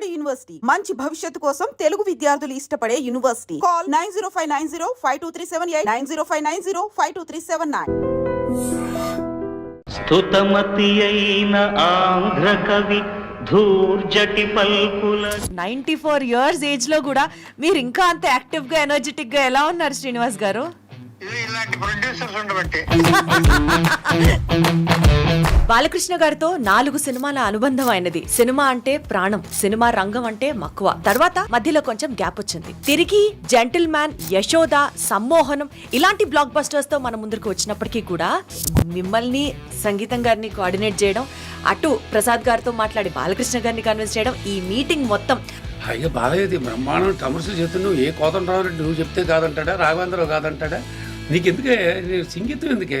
నాడు యూనివర్సిటీ మంచి భవిష్యత్తు కోసం తెలుగు విద్యార్థులు ఇష్టపడే యూనివర్సిటీ. కాల్ 9059052378 9059052379. స్తుతమతి అయిన ఆంధ్ర కవి ధూర్జటి పల్పుల 94 years ఏజ్ లో కూడా మీరు ఇంకా అంత యాక్టివ్ గా ఎనర్జెటిక్ గా ఎలా ఉన్నారు శ్రీనివాస్ గారు? ఇలాంటి ప్రొడ్యూసర్స్ ఉండబట్టి. బాలకృష్ణ గారితో 4 సినిమాల అనుబంధం అయినది. సినిమా అంటే ప్రాణం, సినిమా రంగం అంటే మక్కువ. తర్వాత మధ్యలో కొంచెం గ్యాప్ వచ్చింది. తిరిగి జెంటిల్ మ్యాన్, యశోద, సమ్మోహనం ఇలాంటి బ్లాక్ బస్టర్స్ తో మన ముందుకు వచ్చినప్పటికీ కూడా మిమ్మల్ని సంగీతం గారిని కోఆర్డినేట్ చేయడం, అటు ప్రసాద్ గారితో మాట్లాడి బాలకృష్ణ గారిని కన్విన్స్ చేయడం, ఈ మీటింగ్ మొత్తం అయ్యో బాలయ్యది బ్రహ్మాండం. తమరుసు చెప్తే నువ్వు ఏ కోదండరావు రెడ్డి నువ్వు చెప్తే కాదంటాడా, రాఘవేంద్రరావు కాదంటాడా? నీకెందుకే సంగీతం ఎందుకే?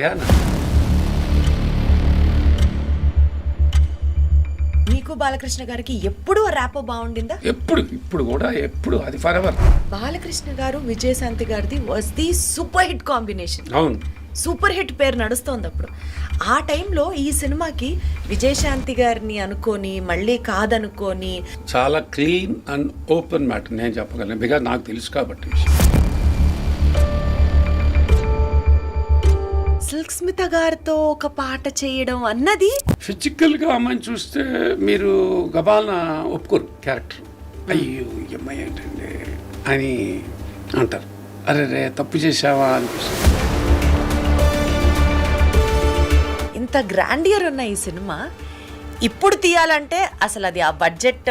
మీకు బాలకృష్ణ గారికి ఎప్పుడు ర్యాపో బాగుండిందా? ఇప్పుడు కూడా ఎప్పుడు అది ఫర్ ఎవర్. బాలకృష్ణ గారు విజయశాంతి గారిది was the super hit combination. అవును, సూపర్ హిట్ పేరు నడుస్తోంది అప్పుడు. ఆ టైంలో ఈ సినిమాకి విజయశాంతి గారిని అనుకొని మళ్ళీ కాదనుకొని చాలా క్లీన్ అండ్ ఓపెన్ మ్యాటర్ నేను చెప్పగలను, బికాజ్ నాకు తెలుసు కాబట్టి. సిల్క్ స్మిత గారితో ఒక పాట చేయడం అన్నది ఫిజికల్గా అమ్మాయిని చూస్తే మీరు గబాలన ఒప్పుకోరు క్యారెక్టర్. అయ్యో ఈ అమ్మాయి ఏంటండి అని అంటారు. అరే రే తప్పు చేసావా అనిపిస్తుంది. ఇంత గ్రాండియర్ ఉన్న ఈ సినిమా ఇప్పుడు తీయాలంటే అసలు అది ఆ బడ్జెట్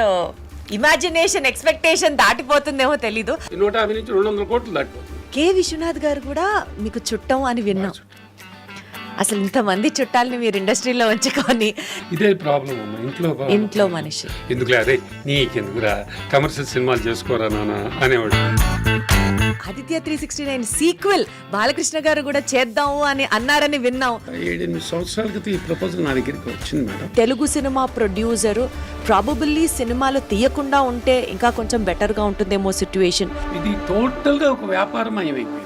ఇమాజినేషన్ ఎక్స్పెక్టేషన్ దాటిపోతుందేమో తెలీదు. 150 నుంచి 200 కోట్లు దాటిపోతుంది. కె విశ్వనాథ్ గారు కూడా మీకు చుట్టం అని విన్నాం. అసలు ఇంతమంది చుట్టాలని మీరు ఇండస్ట్రీలో ఉంచుకొని ఇదే ప్రాబ్లం అమ్మా ఇంట్లో మనిషి ఎందుకులే అదే నీకెందుకురా కమర్షియల్ సినిమాలు చేసుకోరా నాన్న అనేవాడు. ఆదిత్య 369 సీక్వెల్ బాలకృష్ణ గారు కూడా చేద్దాము అని అన్నారని విన్నాం. 7-8 సంవత్సరాల క్రితం ఈ ప్రపోజల్ నా దగ్గరికి వచ్చింది madam. Telugu cinema producer probably సినిమాలు తీయకుండా ఉంటే ఇంకా కొంచెం బెటర్గా ఉంటుందేమో సిచ్యువేషన్. ఇది టోటల్గా ఒక వ్యాపారం అయిపోయింది.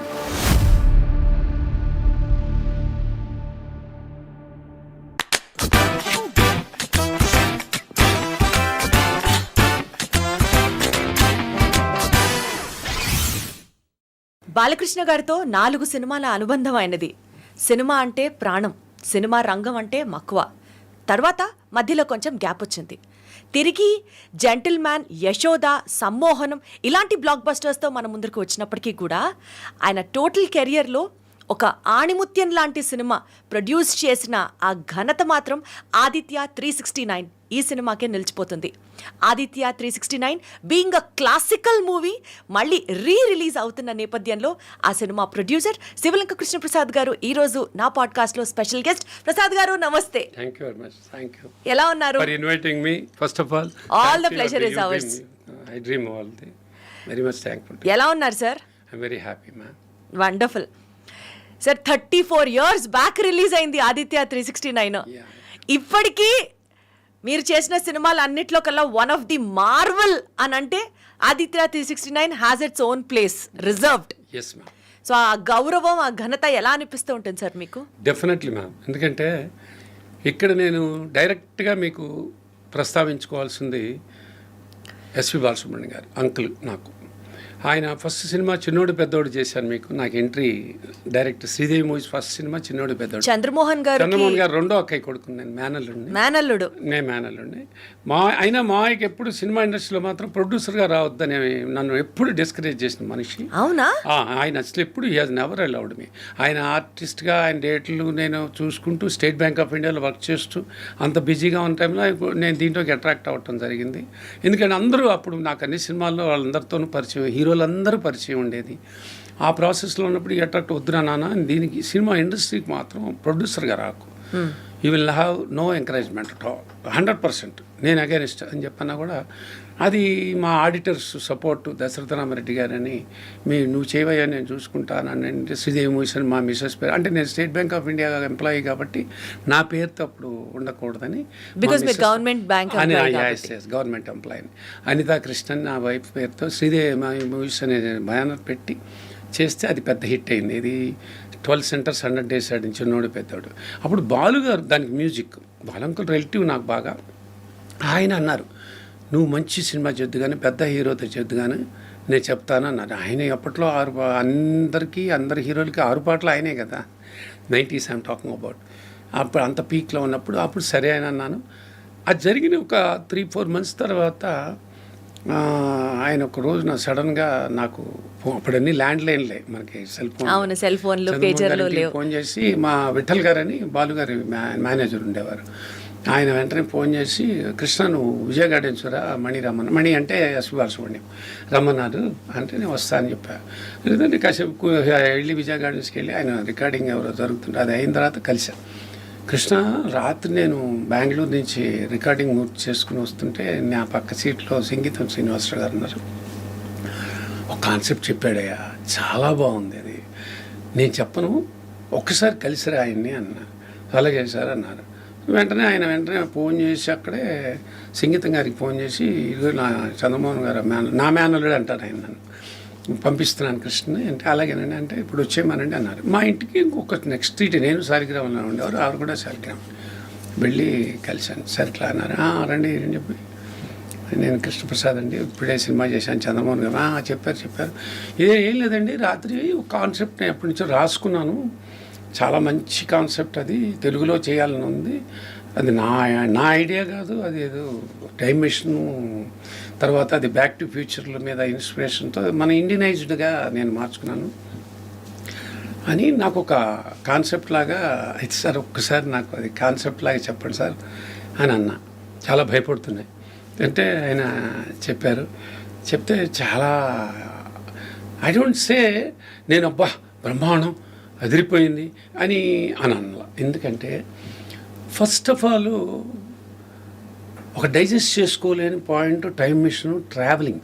బాలకృష్ణ గారితో 4 సినిమాల అనుబంధం అయినది. సినిమా అంటే ప్రాణం, సినిమా రంగం అంటే మక్కువ. తర్వాత మధ్యలో కొంచెం గ్యాప్ వచ్చింది. తిరిగి జెంటిల్ మ్యాన్, యశోద, సమ్మోహనం ఇలాంటి బ్లాక్ బస్టర్స్తో మన ముందుకు వచ్చినప్పటికీ కూడా ఆయన టోటల్ కెరియర్లో ఒక ఆణిముత్యం లాంటి సినిమా ప్రొడ్యూస్ చేసిన ఆ ఘనత మాత్రం ఆదిత్య 369 ఈ సినిమాకే నిలిచిపోతుంది. Aditya 369 being a classical movie మళ్ళీ రిలీజ్ అవుతున్న నేపథ్యంలో ఆ సినిమా ప్రొడ్యూసర్ శివలంక కృష్ణప్రసాద్ గారు ఈ రోజు నా పాడ్కాస్ట్ లో స్పెషల్ గెస్ట్. ప్రసాద్ గారు నమస్తే. Thank you very much. థాంక్యూ. ఎలా ఉన్నారు? For inviting me first of all. All the pleasure is ours. I dream all the very much thankful. ఎలా ఉన్నారు sir? I am very happy ma'am. Wonderful sir. 34 years back release అయింది ఆదిత్య 369. ఇప్పటికీ మీరు చేసిన సినిమాలు అన్నిట్లో కల్లా వన్ ఆఫ్ ది మార్వెల్ అని అంటే Aditya 369 has its own place reserved. Yes ma'am. So ఆ గౌరవం, ఆ ఘనత ఎలా అనిపిస్తూ ఉంటుంది సార్ మీకు? Definitely ma'am. ఎందుకంటే ఇక్కడ నేను డైరెక్ట్గా మీకు ప్రస్తావించుకోవాల్సింది ఎస్వి బాలసుబ్రహ్మణ్యం గారు అంకుల్. నాకు ఆయన ఫస్ట్ సినిమా చిన్నోడు పెద్దోడు చేశాను. మీకు నాకు entry direct Sridevi movies first cinema చిన్నోడు పెద్దోడు. చంద్రమోహన్ గారు రెండో అక్కయ్య కొడుకు. నేను మేనల్లుడు. అయినా మా ఆయనకి ఎప్పుడు సినిమా ఇండస్ట్రీలో మాత్రం ప్రొడ్యూసర్గా రావద్దని నన్ను ఎప్పుడు డిస్కరేజ్ చేసిన మనిషి. అవునా? ఆయన అసలు ఎప్పుడు హీ హాజ్ నెవర్ అలౌడ్ మీ. ఆయన ఆర్టిస్ట్గా ఆయన డేట్లు నేను చూసుకుంటూ స్టేట్ బ్యాంక్ ఆఫ్ ఇండియాలో వర్క్ చేస్తూ అంత బిజీగా ఉన్న టైంలో నేను దీంట్లోకి అట్రాక్ట్ అవ్వటం జరిగింది. ఎందుకంటే అందరూ అప్పుడు నాకు అన్ని సినిమాల్లో వాళ్ళందరితోనూ పరిచయం, హీరోలందరూ పరిచయం ఉండేది. ఆ ప్రాసెస్లో ఉన్నప్పుడు అట్రాక్ట్ వద్దురా నాన్న, దీనికి సినిమా ఇండస్ట్రీకి మాత్రం ప్రొడ్యూసర్గా రాకు, you will have no encouragement at all. 100% నేను అగైనెస్ట్ అని చెప్పన్నా కూడా అది మా ఆడిటర్స్ సపోర్ట్ దశరథ రామరెడ్డి గారని నువ్వు చేయవయ్యా నేను చూసుకుంటాను. శ్రీదేవి మూవీస్ అని మా మిస్సెస్ పేరు, అంటే నేను state bank of India employee కాబట్టి నా పేరుతో అప్పుడు ఉండకూడదని గవర్నమెంట్ ఎంప్లాయీ అనితా కృష్ణన్ నా వైఫ్ పేరుతో శ్రీదేవి మూవీస్ అనే బ్యానర్ పెట్టి చేస్తే అది పెద్ద హిట్ అయింది. ఇది 12 సెంటర్స్ 100 days ఆడించి చిన్నోడు పెద్దోడు. అప్పుడు బాలు గారు దానికి మ్యూజిక్, బాలంకుల్ రిలేటివ్ నాకు బాగా. ఆయన అన్నారు నువ్వు మంచి సినిమా చేద్దు కానీ పెద్ద హీరోతో చేద్దు కానీ నేను చెప్తాను అన్నారు. ఆయన అప్పట్లో అందరి హీరోలకి 6 పాటలు ఆయనే కదా, 90s ఐఎమ్ టాకింగ్ అబౌట్. అప్పుడు అంత పీక్లో ఉన్నప్పుడు అప్పుడు సరే అని అన్నాను. అది జరిగిన ఒక 3-4 months తర్వాత ఆయన ఒక రోజున సడన్గా నాకు అప్పుడన్నీ ల్యాండ్లైన్లే మనకి అవును, సెల్ ఫోన్లు పేజర్లు లేవు. ఫోన్ చేసి మా విఠల్ గారని బాలుగారి మేనేజర్ ఉండేవారు, ఆయన వెంటనే ఫోన్ చేసి కృష్ణ నువ్వు విజయ గార్డెన్స్ రా, మణి అంటే ఎస్పి బాలసుబ్రహ్మణ్యం రమ్మన్నారు అంటే నేను వస్తానని చెప్పాను. లేదంటే కాసేపు వెళ్ళి విజయ గార్డెన్స్కి వెళ్ళి ఆయన రికార్డింగ్ ఎవరో జరుగుతుంటే అది అయిన తర్వాత కలిశాను. కృష్ణ రాత్రి నేను బెంగళూరు నుంచి రికార్డింగ్ చేసుకుని వస్తుంటే నా పక్క సీట్లో సంగీతం శ్రీనివాసరావు గారు ఉన్నారు. ఒక కాన్సెప్ట్ చెప్పాడయ్యా, చాలా బాగుంది అది, నేను చెప్పను ఒక్కసారి కలిసిరా ఆయన్ని అన్నా. అలాగే సార్ అన్నారు. వెంటనే ఫోన్ చేసి అక్కడే సంగీతం గారికి ఫోన్ చేసి ఇదిగో నా చంద్రమోహన్ గారు నా మేనల్లుడు అంటారు ఆయన, నన్ను పంపిస్తున్నాను కృష్ణని అంటే అలాగేనండి అంటే ఇప్పుడు వచ్చేయమనండి అన్నారు. మా ఇంటికి ఇంకొక నెక్స్ట్ స్ట్రీట్ నేను శాలిగ్రామంలో ఉండేవారు, ఆవిడ కూడా శాలిగ్రామం. వెళ్ళి కలిశాను. సరే ఇట్లా అన్నారు. రండి అని చెప్పి నేను కృష్ణప్రసాద్ అండి, ఇప్పుడే సినిమా చేశాను చంద్రమోహన్ గారు. చెప్పారు. ఏం లేదండి, రాత్రి ఒక కాన్సెప్ట్ నేను ఎప్పటి నుంచో రాసుకున్నాను, చాలా మంచి కాన్సెప్ట్, అది తెలుగులో చేయాలని ఉంది, అది నా ఐడియా కాదు, అది ఏదో టైం మెషిన్ తర్వాత అది బ్యాక్ టు ఫ్యూచర్ల మీద ఇన్స్పిరేషన్తో మన ఇండియనైజ్డ్గా నేను మార్చుకున్నాను అని నాకు ఒక కాన్సెప్ట్ లాగా అయితే సార్ ఒక్కసారి నాకు అది కాన్సెప్ట్ లాగా చెప్పండి సార్ అని అన్నా. చాలా భయపడుతున్నాయి అంటే ఆయన చెప్పారు. చెప్తే చాలా ఐ డోంట్ సే నేను అబ్బా బ్రహ్మాండం అదిరిపోయింది అని అన్నా. ఎందుకంటే ఫస్ట్ ఆఫ్ ఆల్ ఒక డైజెస్ట్ చేసుకోలేని పాయింట్ టైం మిషన్, ట్రావెలింగ్,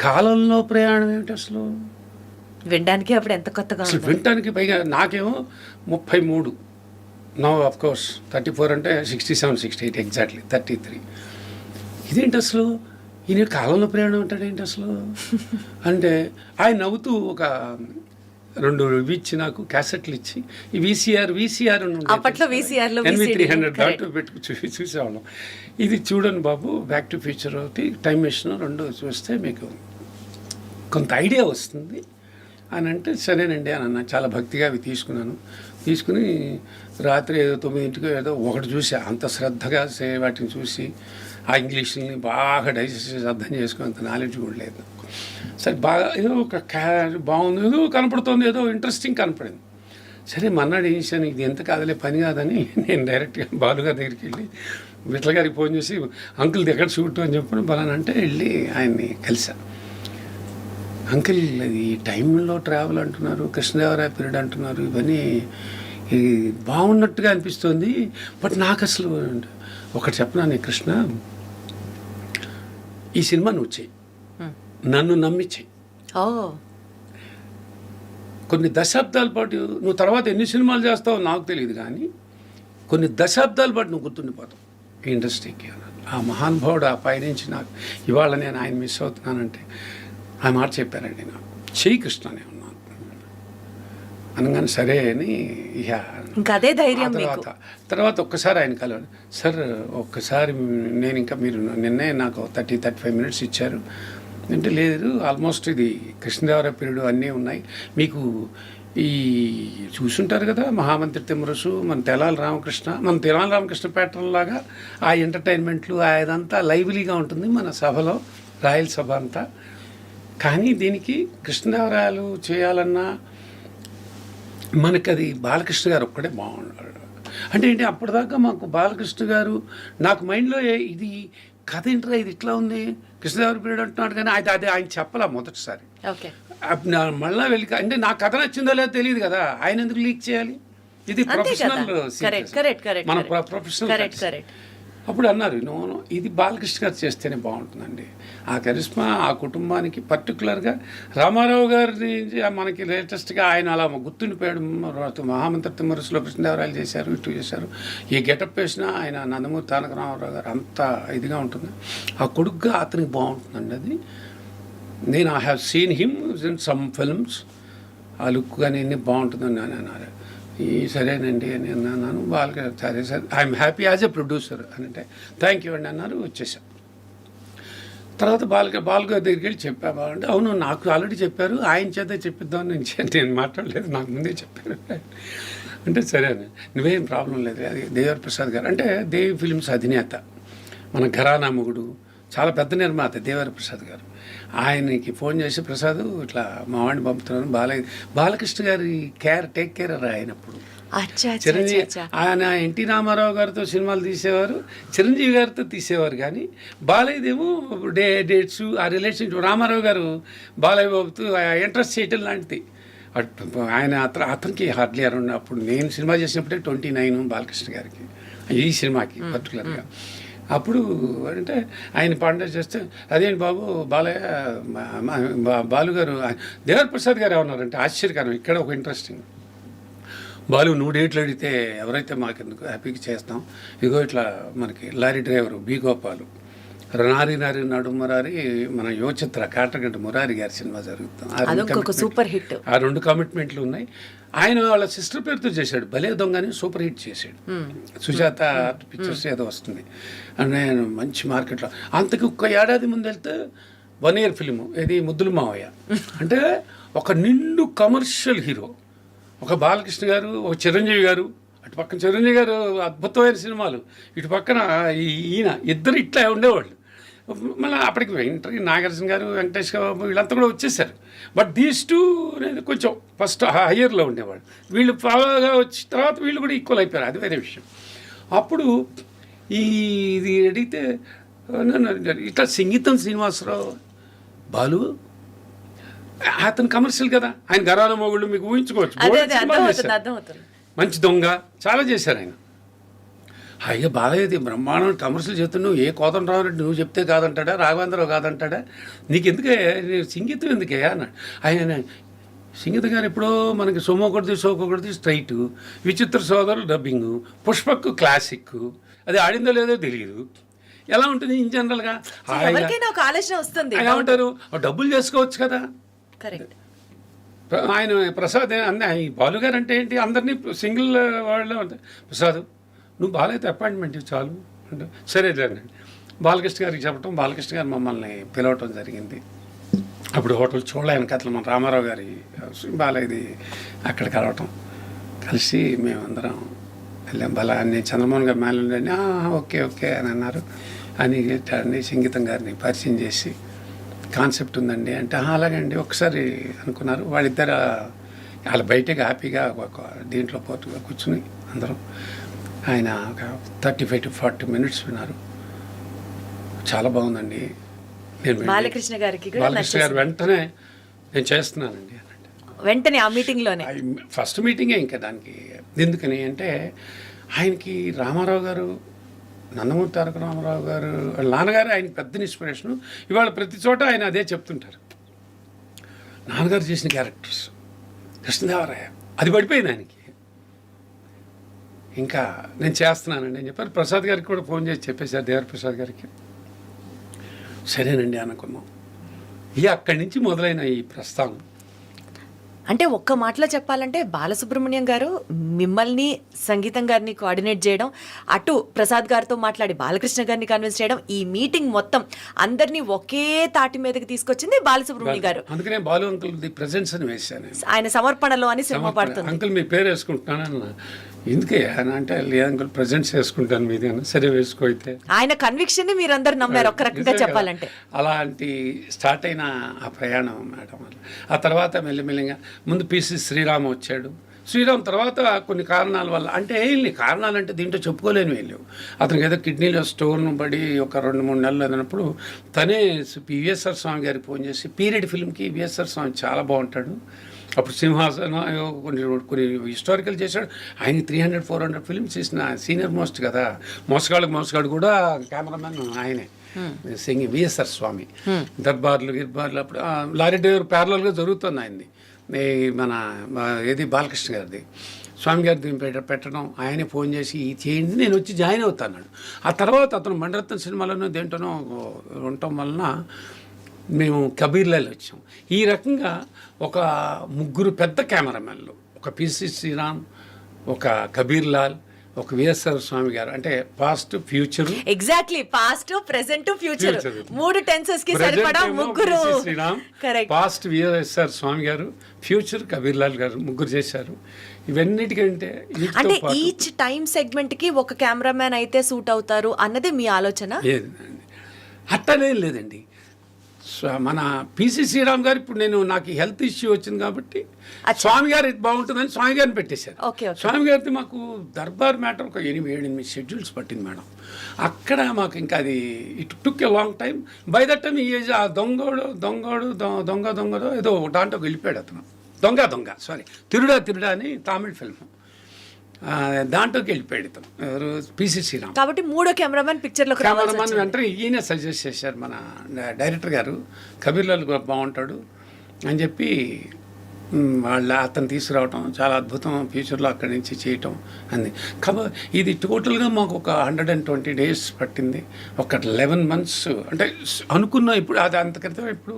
కాలంలో ప్రయాణం ఏమిటి అసలు వినడానికి అప్పుడు ఎంత కొత్తగా అసలు వినటానికి. పైగా నాకేమో 33, నో ఆఫ్ కోర్స్ 34 అంటే 67, 68 ఎగ్జాక్ట్లీ 33. ఇదేంటి అసలు ఈయన కాలంలో ప్రయాణం అంటాడేంటి అసలు అంటే ఆయన నవ్వుతూ ఒక 2 ఇచ్చి నాకు క్యాసెట్లు ఇచ్చి ఈ వీసీఆర్ అప్పట్లో VCR లో 300 దాంట్లో పెట్టుకు చూసేవాళ్ళం. ఇది చూడండి బాబు, బ్యాక్ టు ఫ్యూచర్ ఒకటి, టైం మెషిన్ 2 చూస్తే మీకు కొంత ఐడియా వస్తుంది అని అంటే సరేనండి అని అన్న. చాలా భక్తిగా అవి తీసుకుని రాత్రి ఏదో 9ంటికో ఏదో ఒకటి చూసి అంత శ్రద్ధగా వాటిని చూసి ఆ ఇంగ్లీష్ని బాగా డైజెస్ట్ చేసి అర్థం చేసుకుని అంత నాలెడ్జ్ కూడా లేదు. సరే బాగా ఏదో ఒక బాగుంది, ఏదో కనపడుతుంది, ఏదో ఇంట్రెస్టింగ్ కనపడింది. సరే మన్నాడు ఏం చేశాను, ఇది ఎంత కాదులే పని కాదని నేను డైరెక్ట్గా బాలుగారి దగ్గరికి వెళ్ళి విట్ల గారికి ఫోన్ చేసి అంకుల్ ఎక్కడ షూట్ అని చెప్పని బలానంటే వెళ్ళి ఆయన్ని కలిశాను. అంకుల్ ఈ టైంలో ట్రావెల్ అంటున్నారు, కృష్ణదేవరాయ పీరియడ్ అంటున్నారు, ఇవన్నీ బాగున్నట్టుగా అనిపిస్తుంది, బట్ నాకు అసలు ఒకటి చెప్పనా నీ కృష్ణ, ఈ సినిమా నువ్వు చెయ్యి, నన్ను నమ్మించి కొన్ని దశాబ్దాల పాటు నువ్వు తర్వాత ఎన్ని సినిమాలు చేస్తావో నాకు తెలియదు, కానీ కొన్ని దశాబ్దాల పాటు నువ్వు గుర్తుండిపోతావు ఈ ఇండస్ట్రీకి. ఆ మహానుభావుడు ఆ పైనుంచి నాకు ఇవాళ నేను ఆయన మిస్ అవుతున్నానంటే ఆ మాట చెప్పారండి నాకు, చెయ్యి కృష్ణ అనే ఉన్నాను అనగానే సరే అని ఇక ఇంకా అదే ధైర్యం. తర్వాత ఒక్కసారి ఆయన కలవాలి సార్, ఒక్కసారి నేను ఇంకా మీరు నిన్నే నాకు 30-35 minutes ఇచ్చారు అంటే, లేదు ఆల్మోస్ట్ ఇది కృష్ణదేవరాయ పీరియడ్ అన్నీ ఉన్నాయి, మీకు ఈ చూసుంటారు కదా మహామంత్రి తిమ్మరసు, మన తెనాలి రామకృష్ణ ప్యాటర్న్ లాగా ఆ ఎంటర్టైన్మెంట్లు అదంతా లైవ్లీగా ఉంటుంది మన సభలో, రాయల్ సభ అంతా. కానీ దీనికి కృష్ణదేవరాయలు చేయాలన్నా మనకి అది బాలకృష్ణ గారు ఒక్కడే బాగున్నాడు. అంటే ఏంటి అప్పటిదాకా మాకు బాలకృష్ణ గారు నాకు మైండ్లో ఇది కథ ఏంట్రా ఇది ఇట్లా ఉంది కృష్ణదేవరాయ పీరియడ్ అంటున్నాడు, కానీ అది ఆయన చెప్పాలా మొదటిసారి. మళ్ళీ వెళ్ళి అంటే నా కథ నచ్చిందో లేదో తెలియదు కదా, ఆయన ఎందుకు లీక్ చేయాలి, ఇది ప్రొఫెషనల్ మన ప్రొఫెషనల్. అప్పుడు అన్నారు నో ఇది బాలకృష్ణ గారు చేస్తేనే బాగుంటుందండి, ఆ కరిష్మా ఆ కుటుంబానికి పర్టికులర్గా రామారావు గారిని మనకి లేటెస్ట్గా ఆయన అలా గుర్తుండిపోయాడు. మహామంత్రి తిమ్మరసులో కృష్ణదేవరాయలు చేశారు, ఇటు చేశారు, ఈ గెటప్ వేసినా ఆయన నందమూరి తారక రామారావు గారు అంత ఇదిగా ఉంటుంది, ఆ కొడుకుగా అతనికి బాగుంటుందండి అది. నేను I have seen him in some films, ఆ లుక్ కానీ అన్నీ బాగుంటుందని అని అన్నారు. ఈ సరేనండి అని అన్నాను. వాళ్ళకి సరే sir I'm happy as a producer అని అంటే థ్యాంక్ యూ అండి అన్నారు, వచ్చేసాం. తర్వాత బాలుగారి దగ్గరికి వెళ్ళి చెప్పావా అంటే అవును నాకు ఆల్రెడీ చెప్పారు, ఆయన చేత చెప్పిద్దామని నేను మాట్లాడలేదు, నాకు ముందే చెప్పారు అంటే సరే అని, నువ్వేం ప్రాబ్లం లేదు. అది దేవర్ ప్రసాద్ గారు అంటే దేవి ఫిల్మ్స్ అధినేత, మన ఘరానా మొగుడు, చాలా పెద్ద నిర్మాత దేవర ప్రసాద్ గారు. ఆయనకి ఫోన్ చేసి ప్రసాద్ ఇట్లా మా వాడిని పంపుతున్నాను, బాలకృష్ణ గారి టేక్ కేర్ అయినప్పుడు చిరంజీవి ఆయన ఎన్టీ రామారావు గారితో సినిమాలు తీసేవారు, చిరంజీవి గారితో తీసేవారు. కానీ బాలయ్యదేమో డేట్స్ ఆ రిలేషన్షిప్ రామారావు గారు బాలయ్య బాబుతో ఇంట్రెస్ట్ చేయటం లాంటిది. ఆయన అతనికి హార్డ్లీ అరౌండ్ అప్పుడు నేను సినిమా చేసినప్పుడే 29 బాలకృష్ణ గారికి ఈ సినిమాకి పర్టికులర్గా. అప్పుడు అంటే ఆయన పండుగ చేస్తే అదేంటి బాబు బాలుగారు దేవర ప్రసాద్ గారు ఏమన్నారంటే ఆశ్చర్యకరం. ఇక్కడ ఒక ఇంట్రెస్టింగ్, బాలు నువ్వు డేట్లు అడిగితే ఎవరైతే మాకెందుకు హ్యాపీగా చేస్తాం, ఇగో ఇట్లా మనకి లారీ డ్రైవరు బి గోపాలు, నారి నడుమరారి మన యువచిత్ర కాటగడ్డ మురారి గారి సినిమా జరుగుతాం, సూపర్ హిట్. ఆ 2 కమిట్మెంట్లు ఉన్నాయి. ఆయన వాళ్ళ సిస్టర్ పేరుతో చేశాడు, భలే దొంగని సూపర్ హిట్ చేశాడు. సుజాత పిక్చర్స్ ఏదో వస్తుంది అండ్ ఆయన మంచి మార్కెట్లో. అంతకు ఒక్క ఏడాది ముందు వెళ్తే 1 year ఫిలిము ఇది ముద్దులు మావయ్య, అంటే ఒక నిండు కమర్షియల్ హీరో, ఒక బాలకృష్ణ గారు, ఒక చిరంజీవి గారు, అటు పక్కన చిరంజీవి గారు అద్భుతమైన సినిమాలు, ఇటు పక్కన ఈయన ఇద్దరు ఇట్లా ఉండేవాళ్ళు. మళ్ళీ అప్పటికి నాగార్జున గారు, వెంకటేష్ గారు వీళ్ళంతా కూడా వచ్చేసారు. బట్ దీస్ టూ అనేది కొంచెం ఫస్ట్ హయ్యర్లో ఉండేవాళ్ళు, వీళ్ళు ఫాలోగా వచ్చిన తర్వాత వీళ్ళు కూడా ఈక్వల్ అయిపోయారు, అది వేరే విషయం. అప్పుడు ఇది అడిగితే ఇట్లా సంగీతం శ్రీనివాసరావు బాలు అతను కమర్షియల్ కదా, ఆయన ఘరానా మొగుళ్ళు మీకు ఊహించుకోవచ్చు, మంచి దొంగ చాలా చేశారు ఆయన. అయ్యో బాలయ్యది బ్రహ్మాండం కమర్షియల్ చేస్తున్నావు, ఏ కోదండరావు రెడ్డి నువ్వు చెప్తే కాదంటాడా, రాఘవేంద్రరావు కాదంటాడా, నీకు ఎందుకే సంగీతం ఎందుకే అన్నాడు. ఆయన సంగీతం గారు ఎప్పుడో మనకి సోమొకటిది స్ట్రైట్, విచిత్ర సోదరులు డబ్బింగ్, పుష్పకు క్లాసిక్, అది ఆడిందో లేదో తెలియదు, ఎలా ఉంటుంది ఇన్ జనరల్గా ఆలోచన వస్తుంది. ఎలా ఉంటారు, డబ్బులు చేసుకోవచ్చు కదా. ఆయన ప్రసాద్ బాలుగారు అంటే ఏంటి, అందరినీ సింగిల్ వాళ్ళే ఉంటాయి. ప్రసాద్ నువ్వు బాలైతే అపాయింట్మెంట్ చాలు అంటే సరే లేదండి. బాలకృష్ణ గారికి చెప్పడం, బాలకృష్ణ గారు మమ్మల్ని పిలవటం జరిగింది. అప్పుడు హోటల్ చూడలేని కథలు మన రామారావు గారి బాలయ్యది అక్కడ కలవటం, కలిసి మేమందరం వెళ్ళాం. నేను చంద్రమోహన్ గారు మేళ ఉండండి, ఓకే ఓకే అని అన్నారు. అని సంగీతం గారిని పరిచయం చేసి కాన్సెప్ట్ ఉందండి అంటే అలాగండి ఒకసారి అనుకున్నారు. వాళ్ళు బయటకు హ్యాపీగా ఒక దీంట్లో పోతుగా కూర్చుని అందరం ఆయన ఒక 35 to 40 minutes విన్నారు. చాలా బాగుందండి. బాలకృష్ణ గారు వెంటనే నేను చేస్తున్నానండి అన్నట్టు, వెంటనే ఆ మీటింగ్లోనే ఫస్ట్ మీటింగే. ఇంకా దానికి ఎందుకని అంటే ఆయనకి రామారావు గారు, నందమూరి తారక రామారావు గారు వాళ్ళ నాన్నగారు ఆయనకి పెద్ద ఇన్స్పిరేషను. ఇవాళ ప్రతి చోట ఆయన అదే చెప్తుంటారు, నాన్నగారు చేసిన క్యారెక్టర్స్ కృష్ణదేవరాయ అది పడిపోయింది ఆయనకి. ఇంకా నేను చేస్తున్నానండి అని చెప్పారు. ప్రసాద్ గారికి కూడా ఫోన్ చేసి చెప్పేశారు, దేవర ప్రసాద్ గారికి. సరేనండి అనుకున్నాం. అక్కడి నుంచి మొదలైన ఈ ప్రస్థానం. అంటే ఒక్క మాటలో చెప్పాలంటే బాలసుబ్రహ్మణ్యం గారు మిమ్మల్ని, సంగీతం గారిని కోఆర్డినేట్ చేయడం, అటు ప్రసాద్ గారితో మాట్లాడి బాలకృష్ణ గారిని కన్విన్స్ చేయడం, ఈ మీటింగ్ మొత్తం అందరినీ ఒకే తాటి మీదకి తీసుకొచ్చింది బాలసుబ్రహ్మణ్యం గారు. అందుకనే బాలు అంకుల్ ది ప్రెజెన్స్ అని వేశాను, ఆయన సమర్పణలో అని సినిమా పడుతుంది. అంకుల్ మీ పేరు వేసుకుంటున్నాను ఎందుకే అని అంటే, లేదు అంకుల్ ప్రెజెంట్స్ వేసుకుంటాను మీది అని. సరే వేసుకో అయితే. ఆయన కన్విక్షన్ ని మీరందరూ నమ్మారు ఒక రకంగా చెప్పాలంటే. అలాంటి స్టార్ట్ అయిన ఆ ప్రయాణం మేడం. ఆ తర్వాత మెల్లిమెల్లిగా ముందు పిసి శ్రీరామ్ వచ్చాడు. శ్రీరామ్ తర్వాత కొన్ని కారణాల వల్ల, అంటే వెళ్ళి కారణాలంటే దీంట్లో చెప్పుకోలేని వెళ్ళావు. అతనికి ఏదో కిడ్నీలో స్టోన్ పడి ఒక 2-3 నెలలు అన్నప్పుడు తనే విఎస్ఆర్ స్వామి గారికి ఫోన్ చేసి, పీరియడ్ ఫిల్మ్కి విఎస్ఆర్ స్వామి చాలా బాగుంటాడు, అప్పుడు సింహాసనం కొన్ని హిస్టారికల్ చేశాడు. ఆయన 300-400 ఫిల్మ్స్ చేసిన సీనియర్ మోస్ట్ కదా. మోసగాడు కూడా కెమెరామెన్ ఆయనే, విఎస్ఆర్ స్వామి. దర్బార్లు అప్పుడు లారీ డ్రైవర్ ప్యారలల్గా జరుగుతుంది ఆయనది, మన ఏది బాలకృష్ణ గారిది. స్వామి గారిది పెట్టడం, ఆయనే ఫోన్ చేసి చేయండి నేను వచ్చి జాయిన్ అవుతాన్నాడు. ఆ తర్వాత అతను మణిరత్నం సినిమాలోనూ దేంటోనో ఉండటం వలన మేము కబీర్లాల్ వచ్చాం. ఈ రకంగా ఒక 3 పెద్ద కెమెరామెన్లు, ఒక పిసి శ్రీరామ్, ఒక కబీర్లాల్, ఒక విఎస్ఆర్ స్వామి గారు అంటే past future exactly past present future 3 tenses కి సరిపడా ముగ్గురు కరెక్ట్. పాస్ట్ విఎస్ఆర్ స్వామి గారు, ఫ్యూచర్ కబీర్ లాల్ గారు, ముగ్గురు చేశారు. ఇవన్నిటికంటే అంటే ఈచ్ టైం సెగ్మెంట్ కి ఒక కెమెరామ్యాన్ అయితే సూట్ అవుతారు అన్నది మీ ఆలోచన? అట్టనే లేదండి. మన పిసి శ్రీరామ్ గారు ఇప్పుడు నాకు హెల్త్ ఇష్యూ వచ్చింది కాబట్టి స్వామి గారు బాగుంటుందని స్వామి గారిని పెట్టేశారు. స్వామి గారితో మాకు దర్బార్ మ్యాటర్ ఒక 8 షెడ్యూల్స్ పట్టింది మేడం. అక్కడ మాకు ఇంకా అది it took a long time. By that time ఈ ఏజ్ ఆ దొంగ ఏదో దాంట్లోకి వెళ్ళిపోయాడు అతను. సారీ తిరుడా అని తమిళ్ ఫిల్మ్, దాంట్లోకి వెళ్ళిపోయాడు ఇతను. ఎవరు? పిసి శ్రీరామ్. కాబట్టి 3వ కెమెరామెన్ పిక్చర్లోకి కెమెరామెన్ వెంటనే ఈయన సజెస్ట్ చేశారు మన డైరెక్టర్ గారు, కబీర్ లాల్ బాగుంటాడు అని చెప్పి అతను తీసుకురావటం చాలా అద్భుతం, ఫ్యూచర్లో అక్కడి నుంచి చేయటం అంది. ఇది టోటల్గా మాకు ఒక 120 days పట్టింది. ఒక 11 months అంటే అనుకున్న ఇప్పుడు అది అంత క్రితం. ఇప్పుడు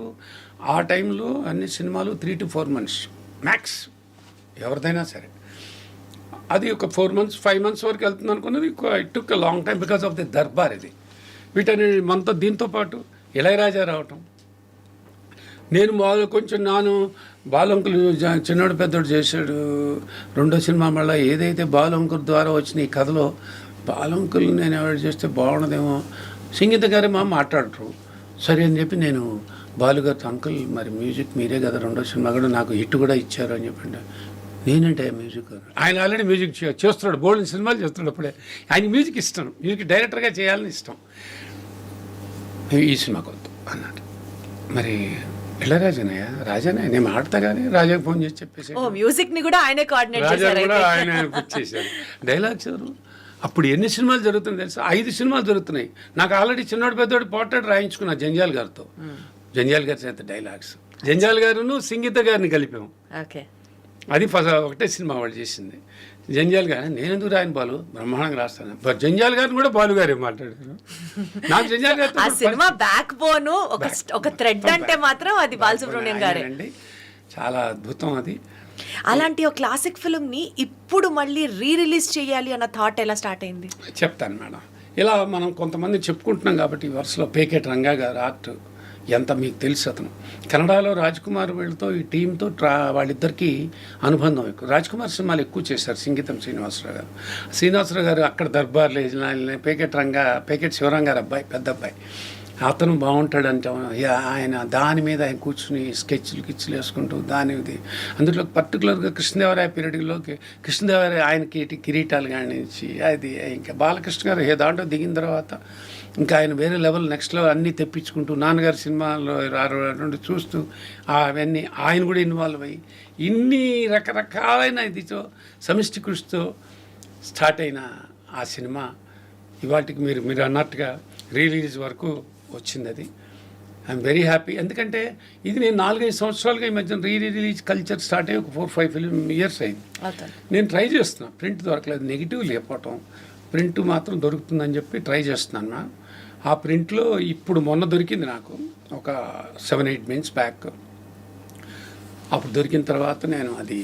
ఆ టైంలో అన్ని సినిమాలు 3 to 4 months మ్యాక్స్ ఎవరిదైనా సరే. అది ఒక 4 months 5 months వరకు వెళ్తుంది అనుకున్నది. It took a long time because of the Darbar. ఇది వీటని మనతో దీంతో పాటు ఇళయరాజా రావటం. నేను కొంచెం బాలంకులు చిన్నోడు పెద్దోడు చేశాడు. 2వ సినిమా మళ్ళీ ఏదైతే బాలంకుల్ ద్వారా వచ్చిన ఈ కథలో బాలంకులు నేను ఎవరు చేస్తే బాగుండదేమో, సంగీత గారే మాట్లాడరు. సరే అని చెప్పి నేను బాలుగారితో, అంకుల్ మరి మ్యూజిక్ మీరే కదా 2వ సినిమా కూడా నాకు హిట్ కూడా ఇచ్చారు అని చెప్పండి. నేనంటే మ్యూజిక్ ఆయన ఆల్రెడీ మ్యూజిక్ చేస్తున్నాడు, బోల్డ్ సినిమాలు చేస్తున్నాడు. అప్పుడే ఆయన మ్యూజిక్ ఇష్టం, మ్యూజిక్ డైరెక్టర్గా చేయాలని ఇష్టం. ఈ సినిమాకి వద్దు అన్నాడు. మరి ఇళయరాజానయ్య రాజానే నేను ఆడతా కానీ రాజాకి ఫోన్ చేసి చెప్పేసి మ్యూజిక్ ని కూడా ఆయనే కోఆర్డినేట్ చేశారు. రాజా కూడా ఆయన బుక్ చేశారు. డైలాగ్స్ ఎవరు? అప్పుడు ఎన్ని సినిమాలు జరుగుతున్నాయి తెలుసా? 5 సినిమాలు జరుగుతున్నాయి. నాకు ఆల్రెడీ చిన్నోడు పెద్దోడు పోర్ట్రేట్ రాయించుకున్నా జంజాల్ గారితో. జంజాల్ గారి చేత డైలాగ్స్, జంజాల్ గారును సంగీత గారిని కలిపాము. అది ఒకటే సినిమా వాళ్ళు చేసింది. జంజాల్ గారు నేను ఎందుకు రాయను బాలు, బ్రహ్మాండంగా రాస్తాను. జంజాల్ గారిని కూడా బాలు గారే మాట్లాడారు. నాకు జంజాల్ గారు ఆ సినిమా బ్యాక్ బోన్ ఒక థ్రెడ్ అంటే మాత్రం అది బాలసుబ్రహ్మణ్యం గారే అండి. చాలా అద్భుతం అది. అలాంటి ఒక క్లాసిక్ ఫిల్మ్ ని ఇప్పుడు మళ్ళీ రిలీజ్ చేయాలి అన్న థాట్ ఎలా స్టార్ట్ అయింది? చెప్తాను మేడం. ఇలా మనం కొంతమంది చెప్పుకుంటున్నాం కాబట్టి వరుసలో పేకెట్ రంగా గారు ఆర్ట్ ఎంత మీకు తెలుసు. అతను కన్నడలో రాజ్ కుమార్ వీళ్ళతో ఈ టీంతో వాళ్ళిద్దరికీ అనుబంధం ఎక్కువ. రాజ్ కుమార్ సినిమాలు ఎక్కువ చేశారు. సంగీతం శ్రీనివాసరావు గారు అక్కడ దర్బార్లో పేకెట్ శివరాం గారు అబ్బాయి, పెద్ద అబ్బాయి, అతను బాగుంటాడు అంటే ఆయన దాని మీద ఆయన కూర్చుని స్కెచ్లు వేసుకుంటూ దానిది. అందులో పర్టికులర్గా కృష్ణదేవరాయ పీరియడ్లోకి కృష్ణదేవరాయ ఆయనకి కిరీటాలు కానించి అది ఇంకా బాలకృష్ణ గారు దాంట్లో దిగిన తర్వాత ఇంకా ఆయన వేరే లెవెల్ నెక్స్ట్ లెవెల్ అన్నీ తెప్పించుకుంటూ నాన్నగారి సినిమాలో నుండి చూస్తూ అవన్నీ ఆయన కూడా ఇన్వాల్వ్ అయ్యి ఇన్ని రకరకాలైన ఇదితో సమిష్టి కృషితో స్టార్ట్ అయిన ఆ సినిమా ఇవాటికి మీరు అన్నట్టుగా రిలీజ్ వరకు వచ్చింది. అది ఐఎమ్ వెరీ హ్యాపీ. ఎందుకంటే ఇది నేను 4-5 సంవత్సరాలుగా ఈ మధ్యన రిలీజ్ కల్చర్ స్టార్ట్ అయ్యి ఒక 4-5 years అయింది. నేను ట్రై చేస్తున్నాను. ప్రింట్ దొరకలేదు, నెగిటివ్ లేకపోవటం, ప్రింట్ మాత్రం దొరుకుతుందని చెప్పి ట్రై చేస్తున్నాను. ఆ ప్రింట్లో ఇప్పుడు మొన్న దొరికింది నాకు ఒక 7-8 months బ్యాక్. అప్పుడు దొరికిన తర్వాత నేను అది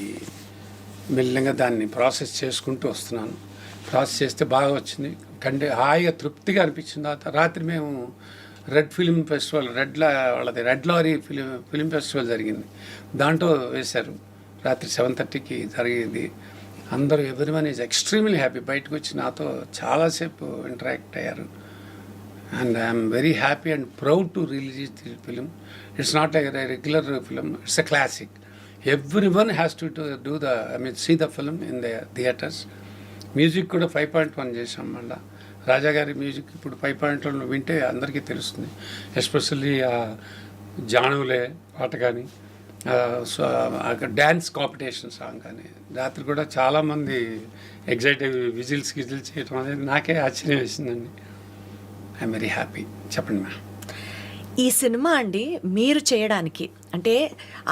మెల్లగా దాన్ని ప్రాసెస్ చేసుకుంటూ వస్తున్నాను. ప్రాసెస్ చేస్తే బాగా వచ్చింది. హాయిగా తృప్తిగా అనిపించిన తర్వాత రాత్రి మేము రెడ్ ఫిలిం ఫెస్టివల్ వాళ్ళది రెడ్ లారీ ఫిలిం ఫెస్టివల్ జరిగింది. దాంట్లో వేశారు. రాత్రి 7:30కి జరిగింది. అందరూ ఎవ్రీవన్ ఈజ్ ఎక్స్ట్రీమ్లీ హ్యాపీ. బయటకు వచ్చి నాతో చాలాసేపు ఇంటరాక్ట్ అయ్యారు. And I'm very happy and proud to release the film. It's not like a regular film, it's a classic. Everyone has to do see the film in the theatres. Music కూడా 5.1 చేసాం. మళ్ళీ రాజా గారి music ఇప్పుడు 5.1 వింటే అందరికీ తెలుస్తుంది. Especially జానులే పాట కానీ డ్యాన్స్ కాంపిటీషన్ సాంగ్ కానీ రాత్రి కూడా చాలామంది ఎగ్జైట్ విజిల్స్ చేయడం అనేది నాకే ఆశ్చర్యం వేసిందండి. I'm very happy. చెప్పండి మ్యామ్. ఈ సినిమా అండి మీరు చేయడానికి అంటే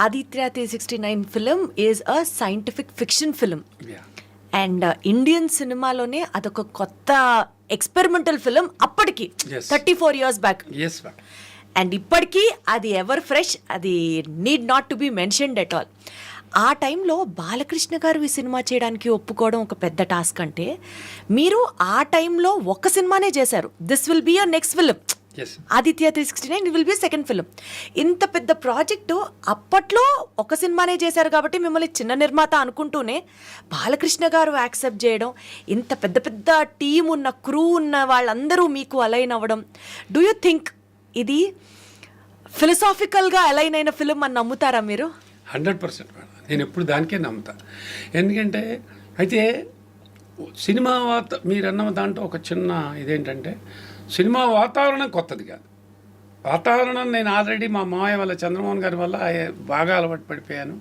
Aditya 369 film is a scientific fiction film. And Indian సినిమాలోనే అదొక కొత్త ఎక్స్పెరిమెంటల్ ఫిలిం అప్పటికి 34 years బ్యాక్. అండ్ ఇప్పటికీ అది ఎవర్ ఫ్రెష్, అది need not to be mentioned at all. ఆ టైంలో బాలకృష్ణ గారు ఈ సినిమా చేయడానికి ఒప్పుకోవడం ఒక పెద్ద టాస్క్ అంటే, మీరు ఆ టైంలో ఒక్క సినిమానే చేశారు. This will be your next film. Yes Aditya 369 will be second film. ఇంత పెద్ద ప్రాజెక్టు అప్పట్లో ఒక సినిమానే చేశారు కాబట్టి మిమ్మల్ని చిన్న నిర్మాత అనుకుంటూనే బాలకృష్ణ గారు యాక్సెప్ట్ చేయడం, ఇంత పెద్ద పెద్ద టీం ఉన్న క్రూ ఉన్న వాళ్ళందరూ మీకు అలైన్ అవ్వడం, డూ యూ థింక్ ఇది ఫిలసాఫికల్గా అలైన్ అయిన ఫిలిం అని నమ్ముతారా మీరు? 100% మేడం. నేను ఎప్పుడు దానికే నమ్ముతా. ఎందుకంటే అయితే సినిమా మీరన్న దాంట్లో ఒక చిన్న ఇదేంటంటే, సినిమా వాతావరణం కొత్తది కాదు. వాతావరణం నేను ఆల్రెడీ మా మామయ్య వల్ల, చంద్రమోహన్ గారి వల్ల బాగా అలవాటు పడిపోయాను.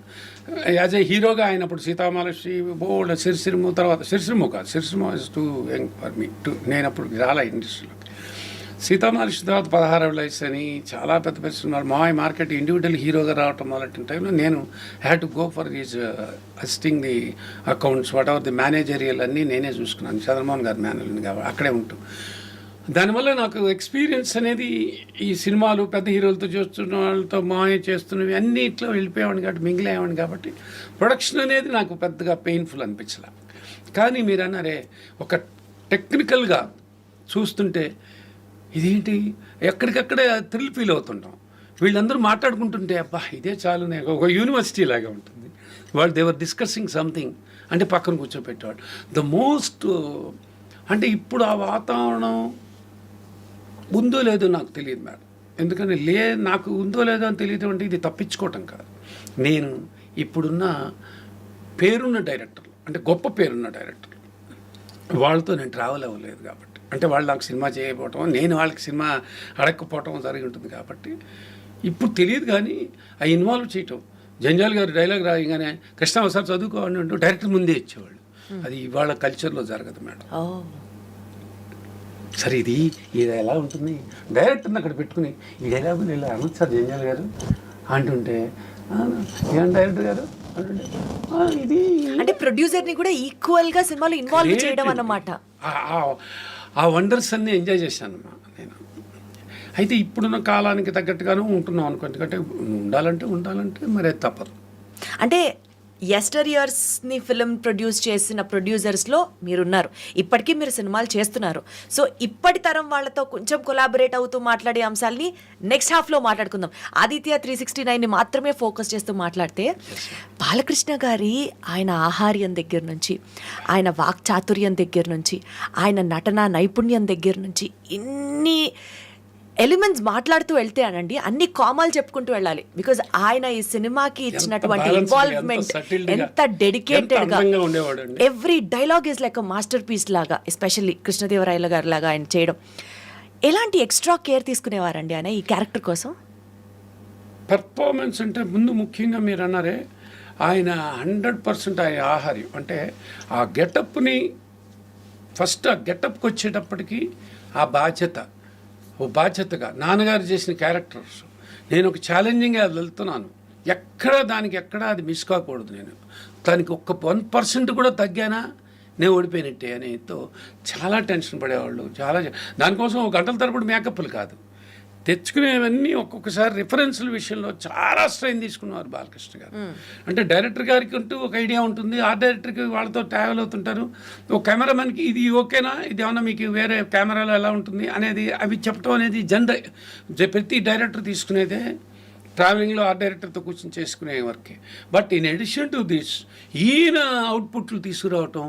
యాజ్ ఏ హీరోగా ఆయన అప్పుడు సీతామహాలక్ష్మి, బోల్డ్ సిరిసిరిము, తర్వాత సిరిసిరిము కాదు, సిరిసిరిము is too young for me to, నేను అప్పుడు రాలా ఇండస్ట్రీలోకి. సీతామహాలక్ష్మి తర్వాత 16 లైఫ్స్ అని చాలా పెద్ద పెద్ద సినిమాలు, మామయ్య మార్కెట్ ఇండివిజువల్ హీరోగా రావటం మొదలెట్టిన టైంలో నేను had to go for is assisting the accounts, what ever the managerial అన్నీ నేనే చూసుకున్నాను. చంద్రమోహన్ గారి మేనేజర్ని కాబట్టి అక్కడే ఉంటూ, దానివల్ల నాకు ఎక్స్పీరియన్స్ అనేది ఈ సినిమాలు పెద్ద హీరోలతో చూస్తున్న వాళ్ళతో మాయ చేస్తున్నవి అన్నిట్లో వెళ్ళిపోయేవాడిని కాబట్టి, మింగిలేవాడిని కాబట్టి ప్రొడక్షన్ అనేది నాకు పెద్దగా పెయిన్ఫుల్ అనిపించలే. కానీ మీరు అన్నారే, ఒక టెక్నికల్గా చూస్తుంటే ఇదేంటి ఎక్కడికక్కడే థ్రిల్ ఫీల్ అవుతుంటాం. వీళ్ళందరూ మాట్లాడుకుంటుంటే అబ్బా ఇదే చాలు, ఒక యూనివర్సిటీ లాగా ఉంటుంది. వాళ్ళు దేవర్ డిస్కసింగ్ సంథింగ్ అంటే పక్కన కూర్చోబెట్టేవాడు. ద మోస్ట్ అంటే ఇప్పుడు ఆ వాతావరణం ఉందో లేదో నాకు తెలియదు మేడం. ఎందుకని నాకు ఉందో లేదో అని తెలియదు అంటే ఇది తప్పించుకోవటం కాదు. నేను ఇప్పుడున్న పేరున్న డైరెక్టర్లు, అంటే గొప్ప పేరున్న డైరెక్టర్లు, వాళ్ళతో నేను ట్రావెల్ అవ్వలేదు కాబట్టి, అంటే వాళ్ళు నాకు సినిమా చేయకపోవటం, నేను వాళ్ళకి సినిమా అడగకపోవటం జరిగి ఉంటుంది కాబట్టి ఇప్పుడు తెలియదు. కానీ ఆ ఇన్వాల్వ్ చేయటం, జంజాల్ గారు డైలాగ్ రాయగానే కృష్ణ ఒకసారి చదువుకోవాలని అంటూ డైరెక్టర్ ముందే ఇచ్చేవాళ్ళు. అది ఇవాళ కల్చర్లో జరగదు మేడం. సరే ఇది ఎలా ఉంటుంది, డైరెక్టర్ని అక్కడ పెట్టుకుని ఈ డైలాగ్ ఇలా అనొచ్చు సార్ జంజాల్ గారు అంటుంటే, ఏం డైరెక్టర్ గారు అంటుంటే ఇది అంటే ప్రొడ్యూసర్ని కూడా ఈక్వల్గా సినిమాలో ఇన్వాల్వ్ చేయడం అన్నమాట. ఆ వండర్స్ అన్నీ ఎంజాయ్ చేశాను నేను. అయితే ఇప్పుడున్న కాలానికి తగ్గట్టుగాను ఉంటున్నాం అనుకో, ఎందుకంటే ఉండాలంటే మరి అది తప్పదు. అంటే ఎస్టర్ ఇయర్స్ని ఫిలిం ప్రొడ్యూస్ చేసిన ప్రొడ్యూసర్స్లో మీరున్నారు, ఇప్పటికీ మీరు సినిమాలు చేస్తున్నారు. సో ఇప్పటి తరం వాళ్ళతో కొంచెం కొలాబరేట్ అవుతూ మాట్లాడే అంశాలని నెక్స్ట్ హాఫ్లో మాట్లాడుకుందాం. ఆదిత్య 369ని మాత్రమే ఫోకస్ చేస్తూ మాట్లాడితే, బాలకృష్ణ గారి ఆయన ఆహార్యం దగ్గర నుంచి, ఆయన వాక్చాతుర్యం దగ్గర నుంచి, ఆయన నటన నైపుణ్యం దగ్గర నుంచి ఇన్ని ఎలిమెంట్స్ మాట్లాడుతూ వెళ్తే అనండి, అన్ని కామాలు చెప్పుకుంటూ వెళ్ళాలి. బికాజ్ ఆయన ఈ సినిమాకి ఇచ్చినటువంటి ఇన్వాల్వ్మెంట్, ఎంత డెడికేటెడ్గా, every dialogue is like a masterpiece లాగా, ఎస్పెషల్లీ కృష్ణదేవరాయల గారి లాగా ఆయన చేయడం. ఎలాంటి ఎక్స్ట్రా కేర్ తీసుకునేవారండి ఆయన ఈ క్యారెక్టర్ కోసం? పర్ఫార్మెన్స్ అంటే ముందు ముఖ్యంగా మీరు అన్నారే, ఆయన 100% ఆయన ఆహార్యం అంటే ఆ గెటప్ని ఫస్ట్ ఆ గెటప్కి వచ్చేటప్పటికి ఆ బాధ్యతగా నాన్నగారు చేసిన క్యారెక్టర్స్, నేను ఒక ఛాలెంజింగ్గా వెళ్తున్నాను, దానికి ఎక్కడ అది మిస్ కాకూడదు. నేను దానికి 1% కూడా తగ్గానా నేను ఓడిపోయినట్టే అనేతో చాలా టెన్షన్ పడేవాళ్ళు. దానికోసం 1 గంటల తరబడి మేకప్లు కాదు, తెచ్చుకునేవన్నీ ఒక్కొక్కసారి రిఫరెన్స్ల విషయంలో చాలా స్ట్రెయిన్ తీసుకున్నారు బాలకృష్ణ గారు. అంటే డైరెక్టర్ గారికి అంటూ ఒక ఐడియా ఉంటుంది, ఆ డైరెక్టర్కి వాళ్ళతో ట్రావెల్ అవుతుంటారు. ఒక కెమెరామెన్కి ఇది ఓకేనా, ఇది ఏమన్నా మీకు వేరే కెమెరాలో ఎలా ఉంటుంది అనేది అవి చెప్పడం అనేది ప్రతి డైరెక్టర్ తీసుకునేదే. ట్రావెలింగ్లో ఆ డైరెక్టర్తో కూర్చొని చేసుకునే వర్కే. But in addition to this ఈయన అవుట్పుట్లు తీసుకురావటం,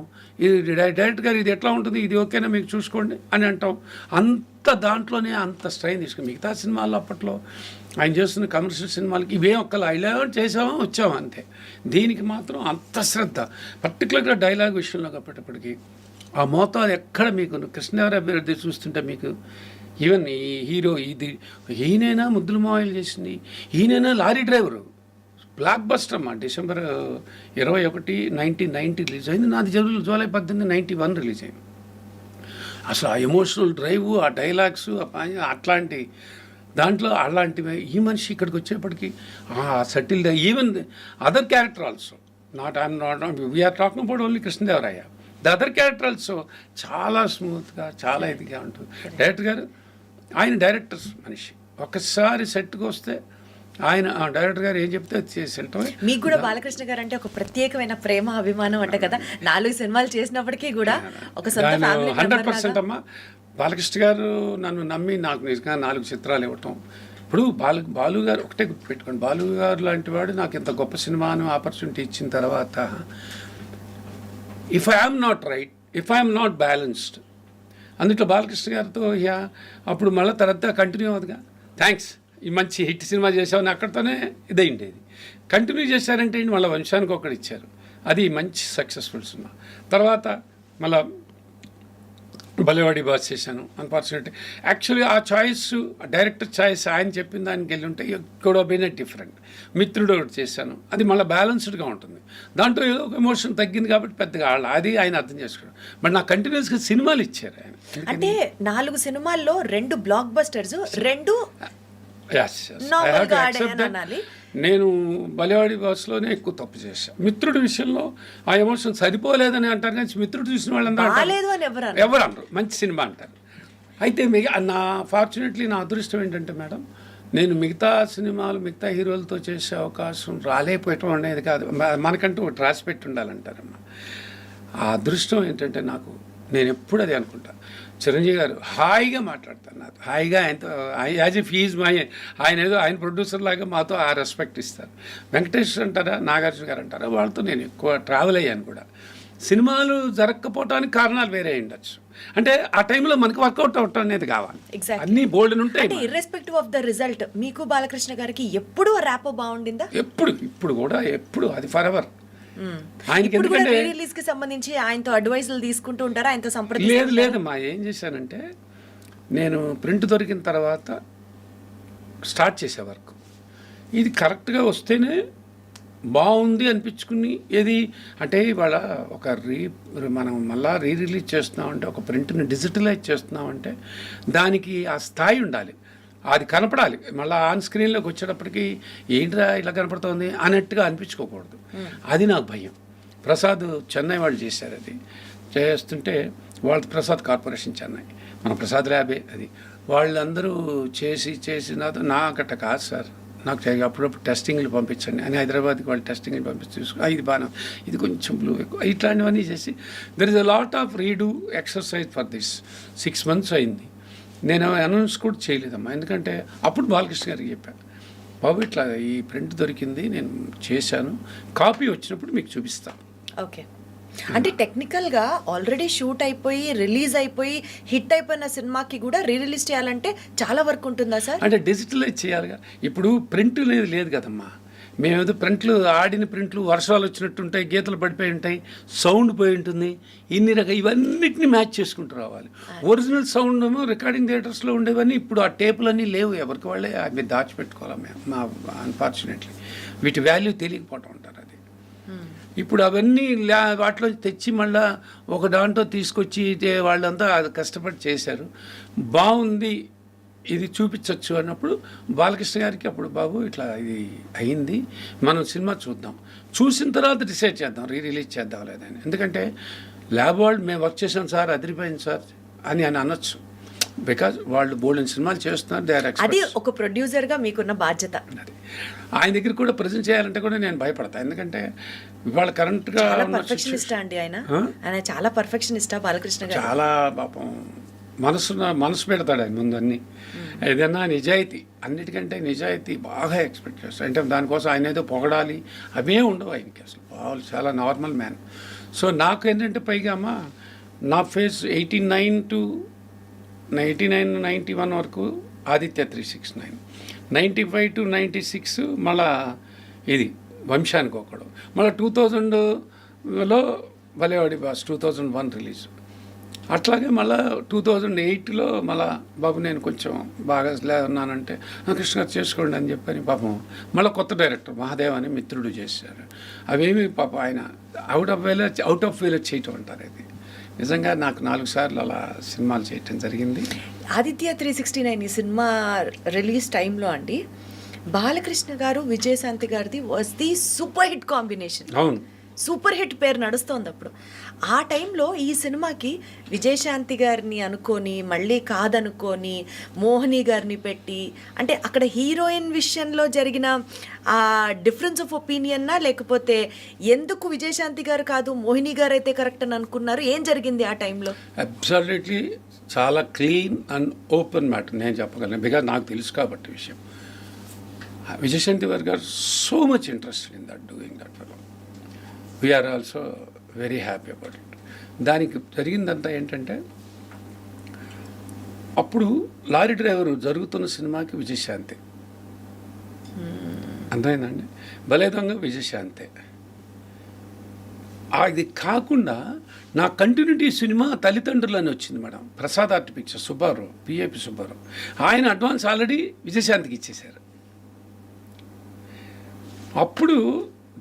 ఇది డైరెక్టర్ గారు ఇది ఎట్లా ఉంటుంది, ఇది ఓకేనా మీకు చూసుకోండి అని అంటాం. అంత దాంట్లోనే అంత స్ట్రైన్ తీసుకుని మిగతా సినిమాల్లో అప్పట్లో ఆయన చేస్తున్న కమర్షియల్ సినిమాలకి ఇవేం ఇలా చేసామా వచ్చామా అంతే. దీనికి మాత్రం అంత శ్రద్ధ, పర్టికులర్గా డైలాగ్ విషయంలో kapటప్పటికి ఆ మోతాదు ఎక్కడ మీకు కృష్ణదేవరాయ చూస్తుంటే మీకు ఈవెన్ ఈ హీరో ఈయనైనా ముద్దుల మావయ్యలు చేసింది, ఈయనైనా లారీ డ్రైవరు, బ్లాక్ బస్టర్ అమ్మా. December 21, 1990 రిలీజ్ అయింది. నాది July 18, 91 రిలీజ్ అయింది. అసలు ఆ ఎమోషనల్ డ్రైవ్, ఆ డైలాగ్స్, అట్లాంటి దాంట్లో అలాంటివి ఈ మనిషి ఇక్కడికి వచ్చేప్పటికి subtle, even other character also, we are talking about only Krishnadevaraya, the other character also చాలా స్మూత్గా, చాలా ఇదిగా ఉంటుంది. డైరెక్టర్ గారు ఆయన డైరెక్టర్స్ మనిషి, ఒకసారి సెట్కి వస్తే ఆయన డైరెక్టర్ గారు ఏం చెప్తే అది చేసి వెళ్ళటమే. మీకు కూడా బాలకృష్ణ గారు అంటే ఒక ప్రత్యేకమైన ప్రేమ అభిమానం అంట కదా, 4 సినిమాలు చేసినప్పటికీ కూడా ఒక సొంత ఫ్యామిలీ 100% అమ్మా. బాలకృష్ణ గారు నన్ను నమ్మి నాకు నిజంగా 4 చిత్రాలు ఇవ్వటం. ఇప్పుడు బాలు గారు ఒకటే గుర్తుపెట్టుకోండి, బాలు గారు లాంటి వాడు నాకు ఇంత గొప్ప సినిమాను ఆపర్చునిటీ ఇచ్చిన తర్వాత, if I'm not right, if I'm not balanced, అందుట్లో బాలకృష్ణ గారితో అప్పుడు మళ్ళీ తర్వాత కంటిన్యూ అవుతుందిగా, థ్యాంక్స్ ఈ మంచి హిట్ సినిమా చేసామని అక్కడితోనే ఇదైండేది. కంటిన్యూ చేశారంటే మళ్ళీ వంశానికి ఒకటి ఇచ్చారు, అది మంచి సక్సెస్ఫుల్ సినిమా. తర్వాత మళ్ళీ బలేవాడి బాస్ చేశాను. అన్ఫార్చునేట్లీ యాక్చువల్లీ ఆ చాయిస్ డైరెక్టర్ చాయిస్ ఆయన చెప్పిన దానికి వెళ్ళి ఉంటే కూడా బీన్ డిఫరెంట్. మిత్రుడు ఒకటి చేశాను, అది మళ్ళీ బ్యాలెన్స్డ్గా ఉంటుంది. దాంట్లో ఏదో ఒక ఎమోషన్ తగ్గింది కాబట్టి పెద్దగా అది ఆయన అర్థం చేసుకోవడం. బట్ నాకు కంటిన్యూస్గా సినిమాలు ఇచ్చారు ఆయన. అంటే 4 సినిమాల్లో 2 బ్లాక్ బస్టర్స్, 2 నేను బలేవాడి బాస్లోనే ఎక్కువ తప్పు చేశాను. మిత్రుడి విషయంలో ఆ ఎమోషన్ సరిపోలేదని అంటారు, కానీ మిత్రుడు చూసిన వాళ్ళందరూ ఎవరు అనరు, మంచి సినిమా అంటారు. అయితే నా ఫార్చునేట్లీ నా అదృష్టం ఏంటంటే మేడం, నేను మిగతా సినిమాలు మిగతా హీరోలతో చేసే అవకాశం రాలేకపోయటం అనేది కాదు, మనకంటూ ఒకటి రాసి పెట్టి ఉండాలంటారమ్మా. ఆ అదృష్టం ఏంటంటే నాకు, నేను ఎప్పుడు అది అనుకుంటా, చిరంజీవి గారు హాయిగా మాట్లాడతారు నాతో, హాయిగా ఆయనతో యాజ్ ఎ ఫీజ్ ఆయన ఏదో ఆయన ప్రొడ్యూసర్ లాగా మాతో ఆ రెస్పెక్ట్ ఇస్తారు. వెంకటేష్ అంటారా, నాగార్జున గారు అంటారా, వాళ్ళతో నేను ఎక్కువ ట్రావెల్ అయ్యాను కూడా. సినిమాలు జరగకపోవటానికి కారణాలు వేరే ఉండొచ్చు, అంటే ఆ టైంలో మనకి వర్కౌట్ అవటం అనేది కావాలి. అన్ని బోల్డ్ ఉంటాయి. ఇర్రెస్పెక్టివ్ ఆఫ్ ద రిజల్ట్ మీకు బాలకృష్ణ గారికి ఎప్పుడు ర్యాపో బాగుండిందా? ఇప్పుడు కూడా ఎప్పుడు అది ఫర్ ఎవర్. ఆయనకి రిలీజ్ కి సంబంధించి ఆయనతో అడ్వైజులు తీసుకుంటూ ఉంటారా, ఆయనతో సంప్రదించి? లేదమ్మా, ఏం చేశానంటే నేను ప్రింట్ దొరికిన తర్వాత స్టార్ట్ చేసే వర్క్, ఇది కరెక్ట్గా వస్తేనే బాగుంది అనిపించుకుని, ఏది అంటే ఇవాళ ఒక మనం మళ్ళా రిలీజ్ చేస్తున్నామంటే, ఒక ప్రింట్ని డిజిటలైజ్ చేస్తున్నామంటే దానికి ఆ స్థాయి ఉండాలి, అది కనపడాలి. మళ్ళీ ఆన్ స్క్రీన్లోకి వచ్చేటప్పటికి ఏంట్రా ఇలా కనపడుతుంది అన్నట్టుగా అనిపించుకోకూడదు. అది నాకు భయం. ప్రసాద్ చెన్నై వాళ్ళు చేశారు, అది చేస్తుంటే వాళ్ళ ప్రసాద్ కార్పొరేషన్ చెన్నై, మన ప్రసాద్ ల్యాబే అది, వాళ్ళందరూ చేసి నాకట్ట కాదు సార్, నాకు అప్పుడప్పుడు టెస్టింగ్లు పంపించండి అని హైదరాబాద్కి వాళ్ళు టెస్టింగ్లు పంపించి ఇది బాగా, ఇది కొంచెం బ్లూ ఎక్కువ, ఇట్లాంటివన్నీ చేసి there is a lot of redo exercise for this. 6 months అయింది. నేను అనౌన్స్ కూడా చేయలేదమ్మా, ఎందుకంటే అప్పుడు బాలకృష్ణ గారికి చెప్పాను, బాబు ఇట్లా ఈ ప్రింట్ దొరికింది, నేను చేశాను, కాపీ వచ్చినప్పుడు మీకు చూపిస్తాను. ఓకే, అంటే టెక్నికల్గా ఆల్రెడీ షూట్ అయిపోయి రిలీజ్ అయిపోయి హిట్ అయిపోయిన సినిమాకి కూడా రిలీజ్ చేయాలంటే చాలా వర్క్ ఉంటుందా సార్? అంటే డిజిటలైజ్ చేయాలిగా. ఇప్పుడు ప్రింట్ అనేది లేదు కదమ్మా, మేమేదో ప్రింట్లు ఆడిన ప్రింట్లు వర్షాలు వచ్చినట్టు ఉంటాయి, గీతలు పడిపోయి ఉంటాయి, సౌండ్ పోయి ఉంటుంది, ఇన్ని ఇవన్నిటిని మ్యాచ్ చేసుకుంటూ రావాలి. ఒరిజినల్ సౌండ్ ఏమో రికార్డింగ్ థియేటర్స్లో ఉండేవన్నీ ఇప్పుడు ఆ టేపులన్నీ లేవు, ఎవరికి వాళ్ళే అవి దాచిపెట్టుకోవాలి మేము. మా అన్ఫార్చునేట్లీ వీటి వాల్యూ తెలియకపోవటం ఉంటారు. అది ఇప్పుడు అవన్నీ వాటిలో తెచ్చి మళ్ళీ ఒక దాంట్లో తీసుకొచ్చి వాళ్ళంతా అది కష్టపడి చేశారు, బాగుంది, ఇది చూపించవచ్చు అన్నప్పుడు బాలకృష్ణ గారికి అప్పుడు బాబు ఇట్లా ఇది అయింది, మనం సినిమా చూద్దాం, చూసిన తర్వాత డిసైడ్ చేద్దాం రిలీజ్ చేద్దాం లేదని. ఎందుకంటే ల్యాబ్ వాళ్ళు మేము వర్క్ చేసాం సార్, అదిరిపోయింది సార్ అని అనొచ్చు, బికాజ్ వాళ్ళు బోల్డెన్ సినిమాలు చేస్తున్నారు, దే ఆర్ ఎక్స్పర్ట్స్. అది ఒక ప్రొడ్యూసర్గా మీకున్న బాధ్యత. అది ఆయన దగ్గర కూడా ప్రజెంట్ చేయాలంటే కూడా నేను భయపడతాను, ఎందుకంటే ఇవాళ కరెంట్గా పర్ఫెక్షనిస్టా అండి ఆయన చాలా పర్ఫెక్షనిస్టా బాలకృష్ణ గారు? చాలా పాపం మనసు పెడతాడు ఆయన ముందు అన్నీ, ఏదైనా నిజాయితీ, అన్నిటికంటే నిజాయితీ బాగా ఎక్స్పెక్ట్ చేస్తాడు. అంటే దానికోసం ఆయన ఏదో పొగడాలి అవే ఉండవు ఆయనకి, అసలు చాలా నార్మల్ మ్యాన్. సో నాకు ఏంటంటే పైగా అమ్మ నా ఫేజ్ 89 to 91 వరకు ఆదిత్య 369, 95 to 96 మళ్ళా ఇది వంశానికి ఒకడు, మళ్ళీ 2000లో బలేవాడి బాస్ 2001 రిలీజ్. అట్లాగే మళ్ళీ 2008లో మళ్ళీ బాబు నేను కొంచెం బాగా ఉన్నానంటే కృష్ణ గారు చేసుకోండి అని చెప్పని పాపం మళ్ళీ కొత్త డైరెక్టర్ మహాదేవ్ అని మిత్రుడు చేశారు. అవేమి పాపం ఆయన అవుట్ ఆఫ్ వేలో చేయటం అంటారు. అది నిజంగా నాకు 4 సార్లు అలా సినిమాలు చేయటం జరిగింది. ఆదిత్య 369 ఈ సినిమా రిలీజ్ టైంలో అండి బాలకృష్ణ గారు విజయశాంతి గారిది was the super hit combination. అవును, సూపర్ హిట్ పేరు నడుస్తోంది అప్పుడు. ఆ టైంలో ఈ సినిమాకి విజయశాంతి గారిని అనుకొని మళ్ళీ కాదనుకొని మోహిని గారిని పెట్టి, అంటే అక్కడ హీరోయిన్ విషయంలో జరిగిన ఆ డిఫరెన్స్ ఆఫ్ ఒపీనియన్నా, లేకపోతే ఎందుకు విజయశాంతి గారు కాదు మోహిని గారు అయితే కరెక్ట్ అని అనుకున్నారు, ఏం జరిగింది ఆ టైంలో? అబ్సల్యూట్లీ చాలా క్లీన్ అండ్ ఓపెన్ మ్యాటర్ నేను చెప్పగలను, బికాజ్ నాకు తెలుసు కాబట్టి విషయం. విజయశాంతి గారు so much interested in that doing that film. We are also very happy about it. దానికి జరిగిందంతా ఏంటంటే, అప్పుడు లారీ డ్రైవరు జరుగుతున్న సినిమాకి విజయశాంతి, అర్థమైందండి, భలే దొంగ విజయశాంతి. అది కాకుండా నా కంటిన్యూటీ సినిమా తల్లిదండ్రులు అని వచ్చింది madam, Prasad art picture Subbarao, PAP Subbarao. ఆయన అడ్వాన్స్ ఆల్రెడీ విజయశాంతికి ఇచ్చేశారు. అప్పుడు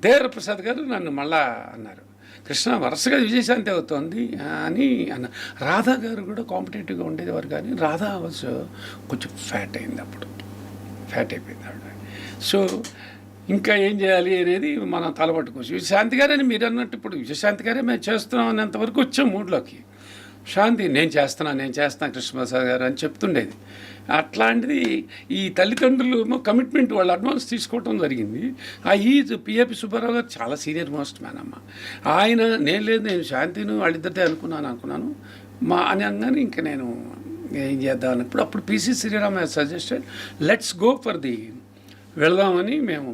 దేవర ప్రసాద్ గారు నన్ను మళ్ళా అన్నారు, కృష్ణ వరుసగా విజయశాంతి అవుతోంది అని అన్న. రాధా గారు కూడా కాంపిటేటివ్గా ఉండేవారు, కానీ రాధా వాజ్ కొంచెం ఫ్యాట్ అయింది, అప్పుడు ఫ్యాట్ అయిపోయింది ఆవిడ. సో ఇంకా ఏం చేయాలి అనేది మనం తలపట్టుకోవచ్చు. విజయశాంతి గారని మీరు అన్నట్టు ఇప్పుడు విజయశాంతి గారే మేము చేస్తున్నాం అనేంతవరకు వచ్చాం మూడ్లోకి. శాంతి నేను చేస్తాను కృష్ణప్రసాద్ గారు అని చెప్తుండేది. అట్లాంటిది ఈ తల్లిదండ్రులు కమిట్మెంట్ వాళ్ళు అడ్వాన్స్ తీసుకోవటం జరిగింది. ఈ పిఏపి సుబ్బారావు గారు చాలా సీనియర్ మోస్ట్ మ్యాన్ అమ్మ. ఆయన నేను శాంతిని వాళ్ళిద్దరిదే అనుకున్నాను మా అని అనగానే ఇంకా నేను ఏం చేద్దాం అన్నప్పుడు అప్పుడు PC Sreeram suggested let's go for the వెళ్దామని మేము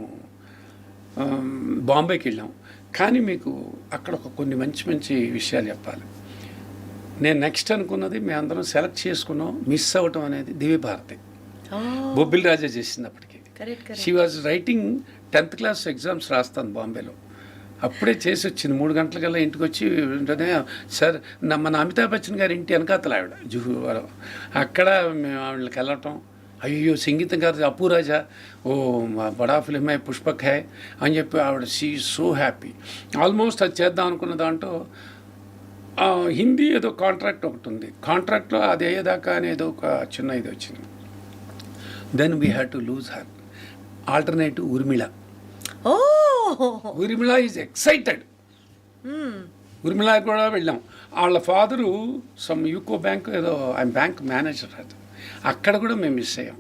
బాంబేకి వెళ్ళాం. కానీ మీకు అక్కడ కొన్ని మంచి విషయాలు చెప్పాలి. నేను నెక్స్ట్ అనుకున్నది మేమందరం సెలెక్ట్ చేసుకున్నాం, మిస్ అవ్వటం అనేది దివ్యభారతి, బొబ్బిల్ రాజా చేసింది అప్పటికి. She was writing 10th class exams రాస్తాను బాంబేలో. అప్పుడే చేసి వచ్చింది 3 గంటలకల్లా ఇంటికి వచ్చి వెంటనే సార్ మన అమితాబ్ బచ్చన్ గారి ఇంటి వెనకాతల ఆవిడ జుహు, అక్కడ మేము ఆవిడకి వెళ్ళటం. అయ్యో సంగీతం గారు అప్పురాజా, ఓ బడా ఫిలిం హై పుష్పక్ హై అని చెప్పి ఆవిడ షీ సో హ్యాపీ. ఆల్మోస్ట్ అది చేద్దాం అనుకున్న దాంట్లో హిందీ ఏదో కాంట్రాక్ట్ ఒకటి ఉంది, కాంట్రాక్ట్లో అది అయ్యేదాకా అనేది ఒక చిన్న ఇది వచ్చింది. Then we had to lose her. Alternative Urmila. Urmila is excited. Urmila కూడా వెళ్ళాం. వాళ్ళ ఫాదరు సమ్ యూకో బ్యాంక్ ఏదో ఆయన బ్యాంక్ మేనేజర్, అది అక్కడ కూడా మేము మిస్ అయ్యాం.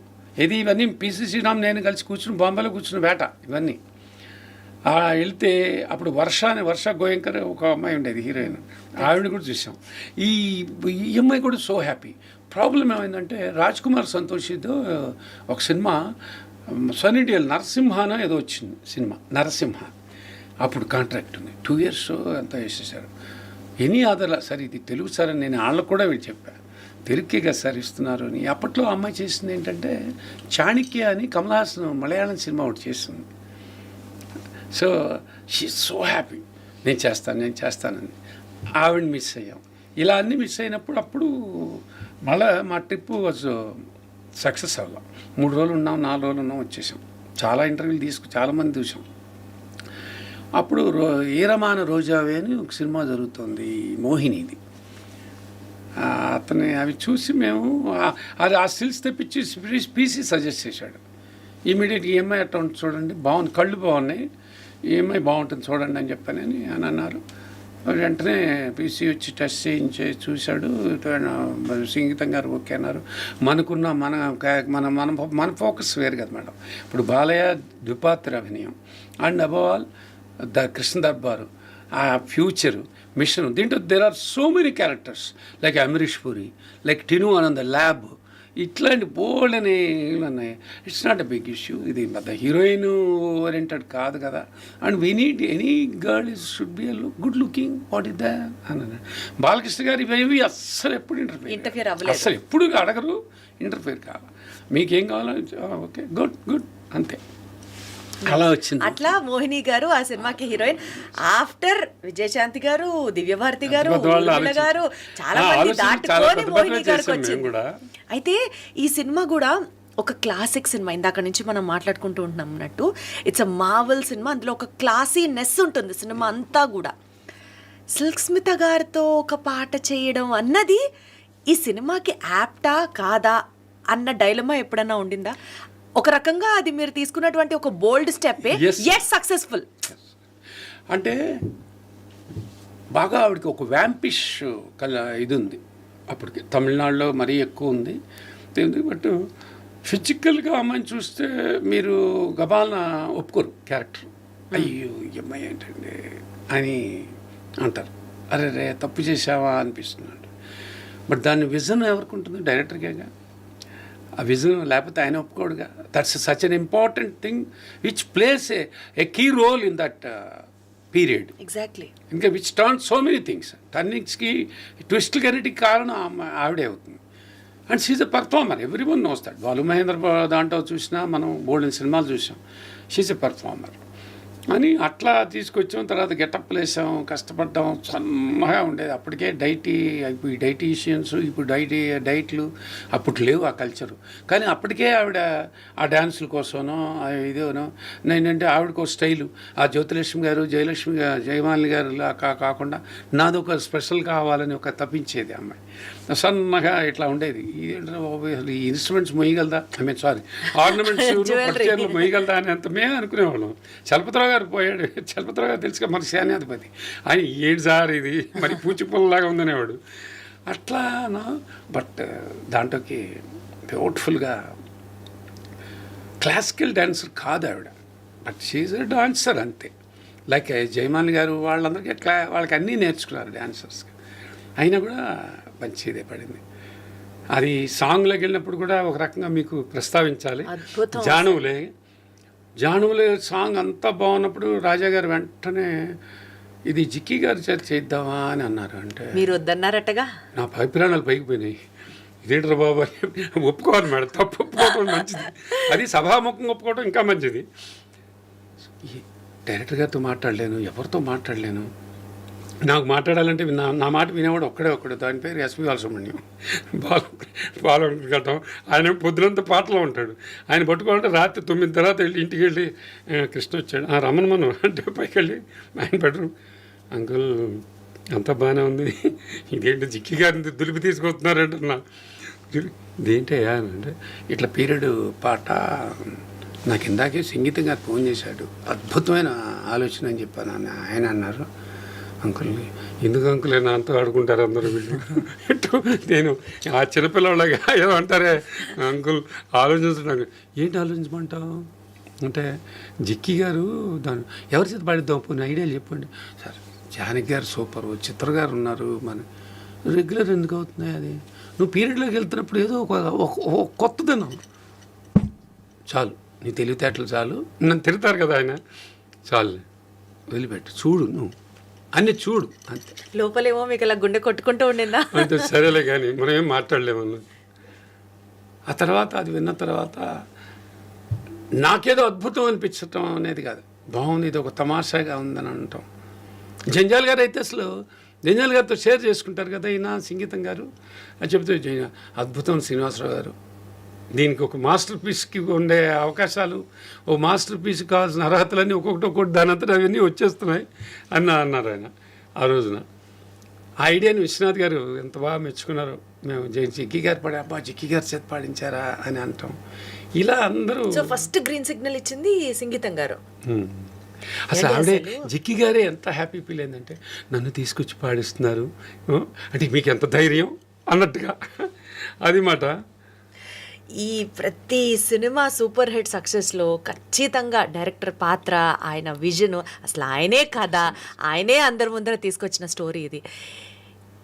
ఇవన్నీ పిసి శ్రీరామ్ నేను కలిసి బాంబేలో కూర్చున్న వేట ఇవన్నీ. వెళ్తే అప్పుడు వర్ష గోయంకర్ ఒక అమ్మాయి ఉండేది హీరోయిన్, ఆవిడ కూడా చూసాం. ఈ అమ్మాయి కూడా సో హ్యాపీ. ప్రాబ్లం ఏమైందంటే రాజ్ కుమార్ సంతోషితో ఒక సినిమా సన్నీ డియోల్ నరసింహనో ఏదో వచ్చింది సినిమా, నరసింహ. అప్పుడు కాంట్రాక్ట్ ఉంది 2 years అంతా వేసేసారు. ఎనీ అదర్లా సార్ ఇది తెలుగు సార్ అని నేను వాళ్ళకు కూడా వీళ్ళు చెప్పాను, తెలుగుకే కదా సార్ ఇస్తున్నారు అని. అప్పట్లో అమ్మాయి చేసింది ఏంటంటే చాణక్య అని కమల్ హాసన్ మలయాళం సినిమా ఒకటి చేస్తుంది. సో షీ సో హ్యాపీ, నేను చేస్తానని. ఆవిడ మిస్ అయ్యాం. ఇలా అన్నీ మిస్ అయినప్పుడు అప్పుడు మళ్ళీ మా ట్రిప్పు వాజ్ సక్సెస్ అవ్వాలి. 3 రోజులు ఉన్నాం, 4 రోజులు ఉన్నాం, వచ్చేసాం. చాలా ఇంటర్వ్యూలు చాలామంది చూసాం. అప్పుడు ఈరమాన రోజావే అని ఒక సినిమా జరుగుతుంది మోహినిది. అతని అవి చూసి మేము అది ఆ స్టిల్స్ తెప్పించి పీసీ సజెస్ట్ చేశాడు. ఇమీడియట్ ఈఎంఐ అట్లా ఉంటుంది చూడండి, బాగుంది, కళ్ళు బాగున్నాయి, ఈఎంఐ బాగుంటుంది చూడండి అని చెప్పానని అని అన్నారు. వెంటనే పీసీ వచ్చి టెస్ట్ చేయించి చూశాడు. సంగీతం గారు ఓకే అన్నారు. మనకున్న మన ఫోకస్ వేరు కదా మేడం. ఇప్పుడు బాలయ్య ద్విపాత్ర అభినయం అండ్ అబవ్ ఆల్ కృష్ణ దర్బారు, ఆ ఫ్యూచర్ మిషన్, దీంట్లో there are so many characters like Amrish Puri, like Tinu Anand lab, ఇట్లాంటి బోల్డ్ అని ఉన్నాయి. It's not a big issue. ఇది పెద్ద హీరోయిన్ ఓరియంటెడ్ కాదు కదా. And we need any girl is should be good looking, what is that అని. బాలకృష్ణ గారు ఇవి అస్సలు ఎప్పుడు ఇంటర్ఫియర్ అసలు ఎప్పుడు అడగరు, ఇంటర్ఫియర్ కావాలి. మీకేం కావాలో ఓకే గుడ్ అంతే. అలా వచ్చింది. అట్లా మోహిని గారు ఆ సినిమాకి హీరోయిన్. ఆఫ్టర్ విజయశాంతి గారు, దివ్యభారతి గారు, గారు చాలా మంది దాటుకొని మోహిని గారికి వచ్చింది. అయితే ఈ సినిమా కూడా ఒక క్లాసిక్ సినిమా. ఇందాక నుంచి మనం మాట్లాడుకుంటూ ఉంటున్నాం అన్నట్టు ఇట్స్ అ మార్వెల్ సినిమా. అందులో ఒక క్లాసీనెస్ ఉంటుంది సినిమా అంతా కూడా. సిల్క్ స్మిత గారితో ఒక పాట చేయడం అన్నది ఈ సినిమాకి యాప్టా కాదా అన్న డైలమా ఎప్పుడన్నా ఉండిందా? ఒక రకంగా అది మీరు తీసుకున్నటువంటి ఒక బోల్డ్ స్టెప్, ఎస్ సక్సెస్ఫుల్. అంటే బాగా ఆవిడకి ఒక వ్యాంపిష్ ఇది ఉంది అప్పటికి. తమిళనాడులో మరీ ఎక్కువ ఉంది. బట్ ఫిజికల్గా అమ్మాయిని చూస్తే మీరు గబాలన ఒప్పుకోరు క్యారెక్టర్. అయ్యో ఈ అమ్మాయి ఏంటండి అని అంటారు. అరే రే తప్పు చేసావా అనిపిస్తుంది. బట్ దాని విజన్ ఎవరికి ఉంటుంది? డైరెక్టర్కేగా. ఆ విజన్ లేకపోతే ఆయన ఒప్పుకోడుగా. That's such an important thing which plays a key role in that period. Exactly. ఇంకా which turn so many things. టర్నింగ్స్కి ట్విస్ట్లకి అన్నిటికి కారణం ఆవిడే అవుతుంది. And she's a performer. Every one knows that. Balu Mahendra దాంట్లో చూసినా మనం బోల్డెన్ సినిమాలు చూసాం. షీఈ్ ఎ పర్ఫార్మర్ అని అట్లా తీసుకొచ్చాం. తర్వాత గెటప్లు వేసాం, కష్టపడ్డాం, సన్నగా ఉండేది. అప్పటికే ఇప్పుడు డైటీషియన్స్, ఇప్పుడు డైట్లు అప్పుడు లేవు ఆ కల్చరు. కానీ అప్పటికే ఆవిడ ఆ డ్యాన్సుల కోసమో ఇదేనో నేనంటే ఆవిడకో స్టైలు. ఆ జ్యోతిలక్ష్మి గారు, జయమాలిని గారు కాకుండా నాదొక స్పెషల్ కావాలని ఒక తప్పించేది అమ్మాయి. సన్నగా ఇట్లా ఉండేది. ఈ ఇన్స్ట్రుమెంట్స్ మొయ్యగలదా, ఆర్నమెంట్స్ పట్టుచీరలు మొయ్యగలదా అని అంత మేము అనుకునేవాళ్ళం. చలపతిరావు గారు పోయాడు. చలపతిరావు గారు తెలుసుగా మన సేనాధిపతి. ఆయన ఏంటి సార్ ఇది మరి పూచిపుల్లలాగా ఉందనేవాడు. అట్లానా. బట్ దాంట్లోకి బ్యూటిఫుల్గా క్లాసికల్ డాన్సర్ కాదు ఆవిడ. బట్ షీఈ్ ఎ డాన్సర్ అంతే. లైక్ జయమాలి గారు వాళ్ళందరికీ వాళ్ళకి అన్నీ నేర్చుకున్నారు డాన్సర్స్కి. అయినా కూడా మంచిదే పడింది. అది సాంగ్లోకి వెళ్ళినప్పుడు కూడా ఒక రకంగా మీకు ప్రస్తావించాలి. జానువులే సాంగ్ అంతా బాగున్నప్పుడు రాజా గారు వెంటనే ఇది జిక్కి గారి చేత చేద్దామా అని అన్నారు. అంటే మీరు వద్దన్నారటగా. నా అభిప్రాయాలు పైకి పోయినాయి. ఇదేంట్రా బాబు ఒప్పుకోవాలి మేడం. తప్పు ఒప్పుకోవడం మంచిది. అది సభాముఖంగా ఒప్పుకోవడం ఇంకా మంచిది. డైరెక్టర్ గారితో మాట్లాడలేను, ఎవరితో మాట్లాడలేను. నాకు మాట్లాడాలంటే నా మాట వినేవాడు ఒక్కడే. దాని పేరు ఎస్పి బాలసుబ్రహ్మణ్యం. బాలగట్టం. ఆయన పొద్దునంతా పాటలో ఉంటాడు. ఆయన పట్టుకోవాలంటే రాత్రి 9 తర్వాత వెళ్ళి ఇంటికి వెళ్ళి కృష్ణ వచ్చాడు రమణ మనం అంటే పైకి వెళ్ళి ఆయన బెడ్రూమ్ అంకుల్ అంతా బాగానే ఉంది, ఇదేంటి జిక్కి గారిని దులిపి తీసుకొస్తున్నారంటే ఇదేంటయ్యా అంటే ఇట్లా పీరియడ్ పాట నాకు ఇందాకే సంగీతం గారు ఫోన్ చేశాడు, అద్భుతమైన ఆలోచన అని చెప్పాను. ఆయన అన్నారు అంకుల్ని ఎందుకు అంకుల్ నా అంతా ఆడుకుంటారు అందరూ వీళ్ళు. నేను ఆ చిన్నపిల్లలాగా ఏదో అంటారే అంకుల్ ఆలోచించడానికి. ఏంటి ఆలోచించమంటావు అంటే జిక్కి గారు దాన్ని ఎవరి చేత పాడిద్దాం పోనీ ఐడియాలు చెప్పండి. సార్ జానకి గారు సూపర్, చిత్ర గారు ఉన్నారు, మన రెగ్యులర్ ఎందుకు అవుతున్నాయి అది. నువ్వు పీరియడ్లోకి వెళ్తున్నప్పుడు ఏదో ఒక కొత్తదనం చాలు, నీ తెలివితేటలు చాలు. నన్ను తిడతారు కదా ఆయన, చాలు వదిలిపెట్టు, చూడు నువ్వు అన్నీ చూడు అంతే. లోపలేమో మీకు ఇలా గుండె కొట్టుకుంటూ ఉండిందా అంటే సరేలే కానీ మనం ఏం మాట్లాడలేమన్నా. ఆ తర్వాత అది విన్న తర్వాత నాకేదో అద్భుతం అనిపించటం అనేది కాదు, బాగుంది ఇది ఒక తమాషాగా ఉందని అనటం. జంజాల్ గారు అయితే అసలు జంజాల్ గారితో షేర్ చేసుకుంటారు కదా ఈయన సంగీతం గారు అని చెప్తే అద్భుతం శ్రీనివాసరావు గారు, దీనికి ఒక మాస్టర్ పీస్కి ఉండే అవకాశాలు, ఓ మాస్టర్ పీస్కి కావాల్సిన అర్హతలన్నీ ఒక్కొక్కటి దాని అంతటా అవన్నీ వచ్చేస్తున్నాయి అన్నారు ఆయన ఆ రోజున. ఆ ఐడియాని విశ్వనాథ్ గారు ఎంత బాగా మెచ్చుకున్నారు. మేము జిక్కి గారు అబ్బా జిక్కి గారి చేత పాడించారా అని అంటాం. ఇలా అందరూ ఫస్ట్ గ్రీన్ సిగ్నల్ ఇచ్చింది సంగీతం గారు. అసలు ఆవిడే జిక్కి గారే ఎంత హ్యాపీ ఫీల్ అయిందంటే నన్ను తీసుకొచ్చి పాడిస్తున్నారు అంటే మీకు ఎంత ధైర్యం అన్నట్టుగా అది మాట. ఈ ప్రతి సినిమా సూపర్ హిట్ సక్సెస్లో ఖచ్చితంగా డైరెక్టర్ పాత్ర, ఆయన విజన్, అసలు ఆయనే కథ, ఆయనే అందరి ముందర తీసుకొచ్చిన స్టోరీ ఇది.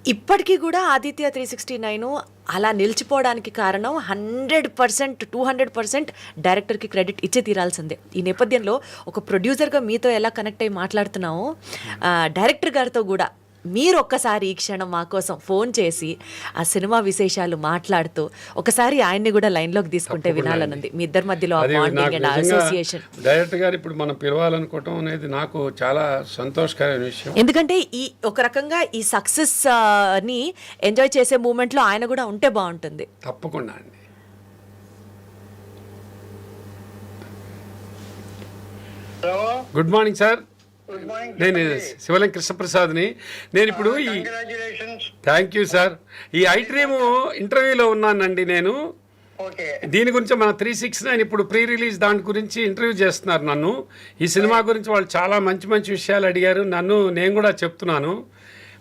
ఇప్పటికీ కూడా ఆదిత్య 369 అలా నిలిచిపోవడానికి కారణం 100%, 200% డైరెక్టర్కి క్రెడిట్ ఇచ్చి తీరాల్సిందే. ఈ నేపథ్యంలో ఒక ప్రొడ్యూసర్గా మీతో ఎలా కనెక్ట్ అయ్యి మాట్లాడుతున్నామో డైరెక్టర్ గారితో కూడా మీరు ఒక్కసారి ఈ క్షణం మా కోసం ఫోన్ చేసి ఆ సినిమా విశేషాలు మాట్లాడుతూ ఒకసారి ఆయన్ని కూడా లైన్లోకి తీసుకుంటే వినాలనుంది. మీ ఇద్దరి మధ్యలో అసోసియేషన్. డైరెక్టర్ గారు ఇప్పుడు మనం పిలవాలనుకోవటం అనేది నాకు చాలా సంతోషకరమైన విషయం. ఎందుకంటే ఈ ఒక రకంగా ఈ సక్సెస్ ని ఎంజాయ్ చేసే మూమెంట్ లో ఆయన కూడా ఉంటే బాగుంటుంది. తప్పకుండా అండి. గుడ్ మార్నింగ్ సార్, నేను శివలింగ కృష్ణప్రసాద్ని. నేను ఇప్పుడు థ్యాంక్ యూ సార్. ఈ ఐ డ్రీమ్ ఇంటర్వ్యూలో ఉన్నానండి నేను. దీని గురించి మన 369 ఇప్పుడు ప్రీ రిలీజ్ దాని గురించి ఇంటర్వ్యూ చేస్తున్నారు నన్ను. ఈ సినిమా గురించి వాళ్ళు చాలా మంచి మంచి విషయాలు అడిగారు నన్ను, నేను కూడా చెప్తున్నాను.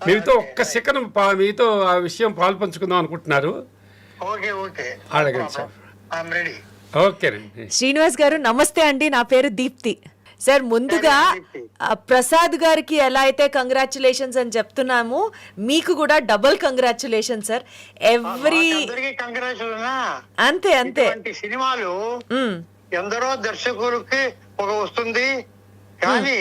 మీతో ఒక్క సెకండ్ మీతో ఆ విషయం పాలు పంచుకుందాం అనుకుంటున్నారు. ఓకే ఓకే అడగండి సార్. I'm ready. ఓకేనండి. శ్రీనివాస్ గారు నమస్తే అండి, నా పేరు దీప్తి. సార్ ముందుగా ప్రసాద్ గారికి ఎలా అయితే కంగ్రాచులేషన్స్ అని చెప్తున్నాము, మీకు కూడా డబుల్ కంగ్రాచులేషన్ సార్. కంగ్రాచులేషన్. అంతే అంతే. ఇటువంటి సినిమాలు ఎందరో దర్శకులకి ఒక వస్తుంది, కానీ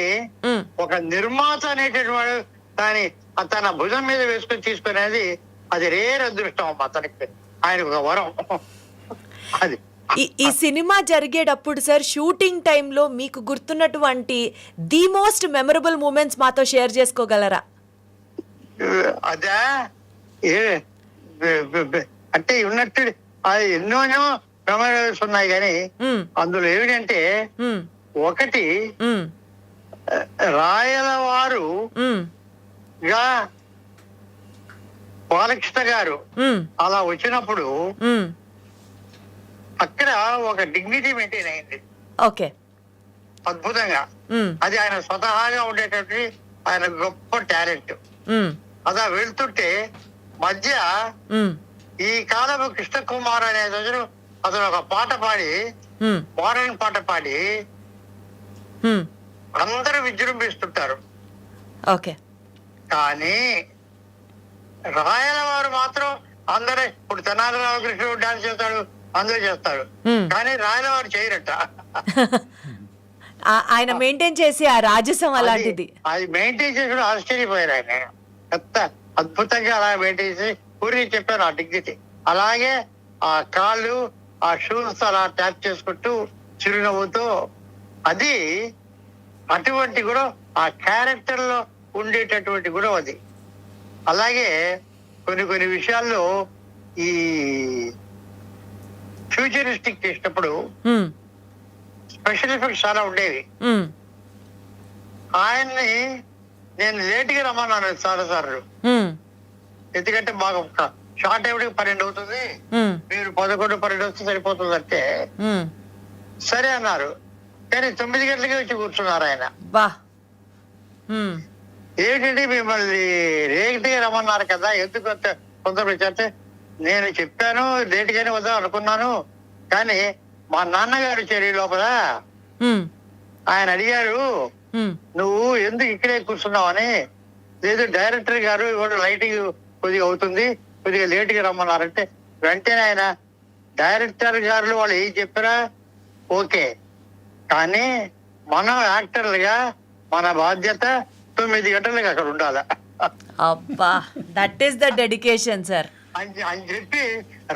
ఒక నిర్మాత అనేటటువంటి దాని తన భుజం మీద వేసుకొని తీసుకునేది అది రేర్ అదృష్టం అమ్మ అతనికి. ఆయన ఒక వరం అది. ఈ సినిమా జరిగేటప్పుడు సార్ షూటింగ్ టైంలో మీకు గుర్తున్నటువంటి ది మోస్ట్ మెమరబుల్ మూమెంట్స్ మాతో షేర్ చేసుకోగలరా? అదా అంటే ఉన్నట్టు అది ఎన్నో మెమరీస్ ఉన్నాయి, కానీ అందులో ఏమిటంటే ఒకటి రాయల వారు బాలకృష్ణ గారు అలా వచ్చినప్పుడు అక్కడ ఒక డిగ్నిటీ మెయింటైన్ అయింది. ఓకే, అద్భుతంగా. అది ఆయన స్వతహాగా ఉండేటటువంటి ఆయన గొప్ప టాలెంట్. అలా వెళ్తుంటే మధ్య ఈ కాలము కృష్ణ కుమార్ అనే అతను ఒక పాట పాడి, ఫారెన్ పాట పాడి అందరూ విజృంభిస్తుంటారు. ఓకే, కానీ రాయల వారు మాత్రం అందరూ ఇప్పుడు తెనాలి రామకృష్ణుడు డాన్స్ చేస్తాడు, అందరూ చేస్తారు, కానీ రాయల వారు చేయరట. ఆయన మెయింటైన్ చేసి ఆ రాజసం అలాంటిది. అది మెయింటైన్ చేసి ఆశ్చర్యపోయారు ఆయన. ఎంత అద్భుతంగా అలా మెయింటైన్ చేసి పూరి చెప్పారు ఆ డిగ్నిటీ. అలాగే ఆ కాళ్ళు, ఆ షూస్ అలా ట్యాప్ చేసుకుంటూ చిరునవ్వుతో, అది అటువంటి కూడా ఆ క్యారెక్టర్ లో ఉండేటటువంటి కూడా అది. అలాగే కొన్ని విషయాల్లో ఈ ఫ్యూచరిస్టిక్ చేసినప్పుడు స్పెషల్ ఎఫెక్ట్స్ చాలా ఉండేవి. ఆయన్ని నేను లేట్ గా రమ్మన్నాను చాలా సార్లు, ఎందుకంటే మాకు షార్ట్ ఏమిటి 12 అవుతుంది, మీరు 11, 12 వస్తే సరిపోతుంది అంటే సరే అన్నారు. కానీ 9 గంటలకే వచ్చి కూర్చున్నారు ఆయన. ఏంటంటే మిమ్మల్ని లేట్ గా రమ్మన్నారు కదా, ఎందుకు కొందరు చెప్తే నేను చెప్పాను లేట్ గానే వద్దాం అనుకున్నాను, కానీ మా నాన్నగారు చెరి లోపల ఆయన అడిగారు నువ్వు ఎందుకు ఇక్కడే కూర్చున్నావు అని. లేదు డైరెక్టర్ గారు ఇవాళ లైటింగ్ కొద్దిగా అవుతుంది, కొద్దిగా లేట్ గా రమ్మన్నారంటే వెంటనే ఆయన డైరెక్టర్ గారు వాళ్ళు ఏం చెప్పారా ఓకే, కానీ మనం యాక్టర్లుగా మన బాధ్యత 9 గంటలకు అక్కడ ఉండాలి. అబ్బా, that is the dedication sir అని చెప్పి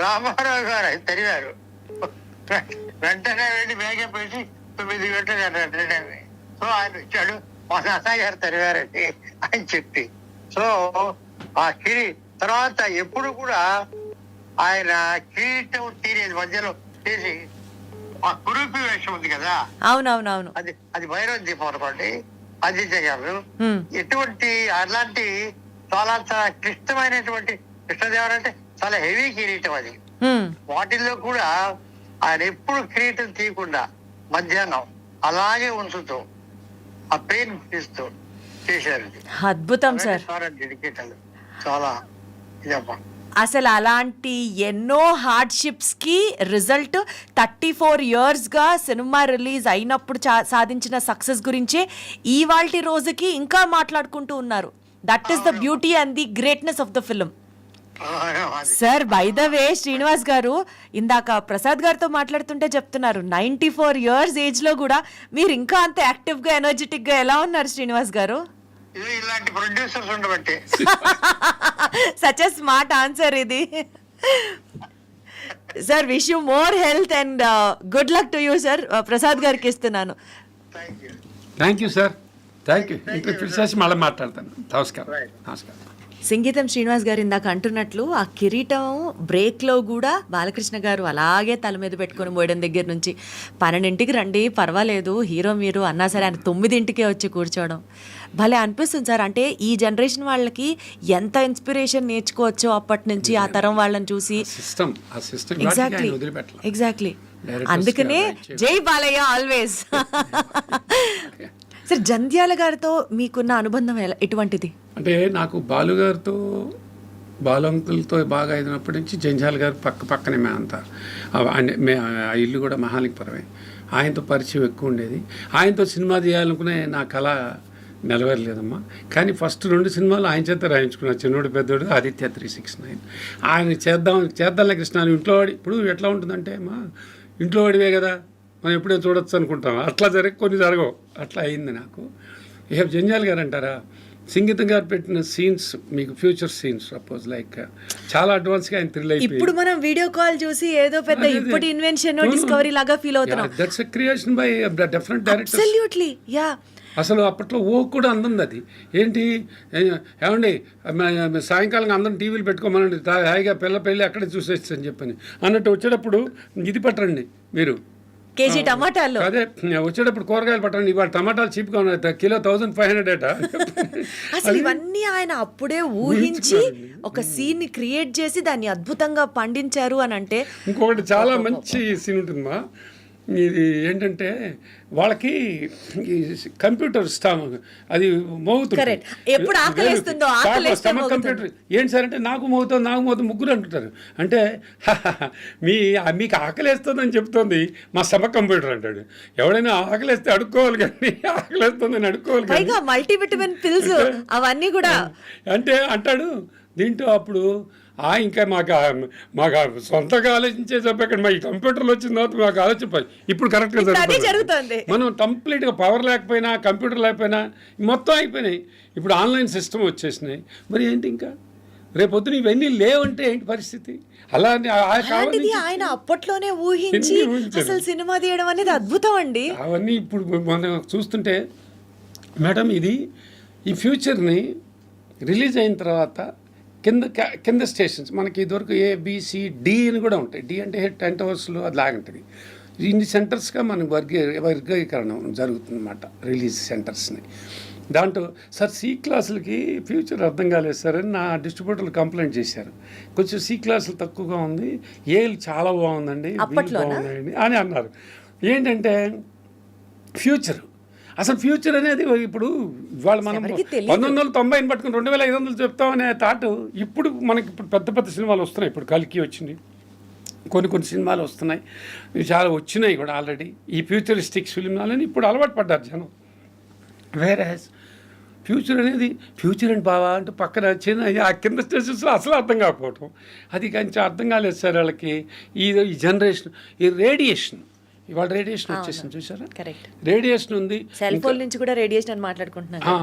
రామారావు గారు తెలివారు. వెంటనే వెళ్ళి మేకప్ వేసి 9 గంటలకు అక్కడ. సో ఆయన వచ్చాడు, మా నాన్నగారు తెలివారండి అని చెప్పి. సో ఆ తర్వాత ఎప్పుడు కూడా ఆయన కిరీటం తీరేది మధ్యలో చేసి ఆ కురూపి వేషం ఉంది కదా, అవునవునవును, అది భైరవ దీపం అనుకోండి, ఆదిత్య గారు ఎటువంటి అలాంటి చాలా చాలా క్లిష్టమైనటువంటి కృష్ణదేవరాయ అంటే చాలా హెవీ కిరీటం అది. వాటిల్లో కూడా ఆయన ఎప్పుడు కిరీటం తీయకుండా మధ్యాహ్నం అలాగే ఉంచుతూ ఆ పెయిన్ తీస్తూ చేశారు. అద్భుతం సార్, డెడికేటెడ్ చాలా ఇదమ్మా. అసలు అలాంటి ఎన్నో హార్డ్షిప్స్ కి రిజల్ట్ 34 years గా సినిమా రిలీజ్ అయినప్పుడు సాధించిన సక్సెస్ గురించే ఇవాల్టి రోజుకి ఇంకా మాట్లాడుకుంటూ ఉన్నారు. That is the beauty and the greatness of the film. Sir by the way Srinivas గారు, ఇందాక ప్రసాద్ గారితో మాట్లాడుతుంటే చెప్తున్నారు 94 years ఏజ్ లో కూడా మీరు ఇంకా అంత యాక్టివ్ గా ఎనర్జెటిక్ గా ఎలా ఉన్నారు శ్రీనివాస్ గారు? ఇలాంటి ప్రొడ్యూసర్స్ ఉండబట్టి. సచ్ ఎ స్మార్ట్ ఆన్సర్ ఇది. Sir wish you more health and good luck to you sir. Prasad గారికి ఇస్తున్నాను. Thank you sir, thank you. ఇప్పుడు పిలిచేసి మళ్ళీ మాట్లాడతాను. నమస్కారం. నమస్కారం. సంగీతం శ్రీనివాస్ గారు ఇందాక అంటున్నట్లు ఆ కిరీటం బ్రేక్లో కూడా బాలకృష్ణ గారు అలాగే తల మీద పెట్టుకొని మోయడం దగ్గర నుంచి 12ంటికి రండి పర్వాలేదు హీరో మీరు అన్నా సరే ఆయన 9ంటికే వచ్చి కూర్చోవడం భలే అనిపిస్తుంది సార్. అంటే ఈ జనరేషన్ వాళ్ళకి ఎంత ఇన్స్పిరేషన్ నేర్చుకోవచ్చో అప్పటి నుంచి ఆ తరం వాళ్ళని చూసి. ఎగ్జాక్ట్లీ అందుకనే జై బాలయ్య ఆల్వేస్. సరే, జంధ్యాల గారితో మీకున్న అనుబంధం ఎటువంటిది? అంటే నాకు బాలుగారితో, బాలు అంకుల్తో బాగా అయినప్పటి నుంచి జంజాల గారు పక్కనే మేమంతా ఆ ఇల్లు కూడా మహాలింగపురమే. ఆయనతో పరిచయం ఎక్కువ ఉండేది. ఆయనతో సినిమా తీయాలనుకునే నా కళ నెరవేరలేదమ్మా. కానీ ఫస్ట్ 2 సినిమాలు ఆయన చేత రాయించుకున్నా, చిన్నోడు పెద్దోడు, ఆదిత్య 369. ఆయన చేద్దాంలే కృష్ణ ఇంట్లో వాడి. ఇప్పుడు ఎట్లా ఉంటుందంటే మా ఇంట్లో వాడివే కదా మనం ఎప్పుడే చూడొచ్చు అనుకుంటాం, అట్లా కొన్ని జరగవు. అట్లా అయింది నాకు. ఇక జంజాల్ గారు అంటారా, సంగీతం గారు పెట్టిన సీన్స్ మీకు ఫ్యూచర్ సీన్స్ సపోజ్ లైక్ చాలా అడ్వాన్స్గా ఆయన థ్రిల్ అయిపోయి ఇప్పుడు మనం వీడియో కాల్ చూసి ఏదో పెద్ద ఇప్పుడు ఇన్వెన్షన్ డిస్కవరీ లాగా ఫీల్ అవుతున్నాం. That's a creation by different directors. Absolutely yeah. అసలు అప్పట్లో ఓ కూడా అందంది అది. ఏంటి ఏమండి సాయంకాలం అందరం టీవీలు పెట్టుకోమనండి, హాయిగా పెళ్ళి అక్కడే చూసేసి అని చెప్పని అన్నట్టు వచ్చేటప్పుడు ఇది పట్టండి మీరు కేజీ టమాటాలు. అదే వచ్చేటప్పుడు కూరగాయలు పట్టండి, ఇవాళ టమాటాలు చీప్గా ఉన్నాయి, కిలో 1500 అట. అసలు ఇవన్నీ ఆయన అప్పుడే ఊహించి ఒక సీన్ ని క్రియేట్ చేసి దాన్ని అద్భుతంగా పండించారు అని అంటే. ఇంకొకటి చాలా మంచి సీన్ ఉంటుందమ్మా. ఇది ఏంటంటే వాళ్ళకి కంప్యూటర్ అది మోగుతుంది. ఎప్పుడు ఆకలిస్తుందో కంప్యూటర్ ఏంటి సార్ అంటే నాకు మోగుతుంది ముగ్గురు అంటుంటారు. అంటే మీకు ఆకలేస్తుందని చెప్తోంది మా స్టమక్ కంప్యూటర్ అంటాడు. ఎవడైనా ఆకలేస్తే అడుక్కోవాలి కానీ ఆకలేస్తుందని అడుక్కోవాలి పైగా మల్టీవిటమిన్ పిల్స్ అవన్నీ కూడా అంటే అంటాడు. దీంట్లో అప్పుడు ఇంకా మాకు సొంతగా ఆలోచించే చెప్పాక మా ఈ కంప్యూటర్లో వచ్చిన తర్వాత మాకు ఆలోచించాలి. ఇప్పుడు కరెక్ట్గా జరుగుతుంది. మనం కంప్లీట్గా పవర్ లేకపోయినా కంప్యూటర్ లేకపోయినా మొత్తం అయిపోయినాయి. ఇప్పుడు ఆన్లైన్ సిస్టమ్ వచ్చేసినాయి. మరి ఏంటి ఇంకా రేపొద్దున ఇవన్నీ లేవంటే ఏంటి పరిస్థితి? అలా ఆయన అప్పట్లోనే ఊహించి అసలు సినిమా తీయడం అనేది అద్భుతం అండి. అవన్నీ ఇప్పుడు మనం చూస్తుంటే మేడం ఇది ఈ ఫ్యూచర్ని రిలీజ్ అయిన తర్వాత కింద స్టేషన్స్ మనకి ఇదివరకు ABCD అని కూడా ఉంటాయి. D అంటే 10 టవర్స్లో అది లాగుంటుంది. ఇన్ని సెంటర్స్గా మనకు వర్గీకరణ జరుగుతుందన్నమాట రిలీజ్ సెంటర్స్ని. దాంట్లో సార్ C క్లాసులకి ఫ్యూచర్ అర్థం కాలేదు సార్ అని నా డిస్ట్రిబ్యూటర్లు కంప్లైంట్ చేశారు. కొంచెం C క్లాసులు తక్కువగా ఉంది, Aలు చాలా బాగుందండి, బాగుందండి అని అన్నారు. ఏంటంటే ఫ్యూచర్ అసలు ఫ్యూచర్ అనేది ఇప్పుడు ఇవాళ మనం 1990 పట్టుకుని 2500 చెప్తామనే థాట్ ఇప్పుడు మనకి ఇప్పుడు పెద్ద సినిమాలు వస్తున్నాయి. ఇప్పుడు కల్కి వచ్చింది, కొన్ని సినిమాలు వస్తున్నాయి, చాలా వచ్చినాయి కూడా ఆల్రెడీ. ఈ ఫ్యూచరిస్టిక్ ఫిల్మ్లని ఇప్పుడు అలవాటు పడ్డారు జనం. వేరేస్ ఫ్యూచర్ అనేది ఫ్యూచర్ అండ్ బావా అంటే పక్కన చిన్న ఆ కింద స్టేషన్స్లో అసలు అర్థం కాకపోవటం, అది కొంచెం అర్థం కాలేదు సార్ వాళ్ళకి. ఈ జనరేషన్ ఈ రేడియేషన్, ఇవాళ రేడియేషన్ వచ్చేసింది చూసారా, రేడియేషన్ ఉంది. సెల్ ఫోన్ నుంచి కూడా రేడియేషన్ అని మాట్లాడుకుంటున్నాను.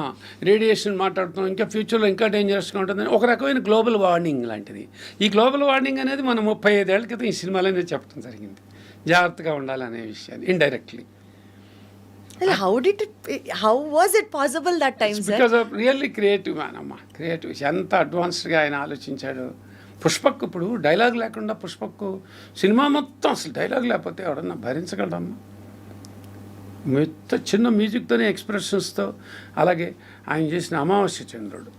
రేడియేషన్ మాట్లాడుతున్నాం. ఇంకా ఫ్యూచర్లో ఇంకా డేంజరస్గా ఉంటుంది. ఒక రకమైన గ్లోబల్ వార్నింగ్ లాంటిది. ఈ గ్లోబల్ వార్నింగ్ అనేది మనం 35 ఏళ్ల క్రితం ఈ సినిమాలో అనేది చెప్పడం జరిగింది. జాగ్రత్తగా ఉండాలనే విషయాన్ని indirectly. How was it possible that time, sir? Because of really creative man అమ్మా. క్రియేటివ్ ఎంత అడ్వాన్స్డ్గా ఆయన ఆలోచించాడు. పుష్పక్ ఇప్పుడు డైలాగ్ లేకుండా పుష్పక్ సినిమా మొత్తం అసలు డైలాగ్ లేకపోతే ఎవడన్నా భరించగలడమ్మా. మొత్తం చిన్న మ్యూజిక్తోనే ఎక్స్ప్రెషన్స్తో. అలాగే ఆయన చేసిన అమావాస్య చంద్రుడు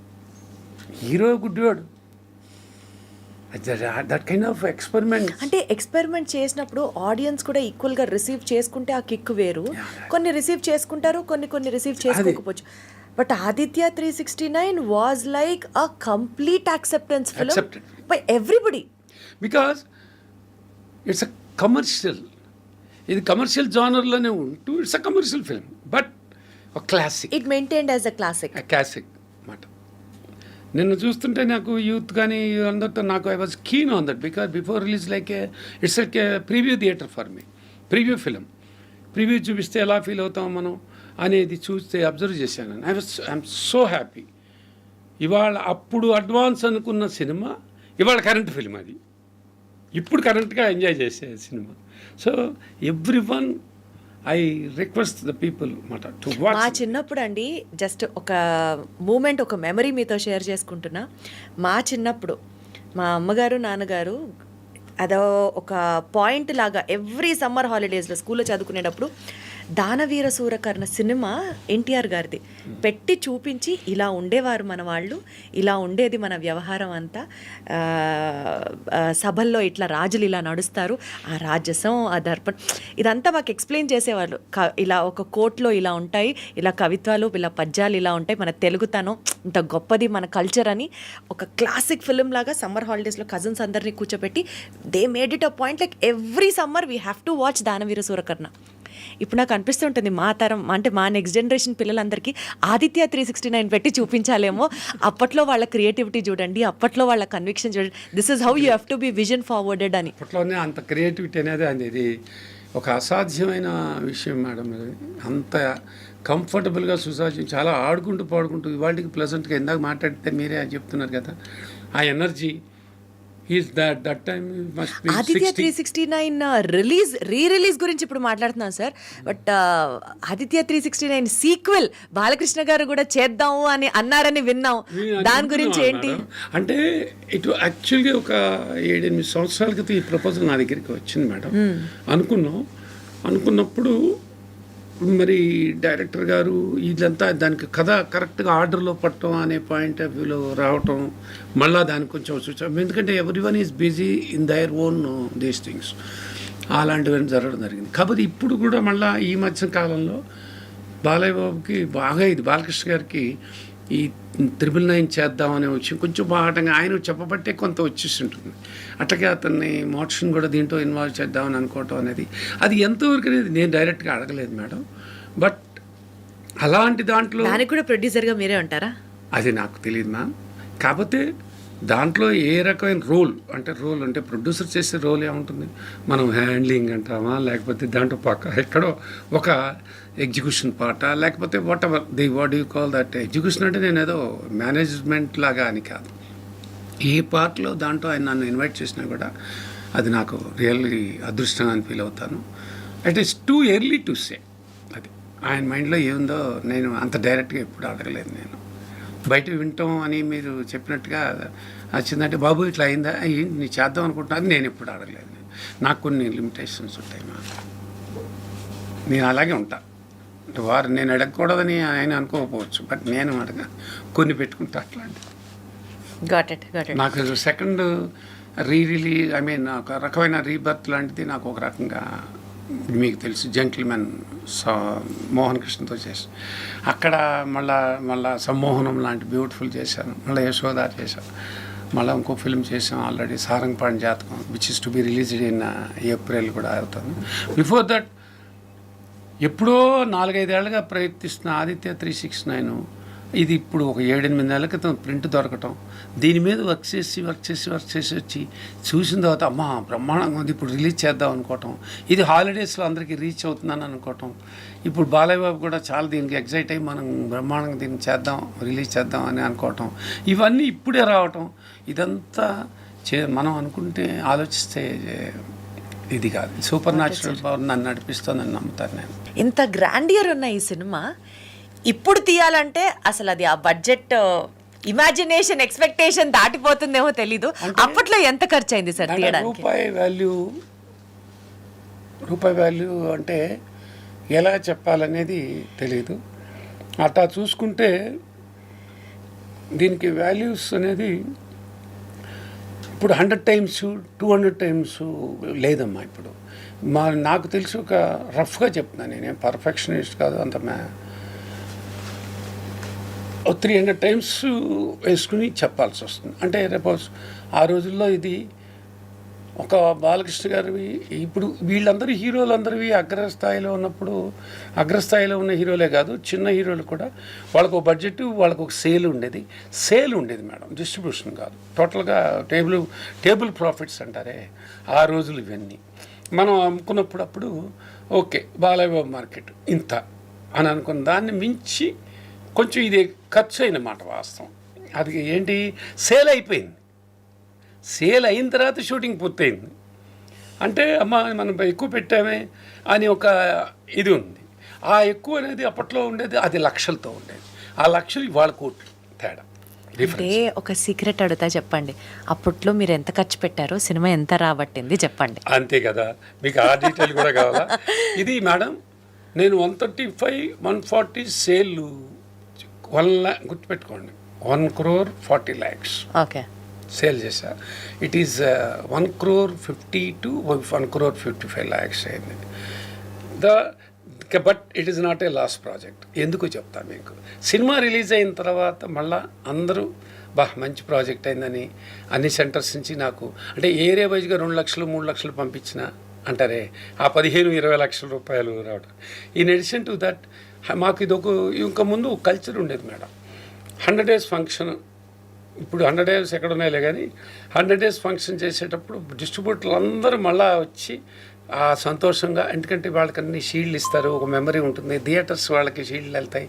హీరో గుడ్డివాడు. That kind of experiment. అంటే ఎక్స్పెరిమెంట్ చేసినప్పుడు ఆడియన్స్ కూడా ఈక్వల్గా రిసీవ్ చేసుకుంటే ఆ కిక్ వేరు. కొన్ని రిసీవ్ చేసుకుంటారు, కొన్ని రిసీవ్ చేసుకోకపోవచ్చు. But Aditya 369 was like a complete acceptance film by everybody. Because it's a commercial, ఇది కమర్షియల్ జానర్లోనే ఉంటూ it's a commercial film but a classic. It maintained as a classic మాట. నిన్ను చూస్తుంటే నాకు యూత్ కానీ అందరితో నాకు I was keen on that because before release it's like a preview theatre for me. Preview film, preview చూపిస్తే ఎలా feel అవుతాం మనం అనేది చూస్తే అబ్జర్వ్ చేశాను. I'm so happy. ఇవాళ అప్పుడు అడ్వాన్స్ అనుకున్న సినిమా ఇవాళ కరెంట్ ఫిలిం, అది ఇప్పుడు కరెంట్గా ఎంజాయ్ చేసే cinema. So everyone I request the people మాట టు వాచ్. మా చిన్నప్పుడు అండి, జస్ట్ ఒక మూమెంట్, ఒక మెమరీ మీతో షేర్ చేసుకుంటున్నా. మా చిన్నప్పుడు మా అమ్మగారు నాన్నగారు అదో ఒక పాయింట్ లాగా ఎవ్రీ సమ్మర్ హాలిడేస్లో స్కూల్లో చదువుకునేటప్పుడు దానవీర సూరకర్ణ సినిమా ఎన్టీఆర్ గారిది పెట్టి చూపించి ఇలా ఉండేవారు మన వాళ్ళు, ఇలా ఉండేది మన వ్యవహారం అంతా, సభల్లో ఇట్లా రాజులు ఇలా నడుస్తారు, ఆ రాజసం, ఆ దర్పణం, ఇదంతా మాకు ఎక్స్ప్లెయిన్ చేసేవాళ్ళు. ఇలా ఒక కోర్టులో ఇలా ఉంటాయి, ఇలా కవిత్వాలు, ఇలా పద్యాలు ఇలా ఉంటాయి, మన తెలుగుతనం ఇంత గొప్పది, మన కల్చర్ అని ఒక క్లాసిక్ ఫిల్మ్ లాగా సమ్మర్ హాలిడేస్లో కజిన్స్ అందరినీ కూర్చోబెట్టి they made it a point like every summer we have to watch Daanaveera Soorakarna. ఇప్పుడు నాకు అనిపిస్తుంటుంది మా తరం అంటే మా నెక్స్ట్ జనరేషన్ పిల్లలందరికీ ఆదిత్య 369 పెట్టి చూపించాలేమో. అప్పట్లో వాళ్ళ క్రియేటివిటీ చూడండి, అప్పట్లో వాళ్ళ కన్విక్షన్ చూడండి, this is how you have to be vision forwarded అని. అప్పట్లోనే అంత క్రియేటివిటీ అనేది అనేది ఒక అసాధ్యమైన విషయం మేడం. అది అంత కంఫర్టబుల్గా సుసాధ్యం, చాలా ఆడుకుంటూ పాడుకుంటూ ఇవాళకి ప్లెజెంట్గా ఇందాక మాట్లాడితే మీరే చెప్తున్నారు కదా, ఆ energy is that time must be Aditya 369 release గురించి ఇప్పుడు మాట్లాడుతున్నాం sir. But Aditya 369 sequel Balakrishna గారు కూడా చేద్దాము అని అన్నారని విన్నాం. దాని గురించి ఏంటి అంటే ఇటు యాక్చువల్గా ఒక 7-8 సంవత్సరాల క్రితం ఈ ప్రపోజల్ నా దగ్గరికి వచ్చింది మేడం. అనుకున్నప్పుడు మరి డైరెక్టర్ గారు ఇదంతా దానికి కథ కరెక్ట్గా ఆర్డర్లో పట్టడం అనే పాయింట్ ఆఫ్ వ్యూలో రావటం, మళ్ళీ దానికి కొంచెం చూసాం. ఎందుకంటే every one is busy in their own these things, అలాంటివన్నీ జరగడం జరిగింది. కాకపోతే ఇప్పుడు కూడా మళ్ళీ ఈ మధ్య కాలంలో బాలయ్య బాబుకి బాగా ఇది బాలకృష్ణ గారికి ఈ 999 చేద్దామనే వచ్చి కొంచెం బాగా ఆయన చెప్పబట్టే కొంత వచ్చేసి ఉంటుంది. అట్లాగే అతన్ని మోషన్ కూడా దీంట్లో ఇన్వాల్వ్ చేద్దామని అనుకోవటం అనేది అది ఎంతవరకు అనేది నేను డైరెక్ట్గా అడగలేదు మేడం. బట్ అలాంటి దాంట్లో దానికి కూడా ప్రొడ్యూసర్గా మీరే ఉంటారా? అది నాకు తెలియదు మ్యామ్. కాకపోతే దాంట్లో ఏ రకమైన రోల్ అంటే ప్రొడ్యూసర్ చేసే రోల్ ఏముంటుంది, మనం హ్యాండ్లింగ్ అంటామా, లేకపోతే దాంట్లో పక్క ఎక్కడో ఒక ఎగ్జిక్యూషన్ పార్ట, లేకపోతే what you call that execution అంటే నేను ఏదో మేనేజ్మెంట్ లాగా అని కాదు. ఏ పార్ట్లో దాంట్లో ఆయన నన్ను ఇన్వైట్ చేసినా కూడా అది నాకు రియల్లీ అదృష్టంగా అని ఫీల్ అవుతాను. It is too early to say. అది ఆయన మైండ్లో ఏముందో నేను అంత డైరెక్ట్గా ఎప్పుడు అడగలేదు. నేను బయట వింటాం అని మీరు చెప్పినట్టుగా వచ్చిందంటే బాబు ఇట్లా అయిందా, ఏంటి నీ చేద్దాం అనుకుంటున్నా, నేను ఎప్పుడు అడగలేదు. నాకు కొన్ని లిమిటేషన్స్ ఉంటాయి మాట, నేను అలాగే ఉంటా. అంటే వారు నేను అడగకూడదని ఆయన అనుకోకపోవచ్చు, బట్ నేను అడగ కొన్ని పెట్టుకుంటా అట్లాంటివి. నాకు సెకండ్ రిలీజ్ ఒక రకమైన రీబర్త్ లాంటిది నాకు ఒక రకంగా మీకు తెలుసు జెంటిల్మెన్ మోహన్ కృష్ణతో చేసి అక్కడ మళ్ళా సమ్మోహనం లాంటి బ్యూటిఫుల్ చేశాను, మళ్ళీ యశోద చేశాను, మళ్ళీ ఇంకో ఫిల్మ్ చేసాం ఆల్రెడీ సారంగపాణి జాతకం which is to be released in April కూడా అవుతాను. బిఫోర్ దట్ ఎప్పుడో 4-5 ఏళ్ళుగా ప్రయత్నిస్తున్న ఆదిత్య 369 ఇది ఇప్పుడు ఒక 7-8 నెలల క్రితం ప్రింట్ దొరకటం, దీని మీద వర్క్ చేసి వచ్చి చూసిన తర్వాత అమ్మా బ్రహ్మాండంగా ఉంది, ఇప్పుడు రిలీజ్ చేద్దాం అనుకోవటం, ఇది హాలిడేస్లో అందరికీ రీచ్ అవుతుందని అనుకోవటం, ఇప్పుడు బాలయ్య బాబు కూడా చాలా దీనికి ఎగ్జైట్ అయ్యి మనం బ్రహ్మాండంగా దీన్ని రిలీజ్ చేద్దాం అని అనుకోవటం, ఇవన్నీ ఇప్పుడే రావటం, ఇదంతా మనం అనుకుంటే ఆలోచిస్తే ఇది కాదు, సూపర్ న్యాచురల్ పవర్ నన్ను నడిపిస్తుందని నమ్ముతాను నేను. ఇంత గ్రాండియర్ ఉన్న ఈ సినిమా ఇప్పుడు తీయాలంటే అసలు అది ఆ బడ్జెట్ ఇమాజినేషన్ ఎక్స్పెక్టేషన్ దాటిపోతుందేమో తెలీదు. అప్పట్లో ఎంత ఖర్చు అయింది సార్ తీయడానికి? రూపాయి వాల్యూ అంటే ఎలా చెప్పాలనేది తెలీదు. అట్లా చూసుకుంటే దీనికి వాల్యూస్ అనేది ఇప్పుడు 100 times 200 times లేదమ్మా. ఇప్పుడు నాకు తెలిసి ఒక రఫ్గా చెప్తున్నాను, నేనేం పర్ఫెక్షనిస్ట్ కాదు, అంత 300 times వేసుకుని చెప్పాల్సి వస్తుంది. అంటే రేపు ఆ రోజుల్లో ఇది ఒక బాలకృష్ణ గారివి, ఇప్పుడు వీళ్ళందరూ హీరోలందరివి అగ్రస్థాయిలో ఉన్న హీరోలే కాదు, చిన్న హీరోలు కూడా వాళ్ళకు ఒక బడ్జెట్, వాళ్ళకు ఒక సేల్ ఉండేది మేడం, డిస్ట్రిబ్యూషన్ కాదు. టోటల్గా టేబుల్ ప్రాఫిట్స్ అంటారే ఆ రోజులు ఇవన్నీ. మనం అమ్ముకున్నప్పుడు ఓకే బాలయ్య బాబు మార్కెట్ ఇంత అని అనుకున్న దాన్ని మించి కొంచెం ఇది ఖర్చు అయిన మాట వాస్తవం. అది ఏంటి, సేల్ అయిపోయింది. సేల్ అయిన తర్వాత షూటింగ్ పూర్తయింది అంటే అమ్మ మనం ఎక్కువ పెట్టామే అని ఒక ఇది ఉంది. ఆ ఎక్కువ అనేది అప్పట్లో ఉండేది, అది లక్షలతో ఉండేది. ఆ లక్షలు ఇవాళ కోట్లు తేడా. అంటే ఒక సీక్రెట్ అడుగుతా చెప్పండి, అప్పట్లో మీరు ఎంత ఖర్చు పెట్టారో సినిమా ఎంత రాబట్టింది చెప్పండి. అంతే కదా, మీకు ఆ డీటెయిల్ కూడా కావాలా? ఇది మేడం నేను 135, 140 సేల్ 1 గుర్తుపెట్టుకోండి, 1,40,00,000 ఓకే. సేల్ చేశా. ఇట్ ఈస్ 1,50,00,000 to 1,55,00,000 అయింది. But it is not a last project. ఎందుకు చెప్తా మీకు, సినిమా రిలీజ్ అయిన తర్వాత మళ్ళా అందరూ మంచి ప్రాజెక్ట్ అయిందని అన్ని సెంటర్స్ నుంచి నాకు అంటే ఏరియా వైజ్గా 2 లక్షలు 3 లక్షలు పంపించిన అంటారే, ఆ 15-20 లక్షల రూపాయలు రావడం. ఇన్ అడిషన్ టు దట్ మాకు ఇంకా ముందు కల్చర్ ఉండేది మేడం. 100 days ఫంక్షన్, ఇప్పుడు 100 days ఎక్కడ ఉన్నాయిలే కానీ 100 days ఫంక్షన్ చేసేటప్పుడు డిస్ట్రిబ్యూటర్లు అందరూ మళ్ళా వచ్చి ఆ సంతోషంగా, ఎందుకంటే వాళ్ళకి అన్ని షీల్డ్లు ఇస్తారు, ఒక మెమరీ ఉంటుంది, థియేటర్స్ వాళ్ళకి షీల్డ్లు వెళ్తాయి,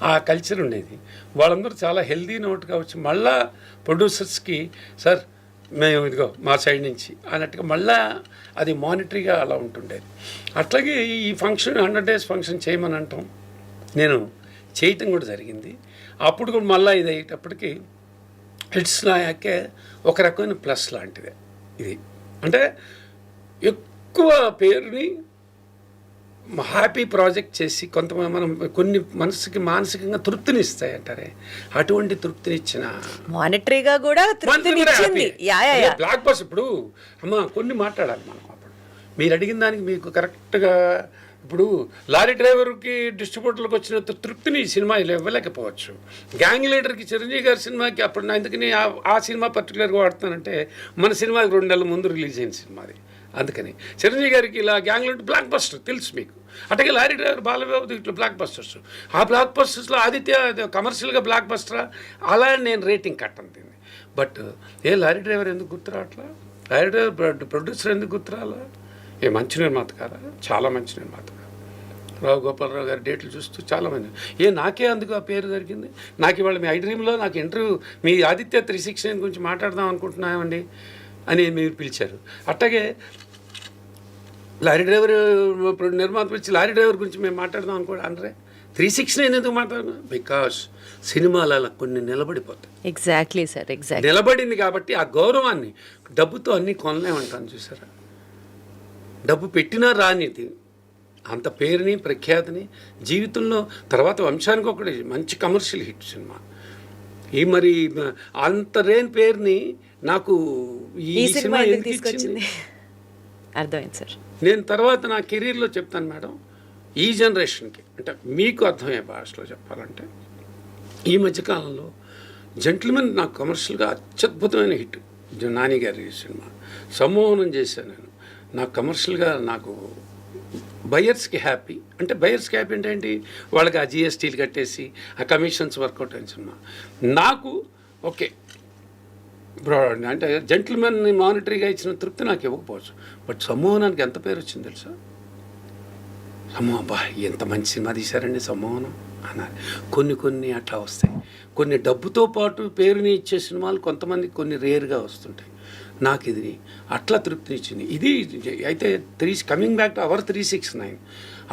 ఆ కల్చర్ ఉండేది. వాళ్ళందరూ చాలా హెల్దీ నోట్గా వచ్చి మళ్ళా ప్రొడ్యూసర్స్కి సార్ మేము ఇదిగో మా సైడ్ నుంచి అన్నట్టుగా మళ్ళా అది మానిటరీగా అలా ఉంటుండేది. అట్లాగే ఈ ఫంక్షన్ 100 days ఫంక్షన్ చేయమని అంటాం, నేను చేయటం కూడా జరిగింది. అప్పుడు కూడా మళ్ళీ ఇది అయ్యేటప్పటికి ఇట్స్ లాకే ఒక రకమైన ప్లస్ లాంటిదే ఇది. అంటే ఎక్కువ పేరుని హ్యాపీ ప్రాజెక్ట్ చేసి కొంతమంది మనం కొన్ని మనసుకి మానసికంగా తృప్తిని ఇస్తాయి అంటారే, అటువంటి తృప్తినిచ్చిన మానిటరీగా కూడా తృప్తినిచ్చింది. Black bus. ఇప్పుడు అమ్మ కొన్ని మాట్లాడాలి మనం. అప్పుడు మీరు అడిగిన దానికి మీకు కరెక్ట్గా ఇప్పుడు లారీ డ్రైవర్కి డిస్ట్రిబ్యూటర్లకు వచ్చిన తృప్తిని ఈ సినిమా ఇవ్వలేకపోవచ్చు. గ్యాంగ్ లీడర్కి చిరంజీవి గారి సినిమాకి అప్పుడు అందుకని ఆ సినిమా పర్టికులర్గా వాడుతానంటే మన సినిమాకి 2 నెలల ముందు రిలీజ్ అయిన సినిమా అది. అందుకని చిరంజీవి గారికి ఇలా గ్యాంగ్ లీడర్ బ్లాక్ బస్టర్ తెలుసు మీకు. అట్లాగే లారీ డ్రైవర్ బాలబాబు ఇట్లా బ్లాక్ బస్టర్స్. ఆ బ్లాక్ బస్టర్స్లో ఆదిత్య కమర్షియల్గా బ్లాక్ బస్టరా అలా నేను రేటింగ్ కట్టను దీన్ని. బట్ లారీ డ్రైవర్ ఎందుకు గుర్తురావట్లా, లారీ డ్రైవర్ ప్రొడ్యూసర్ ఎందుకు గుర్తురాలా, మంచి నిర్మాత కాదా, చాలా మంచి నిర్మాత. రావు గోపాలరావు గారి డేట్లు చూస్తూ చాలామంది నాకే అందుకు ఆ పేరు దొరికింది. నాకు ఇవాళ మీ ఐడ్రీమ్లో నాకు ఇంటర్వ్యూ మీ ఆదిత్య 369 గురించి మాట్లాడదాం అనుకుంటున్నామండి అని మీరు పిలిచారు. అట్లాగే లారీ డ్రైవర్ నిర్మాత వచ్చి లారీ డ్రైవర్ గురించి మేము మాట్లాడదాం అనుకో అనరే. 369 ఎందుకు మాట్లాడదాం, బికాస్ సినిమాలలో కొన్ని నిలబడిపోతాయి. ఎగ్జాక్ట్లీ సార్, ఎగ్జాక్ట్లీ నిలబడింది కాబట్టి ఆ గౌరవాన్ని డబ్బుతో అన్నీ కొనలేమంటాను చూసారా. డబ్బు పెట్టినా రానిది అంత పేరుని ప్రఖ్యాతిని జీవితంలో తర్వాత వంశానికి ఒకటి మంచి కమర్షియల్ హిట్ సినిమా. ఈ మరి అంత రేని పేరుని నాకు ఈ సినిమా ఎందుకు తీసుకొచ్చింది అర్థమైంది సార్. నేను తర్వాత నా కెరీర్లో చెప్తాను మేడం, ఈ జనరేషన్కి అంటే మీకు అర్థమయ్యే భాషలో చెప్పాలంటే ఈ మధ్యకాలంలో జెంటిల్మెన్ నాకు కమర్షియల్గా అత్యద్భుతమైన హిట్. నాని గారి సినిమా సమ్మోహనం చేశాను నేను. నాకు కమర్షియల్గా నాకు బయర్స్కి హ్యాపీ అంటే ఏంటి, వాళ్ళకి ఆ జిఎస్టీలు కట్టేసి ఆ కమిషన్స్ వర్కౌట్ అయిన సినిమా. నాకు ఓకే అంటే జెంటిల్మెన్ని మానిటరీగా ఇచ్చిన తృప్తి నాకు ఇవ్వకపోవచ్చు. బట్ సమ్మోహనానికి ఎంత పేరు వచ్చింది తెలుసా, ఎంత మంచి సినిమా తీశారండి సమ్మోహనం అన్నారు. కొన్ని అట్లా వస్తాయి. కొన్ని డబ్బుతో పాటు పేరుని ఇచ్చే సినిమాలు కొంతమంది కొన్ని రేర్గా వస్తుంటాయి. నాకు ఇది అట్లా తృప్తినిచ్చింది. ఇది అయితే కమింగ్ బ్యాక్ టు అవర్ 369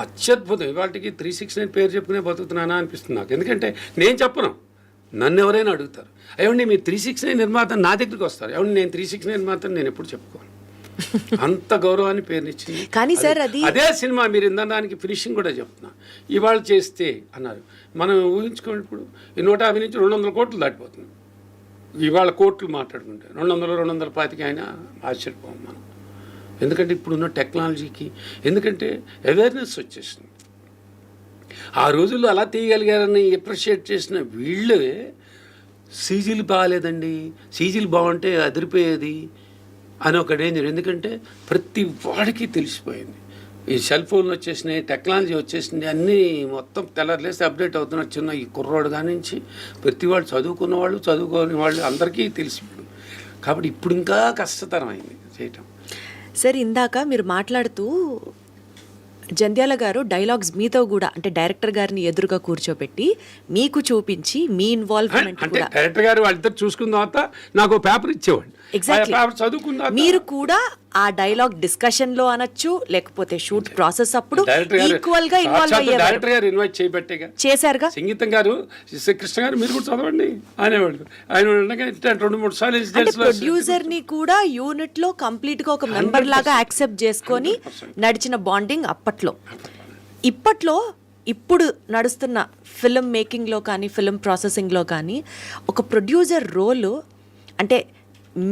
అత్యద్భుతం. ఇవాళకి 369 పేరు చెప్పుకునే బతుకుతున్నానా అనిపిస్తుంది నాకు. ఎందుకంటే నేను చెప్పను, నన్ను ఎవరైనా అడుగుతారు, ఏమండి మీరు 369 నిర్మాత నా దగ్గరికి వస్తారు, ఏమండి నేను 369 నిర్మాత నేను ఎప్పుడు చెప్పుకోను. అంత గౌరవాన్ని పేరునిచ్చింది. కానీ సార్ అదే సినిమా మీరు ఇందానికి ఫినిషింగ్ కూడా చెప్తున్నా ఇవాళ చేస్తే అన్నారు. మనం ఊహించుకోండి, ఇప్పుడు ఈ 150 నుంచి 200 కోట్లు దాటిపోతుంది. ఇవాళ కోట్లు మాట్లాడుకుంటే 200-225 అయినా ఆశ్చర్యపోం మనం. ఎందుకంటే ఇప్పుడున్న టెక్నాలజీకి, ఎందుకంటే అవేర్నెస్ వచ్చేసింది. ఆ రోజుల్లో అలా తీయగలిగారని అప్రిషియేట్ చేసిన వీళ్ళే సీజీలు బాగాలేదండి, సీజీలు బాగుంటే అదిరిపోయేది అని ఒక డేంజర్. ఎందుకంటే ప్రతి వాడికి తెలిసిపోయింది, ఈ సెల్ ఫోన్లు వచ్చేసినాయి, టెక్నాలజీ వచ్చేసింది, అన్నీ మొత్తం తెల్లర్లేసి అప్డేట్ అవుతున్న చిన్న ఈ కుర్రోడు కానించి ప్రతి వాళ్ళు చదువుకున్న వాళ్ళు చదువుకోని వాళ్ళు అందరికీ తెలిసి ఇప్పుడు. కాబట్టి ఇప్పుడు ఇంకా కష్టతరం అయింది చేయటం. సార్ ఇందాక మీరు మాట్లాడుతూ జంధ్యాల గారు డైలాగ్స్ మీతో కూడా అంటే డైరెక్టర్ గారిని ఎదురుగా కూర్చోబెట్టి మీకు చూపించి మీ ఇన్వాల్వ్మెంట్ అంటే డైరెక్టర్ గారు వాళ్ళిద్దరు చూసుకున్న తర్వాత నాకు పేపర్ ఇచ్చేవాడు. మీరు కూడా ఆ డైలాగ్ డిస్కషన్ లో అనొచ్చు, లేకపోతే షూట్ ప్రాసెస్ అప్పుడు ఈక్వల్ గా ఇన్వాల్వ్ అయ్యారు. డైరెక్టర్ గారు ఇన్వైట్ చేయబట్టేగా చేశారుగా. సంగీతం గారు కృష్ణ గారు మీరు కూడా చదవండి అనేవాళ్ళు. ఆయన 2-3 సార్లు ప్రొడ్యూసర్ ని కూడా యూనిట్ లో కంప్లీట్ గా ఒక మెంబర్ లాగా యాక్సెప్ట్ చేసుకొని నడిచిన బాండింగ్ అప్పట్లో. ఇప్పుడు నడుస్తున్న ఫిల్మ్ మేకింగ్లో కానీ ఫిల్మ్ ప్రాసెసింగ్లో కానీ ఒక ప్రొడ్యూసర్ రోలు, అంటే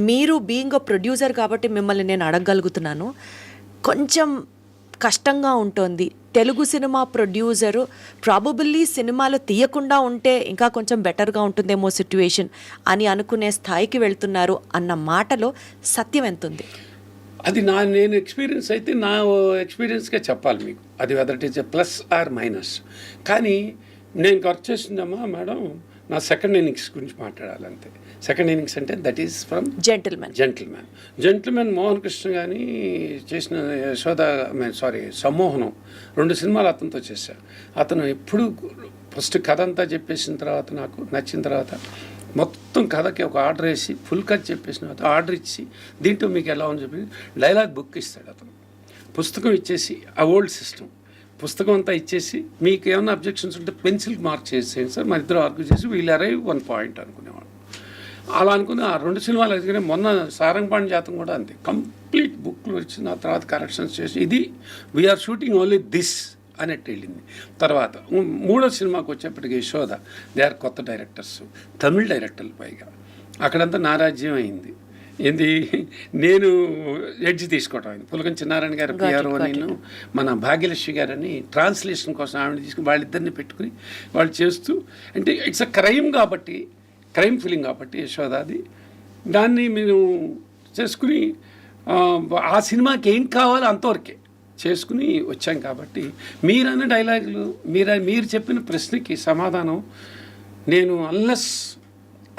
మీరు బీయింగ్ అ ప్రొడ్యూసర్ కాబట్టి మిమ్మల్ని నేను అడగగలుగుతున్నాను, కొంచెం కష్టంగా ఉంటుంది. తెలుగు సినిమా ప్రొడ్యూసరు ప్రాబబుల్లీ సినిమాలు తీయకుండా ఉంటే ఇంకా కొంచెం బెటర్గా ఉంటుందేమో సిట్యుయేషన్ అని అనుకునే స్థాయికి వెళ్తున్నారు అన్న మాటలో సత్యం ఎంత ఉంది? అది నేను ఎక్స్పీరియన్స్ అయితే నా ఎక్స్పీరియన్స్గా చెప్పాలి మీకు, అది whether it is a plus or minus. కానీ నేను వర్క్ చేసిందమ్మా మేడం, నా సెకండ్ ఇన్నింగ్స్ గురించి మాట్లాడాలంతే. సెకండ్ ఇన్నింగ్స్ అంటే that is from gentleman Mohan Krishna కానీ చేసిన సమ్మోహనం 2 సినిమాలు అతనితో చేశాను. అతను ఎప్పుడు ఫస్ట్ కథ అంతా చెప్పేసిన తర్వాత, నాకు నచ్చిన తర్వాత మొత్తం కథకి ఒక ఆర్డర్ వేసి ఫుల్ కథ చెప్పేసిన తర్వాత ఆర్డర్ ఇచ్చి దీంట్లో మీకు ఎలా అని చెప్పి డైలాగ్ బుక్ ఇస్తాడు అతను. పుస్తకం ఇచ్చేసి ఆ ఓల్డ్ సిస్టమ్ పుస్తకం అంతా ఇచ్చేసి మీకు ఏమైనా అబ్జెక్షన్స్ ఉంటే పెన్సిల్ మార్క్ చేసేయండి సార్, మన ఇద్దరు ఆర్గ్యూ చేసి వీళ్ళు అరైవ్ 1 పాయింట్ అనుకునేవాడు. అలా అనుకుని ఆ 2 సినిమాలు ఎదుగునే మొన్న సారంగపాణి జాతం కూడా అంతే, కంప్లీట్ బుక్లు వచ్చిన తర్వాత కరెక్షన్స్ చేసి ఇది వీఆర్ షూటింగ్ ఓన్లీ దిస్ అన్నట్టు వెళ్ళింది. తర్వాత 3వ సినిమాకి వచ్చేప్పటికి యశోద, దే ఆర్ కొత్త డైరెక్టర్స్, తమిళ డైరెక్టర్లు పైగా. అక్కడంతా నా రాజ్యం అయింది. ఏంది, నేను ఎడ్జ్ తీసుకోవటం అయింది. పులకం చిన్నారాయణ గారు పిఆర్ఓ, నేను మన భాగ్యలక్ష్మి గారని ట్రాన్స్లేషన్ కోసం ఆవిడ తీసుకుని వాళ్ళిద్దరిని పెట్టుకుని వాళ్ళు చేస్తూ, అంటే ఇట్స్ అ క్రైమ్ కాబట్టి, క్రైమ్ ఫిలిం కాబట్టి యశోద, అది దాన్ని మేము చేసుకుని ఆ సినిమాకి ఏం కావాలో అంతవరకే చేసుకుని వచ్చాం. కాబట్టి మీరన్న డైలాగులు, మీరు చెప్పిన ప్రశ్నకి సమాధానం నేను అన్లెస్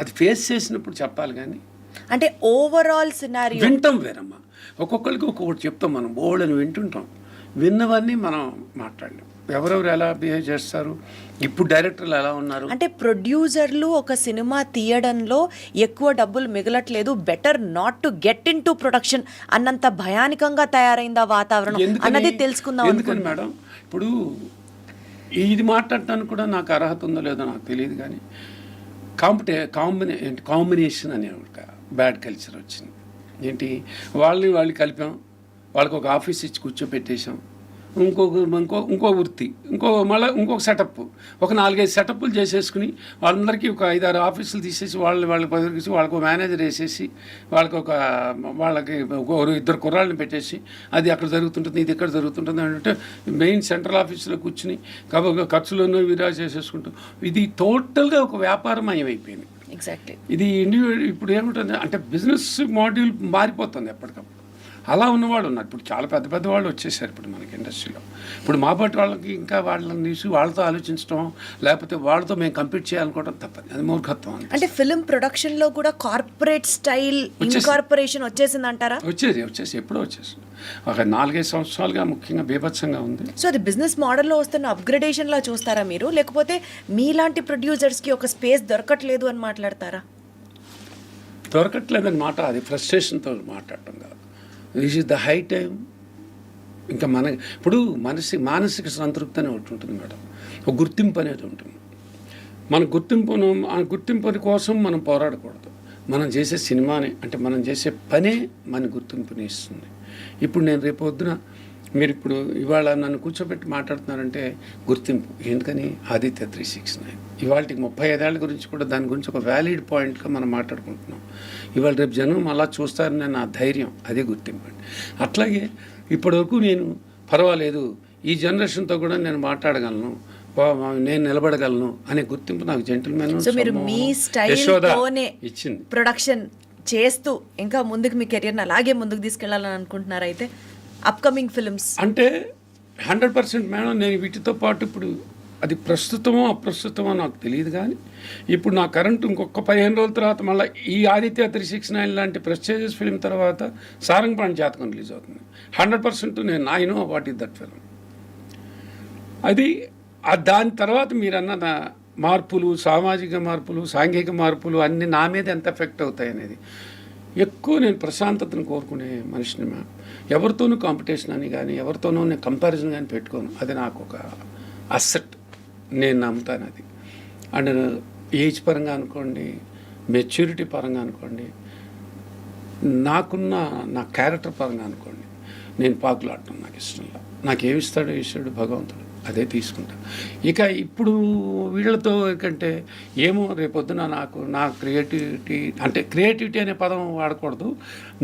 అది ఫేస్ చేసినప్పుడు చెప్పాలి. కానీ అంటే ఓవరాల్ సినారియో వింటాం వేరమ్మా, ఒక్కొక్కరికి ఒక్కొక్కటి చెప్తాం, మనం బోల్డని వింటుంటాం, విన్నవన్నీ మనం మాట్లాడలేం. ఎవరెవరు ఎలా బిహేవ్ చేస్తారు, ఇప్పుడు డైరెక్టర్లు ఎలా ఉన్నారు. అంటే ప్రొడ్యూసర్లు ఒక సినిమా తీయడంలో ఎక్కువ డబ్బులు మిగలట్లేదు, better not to get into production అన్నంత భయానకంగా తయారైందా వాతావరణం అన్నది తెలుసుకుందాం. ఎందుకని మేడం, ఇప్పుడు ఇది మాట్లాడటానికి కూడా నాకు అర్హత ఉందో లేదో నాకు తెలియదు. కానీ కాంబినేషన్ అనే ఒక బ్యాడ్ కల్చర్ వచ్చింది. ఏంటి, వాళ్ళు కలిపాం, వాళ్ళకి ఒక ఆఫీస్ ఇచ్చి కూర్చోపెట్టేసాం, ఇంకో వృత్తి, ఇంకొక సెటప్, ఒక 4-5 సెటప్లు చేసేసుకుని వాళ్ళందరికీ ఒక 5-6 ఆఫీసులు తీసేసి వాళ్ళకి బదిలిసి వాళ్ళకి ఒక మేనేజర్ వేసేసి వాళ్ళకి 2 కుర్రాళ్ళని పెట్టేసి అది అక్కడ జరుగుతుంటుంది, ఇది ఇక్కడ జరుగుతుంటుంది అంటే మెయిన్ సెంట్రల్ ఆఫీసులో కూర్చుని కాబట్టి ఖర్చులను విరా చేసేసుకుంటాం. ఇది టోటల్గా ఒక వ్యాపారమయం అయిపోయింది. ఎగ్జాక్ట్లీ. ఇది ఇప్పుడు ఏముంటుంది అంటే బిజినెస్ మాడ్యూల్ మారిపోతుంది ఎప్పటికప్పుడు. అలా ఉన్నవాళ్ళు ఉన్నారు. ఇప్పుడు చాలా పెద్ద వాళ్ళు వచ్చేసారు ఇప్పుడు మనకి ఇండస్ట్రీలో. ఇప్పుడు మా పాటి వాళ్ళకి ఇంకా వాళ్ళని తీసి వాళ్ళతో ఆలోచించడం, లేకపోతే వాళ్ళతో మేము కంపీట్ చేయాలనుకోవడం తప్పదు, అది మూర్ఖత్వం. అంటే ఫిల్మ్ ప్రొడక్షన్లో కూడా కార్పొరేట్ స్టైల్ ఇన్కార్పొరేషన్ వచ్చేసింది అంటారా? వచ్చేసి ఎప్పుడో వచ్చేసి ఒక 4-5 సంవత్సరాలుగా ముఖ్యంగా బీభత్సంగా ఉంది. సో అది బిజినెస్ మోడల్లో వస్తున్న అప్గ్రేడేషన్లా చూస్తారా మీరు, లేకపోతే మీలాంటి ప్రొడ్యూసర్స్కి ఒక స్పేస్ దొరకట్లేదు అని మాట్లాడతారా? దొరకట్లేదని మాట, అది ఫ్రస్ట్రేషన్తో మాట్లాడటం కాదు. This is the high time. ఇంకా ఇప్పుడు మానసిక సంతృప్తి అని ఒకటి ఉంటుంది మేడం, ఒక గుర్తింపు అనేది ఉంటుంది. మన గుర్తింపుని కోసం మనం పోరాడకూడదు. మనం చేసే సినిమానే, అంటే మనం చేసే పనే మన గుర్తింపుని ఇస్తుంది. ఇప్పుడు నేను రేపు పొద్దున మీరు ఇప్పుడు ఇవాళ నన్ను కూర్చోబెట్టి మాట్లాడుతున్నారంటే గుర్తింపు. ఎందుకని ఆదిత్య 369 ఇవాళకి 35 ఏళ్ళ గురించి కూడా దాని గురించి ఒక వ్యాలిడ్ పాయింట్గా మనం మాట్లాడుకుంటున్నాం. ఇవాళ రేపు జనం అలా చూస్తారని నా ధైర్యం, అదే గుర్తింపు అండి. అట్లాగే ఇప్పటివరకు నేను పర్వాలేదు, ఈ జనరేషన్తో కూడా నేను మాట్లాడగలను, నేను నిలబడగలను అనే గుర్తింపు నాకు జెంటిల్మెన్ ఇచ్చింది. ప్రొడక్షన్ చేస్తూ ఇంకా ముందుకు మీ కెరియర్ని అలాగే ముందుకు తీసుకెళ్లాలని అనుకుంటున్నారు అయితే అప్కమింగ్ ఫిల్మ్స్ అంటే 100% మేడం. నేను వీటితో పాటు ఇప్పుడు అది ప్రస్తుతమో అప్రస్తుతమో నాకు తెలియదు, కానీ ఇప్పుడు నా కరెంట్ ఇంకొక 15 రోజుల తర్వాత మళ్ళీ ఈ ఆదిత్య 369 లాంటి ప్రెస్టీజియస్ ఫిల్మ్ తర్వాత సారంగపాణి జాతకం రిలీజ్ అవుతుంది. 100% నేను I know what is that film. అది దాని తర్వాత మీరన్న మార్పులు, సామాజిక మార్పులు, సాంఘిక మార్పులు అన్నీ నా మీద ఎంత ఎఫెక్ట్ అవుతాయి అనేది. ఎక్కువ నేను ప్రశాంతతను కోరుకునే మనిషిని మ్యామ్. ఎవరితోనూ కాంపిటీషన్ అని కానీ ఎవరితోనూ నేను కంపారిజన్ కానీ పెట్టుకోను. అది నాకు ఒక అసెట్, నేను నమ్ముతాను అది. అండ్ ఏజ్ పరంగా అనుకోండి, మెచ్యూరిటీ పరంగా అనుకోండి, నా క్యారెక్టర్ పరంగా అనుకోండి, నేను పాకులాడటం నాకు ఇష్టంలో. నాకు ఏమిస్తాడో ఈశ్వరుడు భగవంతుడు. అదే తీసుకుంటా. ఇక ఇప్పుడు వీళ్ళతో కంటే ఏమో రేపొద్దున నాకు నా క్రియేటివిటీ అనే పదం వాడకూడదు,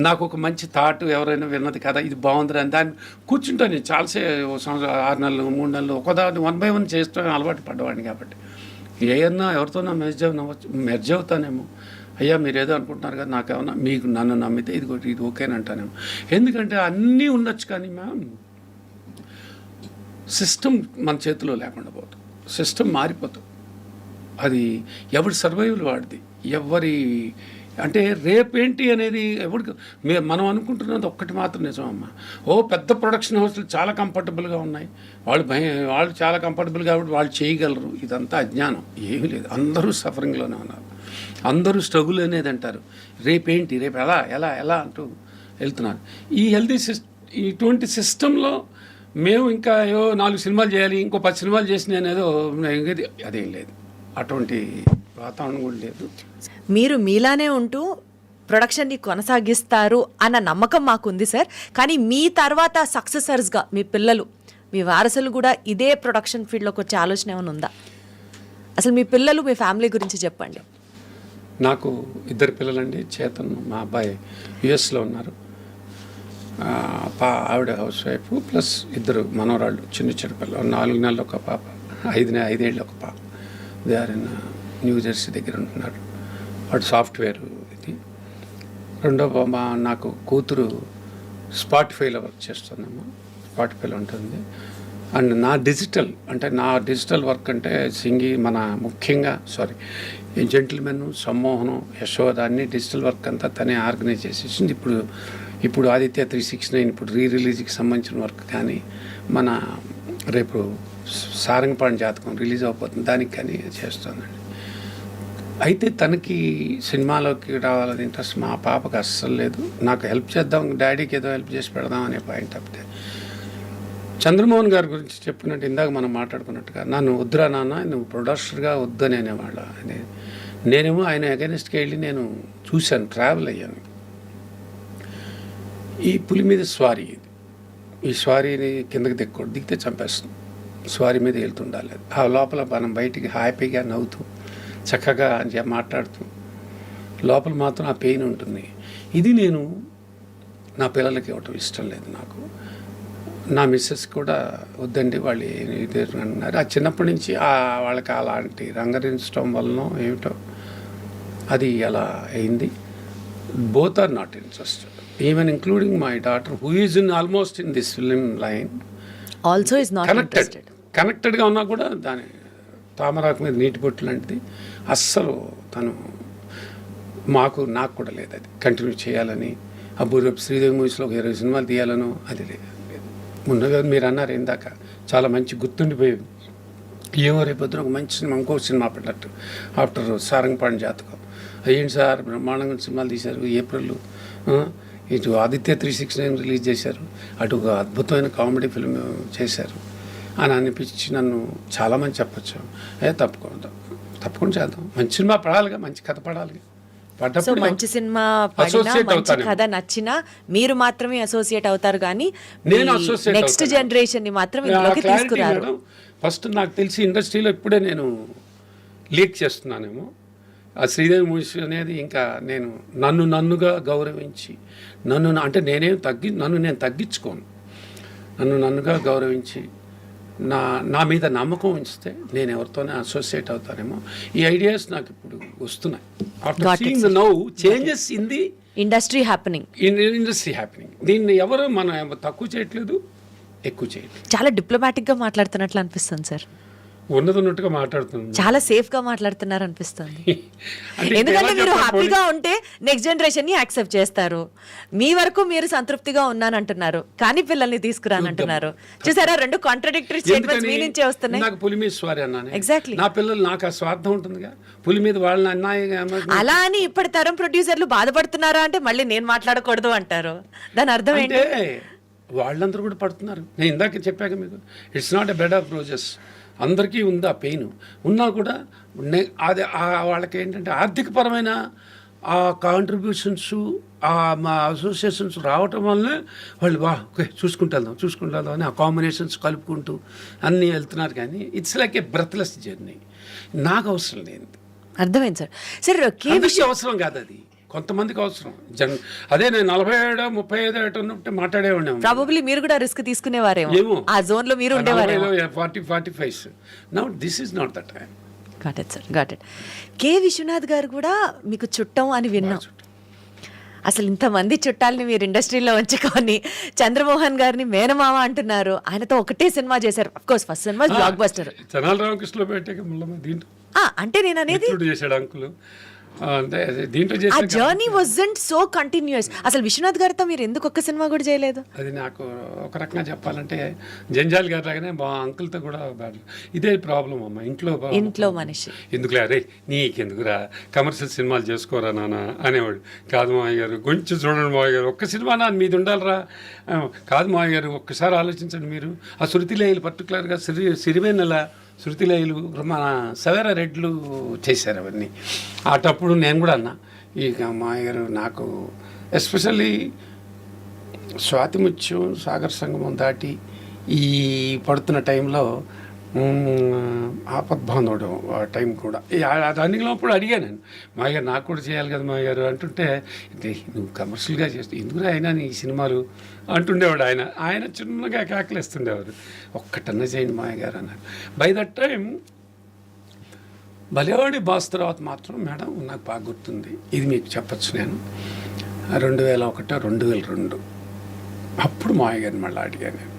నాకు ఒక మంచి థాట్ ఎవరైనా విన్నది కదా ఇది బాగుంది అని దాన్ని కూర్చుంటాను. నేను చాలాసేపు సంవత్సరం 6 నెలలు 3 నెలలు ఒకదాన్ని 1 by 1 చేస్తూ అలవాటు పడ్డవాడిని కాబట్టి ఏమన్నా ఎవరితోనా మెర్జ్ అవుతానేమో. అయ్యా మీరు ఏదో అనుకుంటున్నారు కదా, నాకేమన్నా మీకు నన్ను నమ్మితే ఇది ఓకేనంటానేమో. ఎందుకంటే అన్నీ ఉండొచ్చు కానీ మ్యామ్ సిస్టమ్ మన చేతిలో లేకుండా పోతుంది, సిస్టమ్ మారిపోతుంది. అది ఎవరి సర్వైవల్ వాడిది, ఎవరి అంటే రేపేంటి అనేది ఎవరికి మనం అనుకుంటున్నది ఒక్కటి మాత్రం నిజమమ్మా. పెద్ద ప్రొడక్షన్ హౌస్లు చాలా కంఫర్టబుల్గా ఉన్నాయి, వాళ్ళు చాలా కంఫర్టబుల్ కాబట్టి వాళ్ళు చేయగలరు. ఇదంతా అజ్ఞానం, ఏమీ లేదు. అందరూ సఫరింగ్లోనే ఉన్నారు, అందరూ స్ట్రగుల్ అనేది అంటారు. రేపేంటి, రేపు ఎలా అంటూ వెళ్తున్నారు. ఈ ఇటువంటి సిస్టంలో మేము ఇంకా 4 సినిమాలు చేయాలి, ఇంకో 10 సినిమాలు చేసిన అనేదో అదేం లేదు, అటువంటి వాతావరణం కూడా లేదు. మీరు మీలానే ఉంటూ ప్రొడక్షన్ని కొనసాగిస్తారు అన్న నమ్మకం మాకుంది సార్. కానీ మీ తర్వాత సక్సెసర్స్గా మీ పిల్లలు, మీ వారసులు కూడా ఇదే ప్రొడక్షన్ ఫీల్డ్లోకి వచ్చే ఆలోచన ఏమైనా ఉందా? అసలు మీ పిల్లలు, మీ ఫ్యామిలీ గురించి చెప్పండి. నాకు 2 పిల్లలండి. చేతన్ మా అబ్బాయి యుఎస్లో ఉన్నారు, ఆవిడ హౌస్ వైఫ్, ప్లస్ 2 మనవరాళ్ళు చిన్న పిల్లలు, 4 నెలలు ఒక పాప, 5 ఏళ్ళు ఒక పాప. They are in New Jersey దగ్గర ఉంటున్నారు. వాడు సాఫ్ట్వేర్ ఇది. నాకు కూతురు స్పాటిఫైలో వర్క్ చేస్తుందమ్మా, స్పాటిఫైలో ఉంటుంది. అండ్ నా డిజిటల్ వర్క్ అంటే ముఖ్యంగా జెంటిల్మెన్, సమ్మోహనం, యశోద అన్ని డిజిటల్ వర్క్ అంతా తనే ఆర్గనైజ్ చేసేసింది. ఇప్పుడు ఆదిత్య 369 ఇప్పుడు రిలీజ్కి సంబంధించిన వర్క్ కానీ, మన రేపు సారంగపాణి జాతకం రిలీజ్ అయిపోతుంది దానికి కానీ చేస్తుందండి. అయితే తనకి సినిమాలోకి రావాలని ఇంట్రెస్ట్ మా పాపకు అస్సలు లేదు. నాకు హెల్ప్ చేద్దాం, డాడీకి ఏదో హెల్ప్ చేసి పెడదాం అనే పాయింట్ తప్పితే. చంద్రమోహన్ గారి గురించి చెప్పినట్టు ఇందాక మనం మాట్లాడుకున్నట్టుగా నన్ను వద్దురా నాన్న నువ్వు ప్రొడ్యూసర్గా వద్దని అనేవాళ్ళ. నేనేమో ఆయన అగైనెస్ట్కి వెళ్ళి నేను చూశాను, ట్రావెల్ అయ్యాను. ఈ పులి మీద స్వారీ, ఈ స్వారీని కిందకి దిగితే చంపేస్తుంది. స్వారీ మీద వెళ్తుండాలి. ఆ లోపల మనం బయటికి హ్యాపీగా నవ్వుతూ చక్కగా మాట్లాడుతూ లోపల మాత్రం ఆ పెయిన్ ఉంటుంది. ఇది నేను నా పిల్లలకి ఇవ్వటం ఇష్టం లేదు. నాకు నా మిస్సెస్ కూడా వద్దండి, వాళ్ళు ఇది అన్నారు. ఆ చిన్నప్పటి నుంచి వాళ్ళకి అలాంటి రంగరించడం వలన ఏమిటో అది అలా అయింది. Both are not interested, even including my daughter who is almost in this film line also is not interested. కనెక్టెడ్గా ఉన్నా కూడా దాని తామరాకు మీద నీటి బొట్టు లాంటిది అస్సలు నాకు కూడా లేదు. అది కంటిన్యూ చేయాలని, రేపు శ్రీదేవి మూవీస్లో 20 సినిమాలు తీయాలనో అది లేదు. ముందుగా మీరు అన్నారు ఇందాక చాలా మంచి గుర్తుండిపోయేది. ఏమో రేపొద్దున ఒక మంచి సినిమా, ఇంకో సినిమా పడ్డట్టు ఆఫ్టర్ సారంగపాణి జాతకం. అయ్యింది సార్, బ్రహ్మాండంగా సినిమాలు తీశారు. ఏప్రిల్ ఇటు ఆదిత్య 369 రిలీజ్ చేశారు, అటు ఒక అద్భుతమైన కామెడీ ఫిల్మ్ చేశారు అని అనిపించి నన్ను చాలామంది చెప్పచ్చు, తప్పకుండా చేద్దాం, మంచి సినిమా పడాలిగా, మంచి కథ పడాలిగా. సో మంచి సినిమా పడినా, మంచి కథ నచ్చినా మీరు మాత్రమే అసోసియేట్ అవుతారు కానీ నెక్స్ట్ జనరేషన్ ని మాత్రం ఇందులోకి తీసుకురారు. ఫస్ట్ నాకు తెలిసి ఇండస్ట్రీలో ఇప్పుడే నేను లీక్ చేస్తున్నానేమో. ఆ శ్రీదేవి మూవీస్ అనేది ఇంకా నేను నన్నుగా గౌరవించి నన్ను నేను తగ్గించుకోను. నన్నుగా గౌరవించి నా మీద నమ్మకం ఉంచితే నేను ఎవరితోనే అసోసియేట్ అవుతానేమో. ఈ ఐడియాస్ నాకు ఇప్పుడు వస్తున్నాయి. After seeing the now changes in the industry happening. దీన్ని ఎవరు మనం తక్కువ చేయట్లేదు, ఎక్కువ చేయట్లేదు. చాలా డిప్లొమాటిక్ గా మాట్లాడుతున్నట్లు అనిపిస్తుంది సార్. ఉన్నట్టుగా మాట్లాడుతున్నాను, చాలా సేఫ్ గా మాట్లాడుతున్నారు అనిపిస్తుంది. ఎందుకంటే మీరు హ్యాపీగా ఉంటే నెక్స్ట్ జనరేషన్ ని యాక్సెప్ట్ చేస్తారు. మీ వరకు మీరు సంతృప్తిగా ఉన్నానంటున్నారు కానీ పిల్లల్ని తీసుకురానంటున్నారు. చూసారా, 2 కాంట్రడిక్టరీ స్టేట్మెంట్స్ మీ నుంచే వస్తున్నాయి. నాకు పులి మీద స్వారీ అన్నాను. ఎగ్జాక్ట్లీ. నా పిల్లలు నాకు ఆ స్వార్థం ఉంటుందిగా, పులి మీద వాళ్ళని అన్నాయి. అలా అని ఇప్పటి తరం ప్రొడ్యూసర్లు బాధపడుతున్నారా అంటే మళ్ళీ నేను మాట్లాడకూడదు అంటారు. దాని అర్థం ఏంటి? వాళ్ళందరూ కూడా పడుతున్నారు. నేను ఇందాక చెప్పాక మీకు, it's not a bed of roses. అందరికీ ఉంది ఆ పెయిన్. ఉన్నా కూడా అది వాళ్ళకి ఏంటంటే ఆర్థికపరమైన ఆ కాంట్రిబ్యూషన్స్ మా అసోసియేషన్స్ రావటం వల్లనే వాళ్ళు ఓకే చూసుకుంటాం అని ఆ కాంబినేషన్స్ కలుపుకుంటూ అన్నీ వెళ్తున్నారు. కానీ it's like A breathless journey. నాకు అవసరం లేదు, అర్థమైంది సార్. సార్ అందరికీ అవసరం కాదు, అది కొంతమందికి అవసరం. అదే నేను 47, 35 ఉన్నప్పుడు మాట్లాడేవాడిని. ప్రాబబ్లీ మీరు కూడా రిస్క్ తీసుకునేవారేమో, ఏమో ఆ జోన్ లో మీరు ఉండేవారేమో. 40-45. Now this is not the time. Got it sir, got it. K Viswanath గారు కూడా మీకు చుట్టం అని విన్నాం. అసలు ఇంతమంది చుట్టాలని మీరు ఇండస్ట్రీలో ఉంచుకొని చంద్రమోహన్ గారిని మేనమామ అంటున్నారు. ఆయనతో ఒకటే సినిమా చేశారు. Of course first cinema blockbuster. Tenali రామకృష్ణలో పెట్టాక మళ్ళీ దీంట్లో అంటే నేను అనేది చేశాడు అంకులు. అంటే దీంట్లో ఆ చేసిన జర్నీ వాజంట్ సో కంటిన్యూస్. అసలు విశ్వనాథ్ గారితో మీరు ఎందుకు ఒక్క సినిమా కూడా చేయలేదు? అది నాకు ఒక రకంగా చెప్పాలంటే జంజాల్ గారి లాగానే మా అంకుల్తో కూడా ఇదే ప్రాబ్లం అమ్మ. ఇంట్లో మనిషి ఎందుకులే అరే నీకెందుకురా కమర్షియల్ సినిమాలు చేసుకోరా నాన్న అనేవాడు. కాదు మావయ్య గారు కొంచెం చూడండి మావయ్య గారు, ఒక్క సినిమా నా మీద ఉండాలిరా. కాదు మావయ్య గారు ఒక్కసారి ఆలోచించండి మీరు. ఆ శృతిలేయులు పర్టికులర్గా సిరివెన్నెల శృతిలేయులు మన సవేరా రెడ్లు చేశారు అవన్నీ. అటప్పుడు నేను కూడా అన్నా ఇక మావయ్య గారు నాకు ఎస్పెషల్లీ స్వాతిముత్యం సాగర్ సంగమం దాటి ఈ పడుతున్న టైంలో ఆపద్బాంధవుడు ఆ టైం కూడా రన్నింగ్లో అడిగాను నేను, మావయ్య గారు నాకు కూడా చేయాలి కదా మావయ్య గారు అంటుంటే, నువ్వు కమర్షియల్గా చేస్తే ఎందుకురా అయినా నీ సినిమాలు అంటుండేవాడు. ఆయన చిన్నగా కేకలేస్తుండేవారు, ఒక్కటన్నా చేయండి మావయ్య గారు అన్నారు. బై దట్ టైం బలేవాడి బాస్ తర్వాత మాత్రం మేడం నాకు బాగా గుర్తుంది, ఇది మీకు చెప్పచ్చు నేను 2001, 2002 అప్పుడు మావయ్య గారిని మళ్ళీ అడిగాను నేను.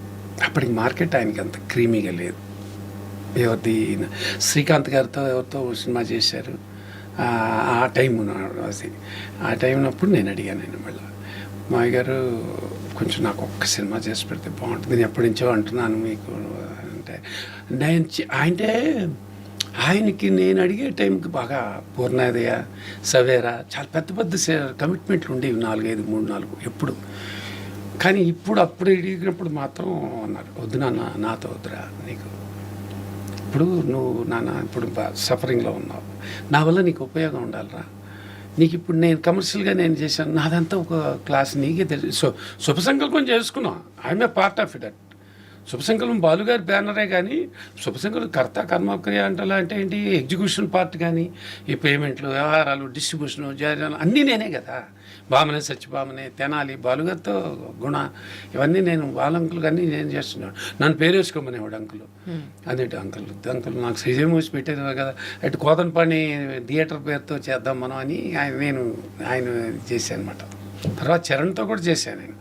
అప్పటికి మార్కెట్ ఆయనకి అంత క్రీమీగా లేదు. ఎవరిది శ్రీకాంత్ గారితో ఎవరితో సినిమా చేశారు ఆ టైం అది. ఆ టైంనప్పుడు నేను అడిగాను ఆయన మళ్ళీ, మావయ్య గారు కొంచెం నాకు ఒక్క సినిమా చేసి పెడితే బాగుంటుంది, నేను ఎప్పటి నుంచో అంటున్నాను మీకు అంటే. అంటే ఆయనకి నేను అడిగే టైంకి బాగా పూర్ణోదయ, సవేరా చాలా పెద్ద కమిట్మెంట్లు ఉండేవి, 4-5, 3-4 ఎప్పుడు. కానీ అప్పుడు అడిగినప్పుడు మాత్రం అన్నారు, వద్దు నాన్న నాతో వద్దురా, నీకు ఇప్పుడు నువ్వు నాన్న ఇప్పుడు సఫరింగ్లో ఉన్నావు, నా వల్ల నీకు ఉపయోగం ఉండాలిరా, నీకు ఇప్పుడు నేను కమర్షియల్గా నేను చేశాను, నాదంతా ఒక క్లాస్ నీకే తెలుసు. శుభ సంకల్పం చేసుకున్నాం, I'm a part of it. శుభ సంకల్పం బాలుగారి బ్యానరే, కానీ శుభ సంకల్పం కర్త కర్మక్రియ అంటే ఏంటి, ఎగ్జిక్యూషన్ పార్ట్ కానీ ఈ పేమెంట్లు, వ్యవహారాలు, డిస్ట్రిబ్యూషను, జారీ అన్నీ నేనే కదా. బామనే సత్యభామనే, తెనాలి, బాలుగారితో గుణ, ఇవన్నీ నేను బాలంకులు కానీ నేను చేస్తున్నాను. నన్ను పేరు వేసుకోమనేవాడు అంకులు. అదేంటి అంకుల్ నాకు శ్రీజయ మూసి పెట్టేది కదా, అటు కోదనపని థియేటర్ పేరుతో చేద్దాం మనం అని ఆయన చేశాను అనమాట. తర్వాత చరణ్తో కూడా చేశాను నేను.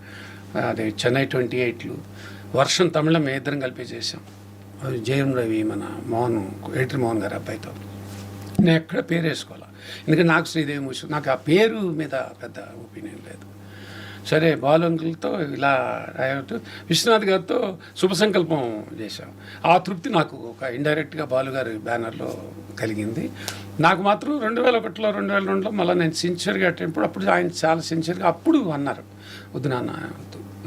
అదే చెన్నై 28 వర్షం తమిళం ఇద్దరం కలిపి చేసాం. జయం రవి మన ఎడిటర్ మోహన్ గారి అబ్బాయితో. నేను ఎక్కడ పేరు వేసుకోవాలి, ఎందుకంటే నాకు శ్రీదేవి మూసి నాకు ఆ పేరు మీద పెద్ద ఒపీనియన్ లేదు. సరే బాలు అంకుల్తో ఇలా విశ్వనాథ్ గారితో శుభ సంకల్పం చేశాం. ఆ తృప్తి నాకు ఒక ఇండైరెక్ట్గా బాలుగారి బ్యానర్లో కలిగింది. నాకు మాత్రం 2001, 2002 మళ్ళీ నేను సిన్సియర్గా అప్పుడు ఆయన చాలా సిన్సియర్గా అప్పుడు అన్నారు, వద్దు నాన్న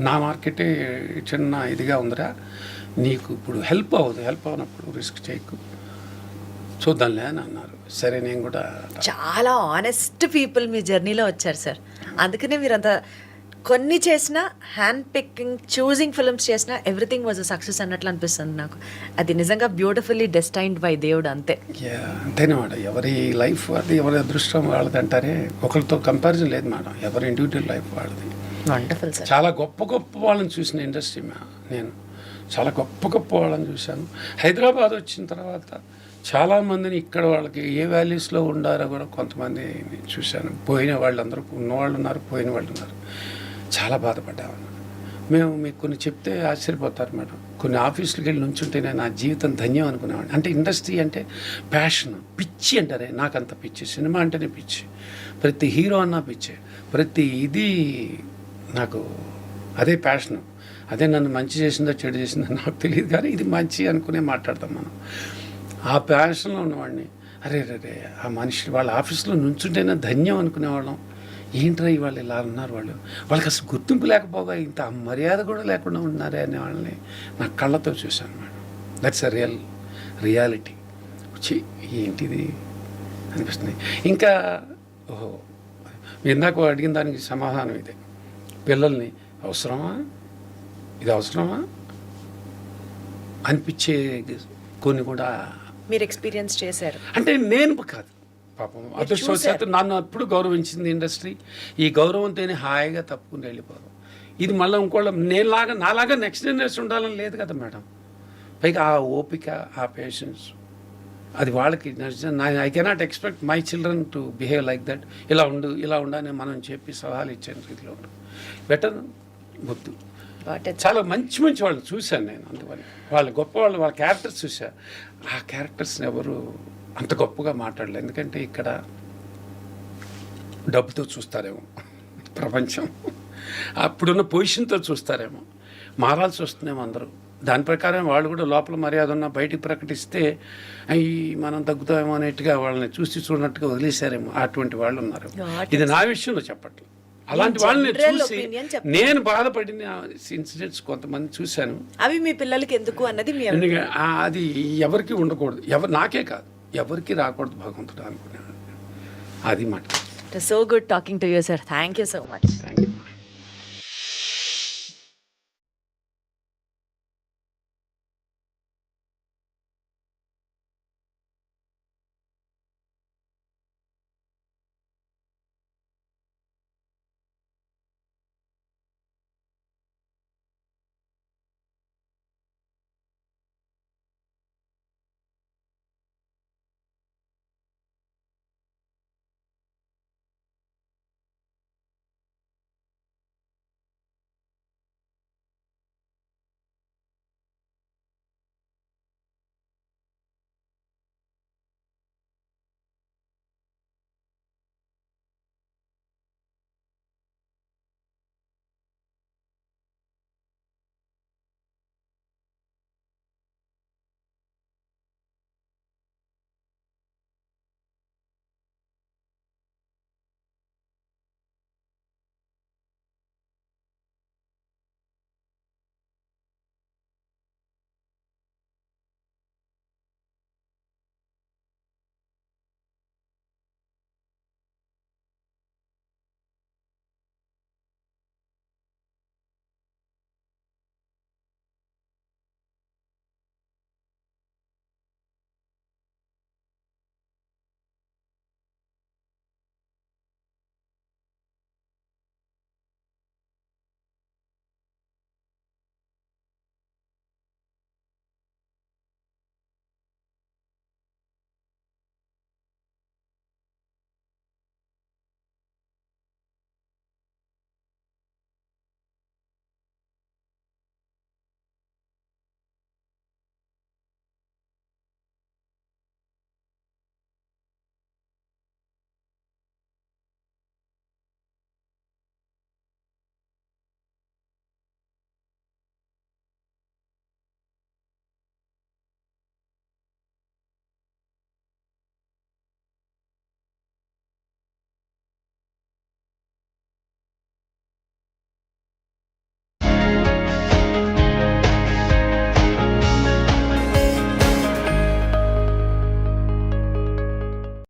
నా మార్కెటే చిన్న ఇదిగా ఉందిరా, నీకు ఇప్పుడు హెల్ప్ అవునప్పుడు రిస్క్ చేయకు, చూద్దాంలే అని అన్నారు. సరే నేను కూడా చాలా ఆనెస్ట్ పీపుల్ మీ జర్నీలో వచ్చారు సార్. అందుకనే మీరు అంత కొన్ని చేసిన హ్యాండ్ పికింగ్ చూజింగ్ ఫిల్మ్స్ చేసిన ఎవ్రీథింగ్ వాజ్ అ సక్సెస్ అన్నట్లు అనిపిస్తుంది నాకు. అది నిజంగా బ్యూటిఫుల్లీ డెస్టైన్డ్ బై దేవుడు, అంతే. అంతేనమాట. ఎవరి లైఫ్ అది, ఎవరి అదృష్టం వాళ్ళది అంటారే, ఒకరితో కంపారిజన్ లేదు మేడం, ఎవరి ఇండివిజువల్ లైఫ్ వాళ్ళది. Wonderful sir. చాలా గొప్ప వాళ్ళని చూసిన ఇండస్ట్రీ నేను చాలా గొప్ప వాళ్ళని చూశాను. హైదరాబాద్ వచ్చిన తర్వాత చాలామందిని ఇక్కడ వాళ్ళకి ఏ వాల్యూస్లో ఉండారో కూడా కొంతమంది చూశాను. పోయిన వాళ్ళందరూ ఉన్నవాళ్ళు ఉన్నారు, పోయిన వాళ్ళు ఉన్నారు. చాలా బాధపడ్డామన్న. మేము మీకు కొన్ని చెప్తే ఆశ్చర్యపోతారు మేడం. కొన్ని ఆఫీసులకు వెళ్ళి నుంచుంటే నేను నా జీవితం ధన్యం అనుకునేవాడిని. అంటే ఇండస్ట్రీ అంటే ప్యాషన్, పిచ్చి అంటారే, నాకంత పిచ్చి. సినిమా అంటేనే పిచ్చి, ప్రతి హీరో అన్నా పిచ్చే, ప్రతి ఇది నాకు అదే ప్యాషను. అదే నన్ను మంచి చేసిందో చెడు చేసిందో నాకు తెలియదు, కానీ ఇది మంచి అనుకునే మాట్లాడతాం మనం. ఆ ప్యాషన్లో ఉన్నవాడిని అరే ఆ మనిషి వాళ్ళ ఆఫీస్లో నుంచుంటేనే ధన్యం అనుకునేవాళ్ళం. ఏంట్రా ఇవాళ ఇలా ఉన్నారు వాళ్ళకి అసలు గుర్తింపు లేకపోగా ఇంత మర్యాద కూడా లేకుండా ఉన్నారే అనే వాళ్ళని నా కళ్ళతో చూశాను మేడం. That's a reality. వచ్చి ఏంటిది అనిపిస్తుంది. ఇంకా ఓహో మీరు ఇందాక అడిగిన దానికి సమాధానం ఇదే. పిల్లల్ని అవసరమా, ఇది అవసరమా అనిపించే కొన్ని కూడా మీరు ఎక్స్పీరియన్స్ చేశారు. అంటే నేను కాదు, పాపం అదృష్టవశాత్తు నన్ను అప్పుడు గౌరవించింది ఇండస్ట్రీ. ఈ గౌరవంతోనే హాయిగా తప్పుకుని వెళ్ళిపోదాం. ఇది మళ్ళీ ఇంకోళ్ళ నాలాగా నెక్స్ట్ జనరేషన్ ఉండాలని లేదు కదా మేడం. పైగా ఆ ఓపిక, ఆ పేషెన్స్, అది వాళ్ళకి. I cannot expect my children to behave like that. ఇలా ఉండని మనం చెప్పి సలహాలు ఇచ్చాను రీతిలో ఉండు బెటర్ వద్దు. చాలా మంచి వాళ్ళని చూశాను నేను. అందువల్ల వాళ్ళ గొప్ప వాళ్ళ క్యారెక్టర్స్ చూసా. ఆ క్యారెక్టర్స్ని ఎవరు అంత గొప్పగా మాట్లాడలేదు. ఎందుకంటే ఇక్కడ డబ్బుతో చూస్తారేమో ప్రపంచం, అప్పుడున్న పొజిషన్తో చూస్తారేమో, మారాల్సి వస్తుందేమో అందరూ. దాని ప్రకారం వాళ్ళు కూడా లోపల మర్యాద ఉన్న బయటికి ప్రకటిస్తే అవి మనం తగ్గుతామేమో అనేట్టుగా వాళ్ళని చూడనట్టుగా వదిలేశారేమో. అటువంటి వాళ్ళు ఉన్నారు. ఇది నా విషయంలో చెప్పట్లేదు. అలాంటి వాళ్ళని చూసి నేను బాధపడిన ఇన్సిడెంట్స్ కొంతమంది చూశాను. అవి మీ పిల్లలకి ఎందుకు అన్నది అది ఎవరికి ఉండకూడదు, నాకే కాదు ఎవరికి రాకూడదు భగవంతుడు అనుకున్నాను. అది మాట. So good talking to you sir. Thank you so much. Thank you.